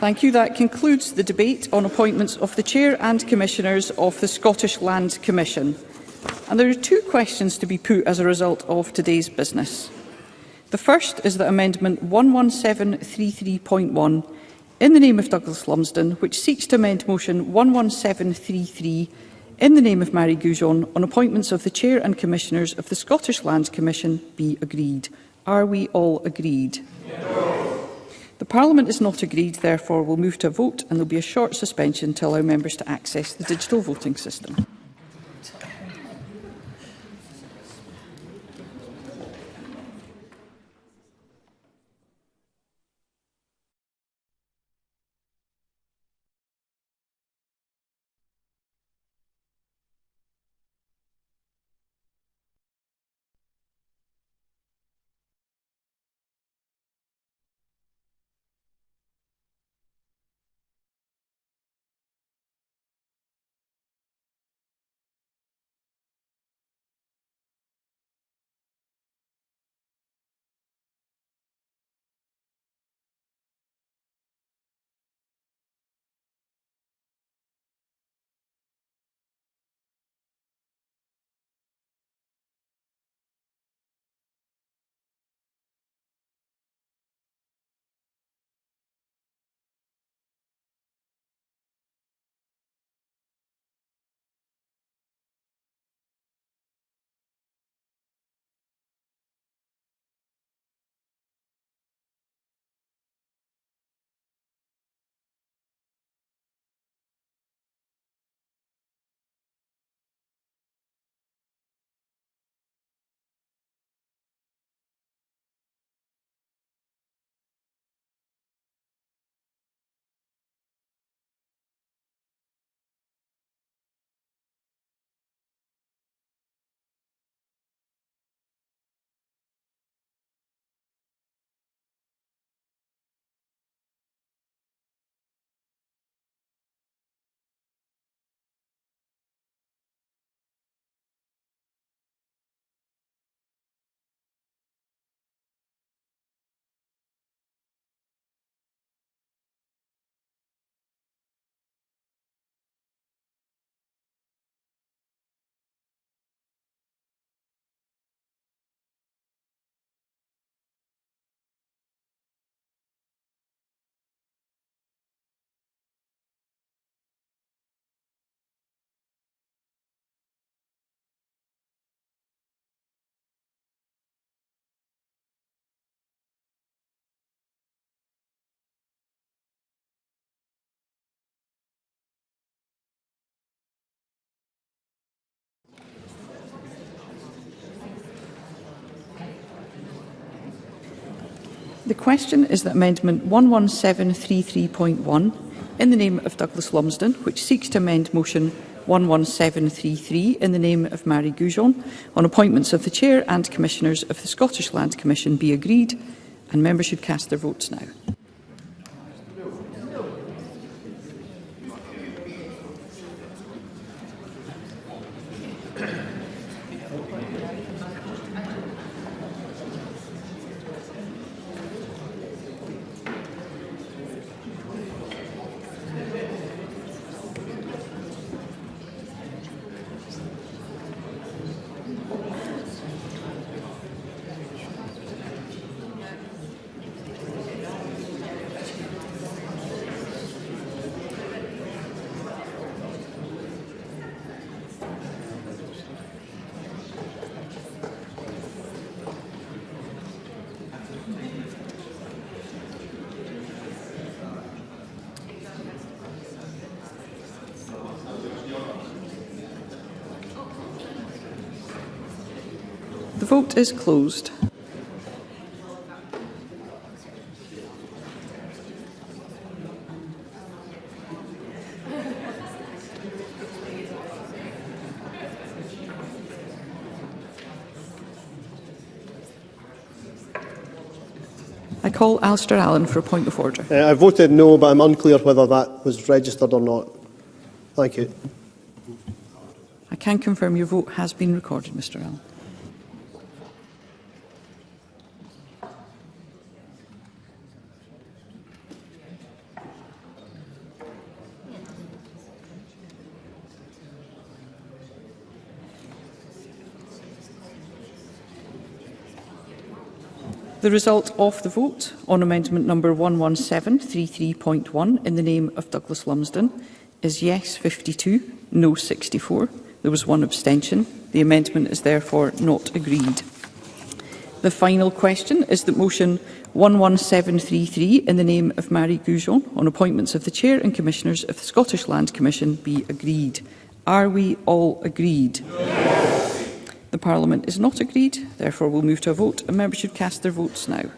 Thank you. That concludes the debate on appointments of the Chair and Commissioners of the Scottish Land Commission. And there are two questions to be put as a result of today's business. The first is that Amendment 11733.1, in the name of Douglas Lumsden, which seeks to amend Motion 11733 in the name of Mary Goujon on appointments of the Chair and Commissioners of the Scottish Land Commission, be agreed. Are we all agreed? No. The Parliament is not agreed, therefore will move to a vote, and there will be a short suspension to allow members to access the digital voting system. The question is that Amendment 11733.1, in the name of Douglas Lumsden, which seeks to amend Motion 11733 in the name of Mary Goujon on appointments of the Chair and Commissioners of the Scottish Land Commission, be agreed, and members should cast their votes now. The vote is closed. I call Alistair Allen for a point of order. I voted no, but I'm unclear whether that was registered or not. Thank you. I can confirm your vote has been recorded, Mr Allen. The result of the vote on amendment number 11733.1 in the name of Douglas Lumsden is yes 52, no 64. There was one abstention. The amendment is therefore not agreed. The final question is that motion 11733 in the name of Mary Goujon on appointments of the Chair and Commissioners of the Scottish Land Commission be agreed. Are we all agreed? Yes. The Parliament is not agreed, therefore we'll move to a vote and members should cast their votes now.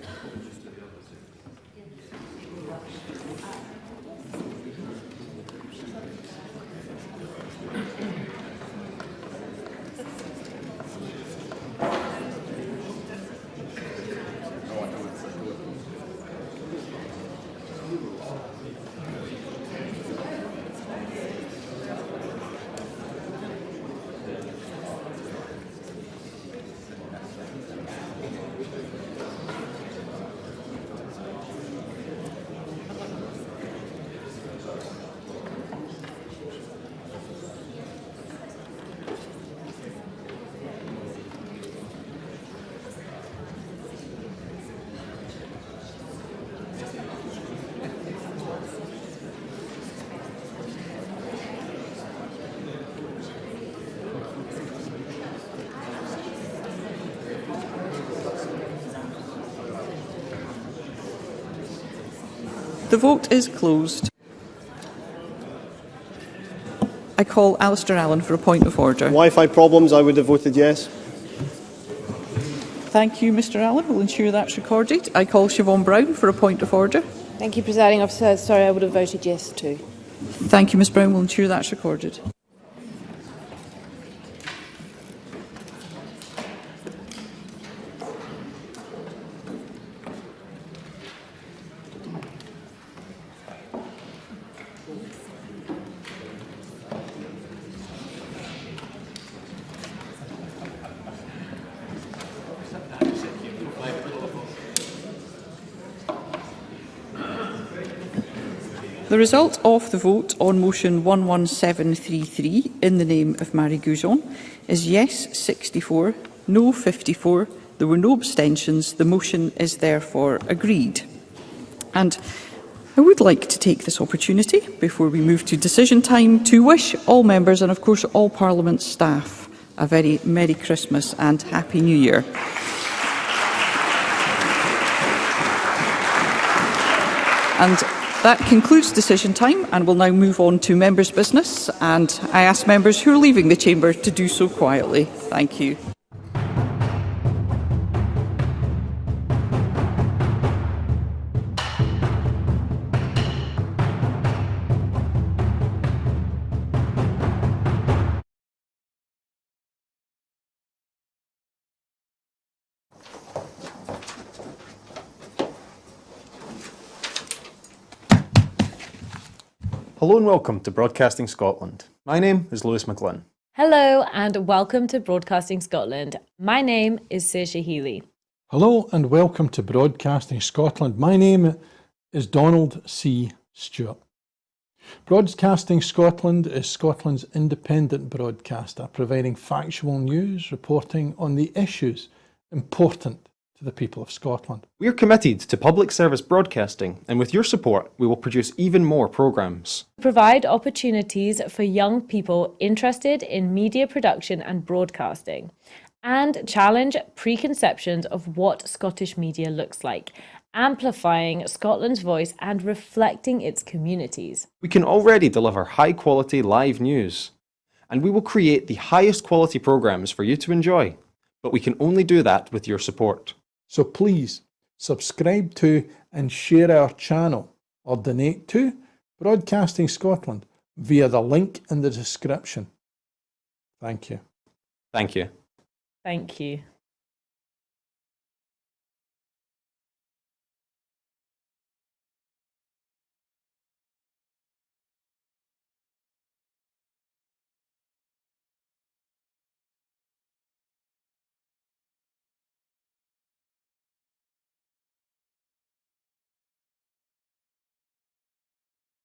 The vote is closed. I call Alistair Allen for a point of order. Wi-Fi problems, I would have voted yes. Thank you, Mr Allen. We'll ensure that's recorded. I call Siobhan Brown for a point of order. Thank you, Presiding Officer. Sorry, I would have voted yes too. Thank you, Ms Brown. We'll ensure that's recorded. The result of the vote on motion 11733 in the name of Mary Goujon is yes 64, no 54. There were no abstentions. The motion is therefore agreed. And I would like to take this opportunity, before we move to decision time, to wish all members and of course all Parliament staff a very Merry Christmas and Happy New Year. And that concludes decision time, and we'll now move on to members' business. And I ask members who are leaving the chamber to do so quietly. Thank you. Hello and welcome to Broadcasting Scotland. My name is Stuart McMillan. Hello and welcome to Broadcasting Scotland. My name is Saoirse Healy. Hello and welcome to Broadcasting Scotland. My name is Donald C. Stewart. Broadcasting Scotland is Scotland's independent broadcaster, providing factual news, reporting on the issues important to the people of Scotland. We are committed to public service broadcasting, and with your support, we will produce even more programmes. Provide opportunities for young people interested in media production and broadcasting, and challenge preconceptions of what Scottish media looks like, amplifying Scotland's voice and reflecting its communities. We can already deliver high-quality live news, and we will create the highest quality programmes for you to enjoy. But we can only do that with your support. So please subscribe to and share our channel or donate to Broadcasting Scotland via the link in the description. Thank you. Thank you. Thank you.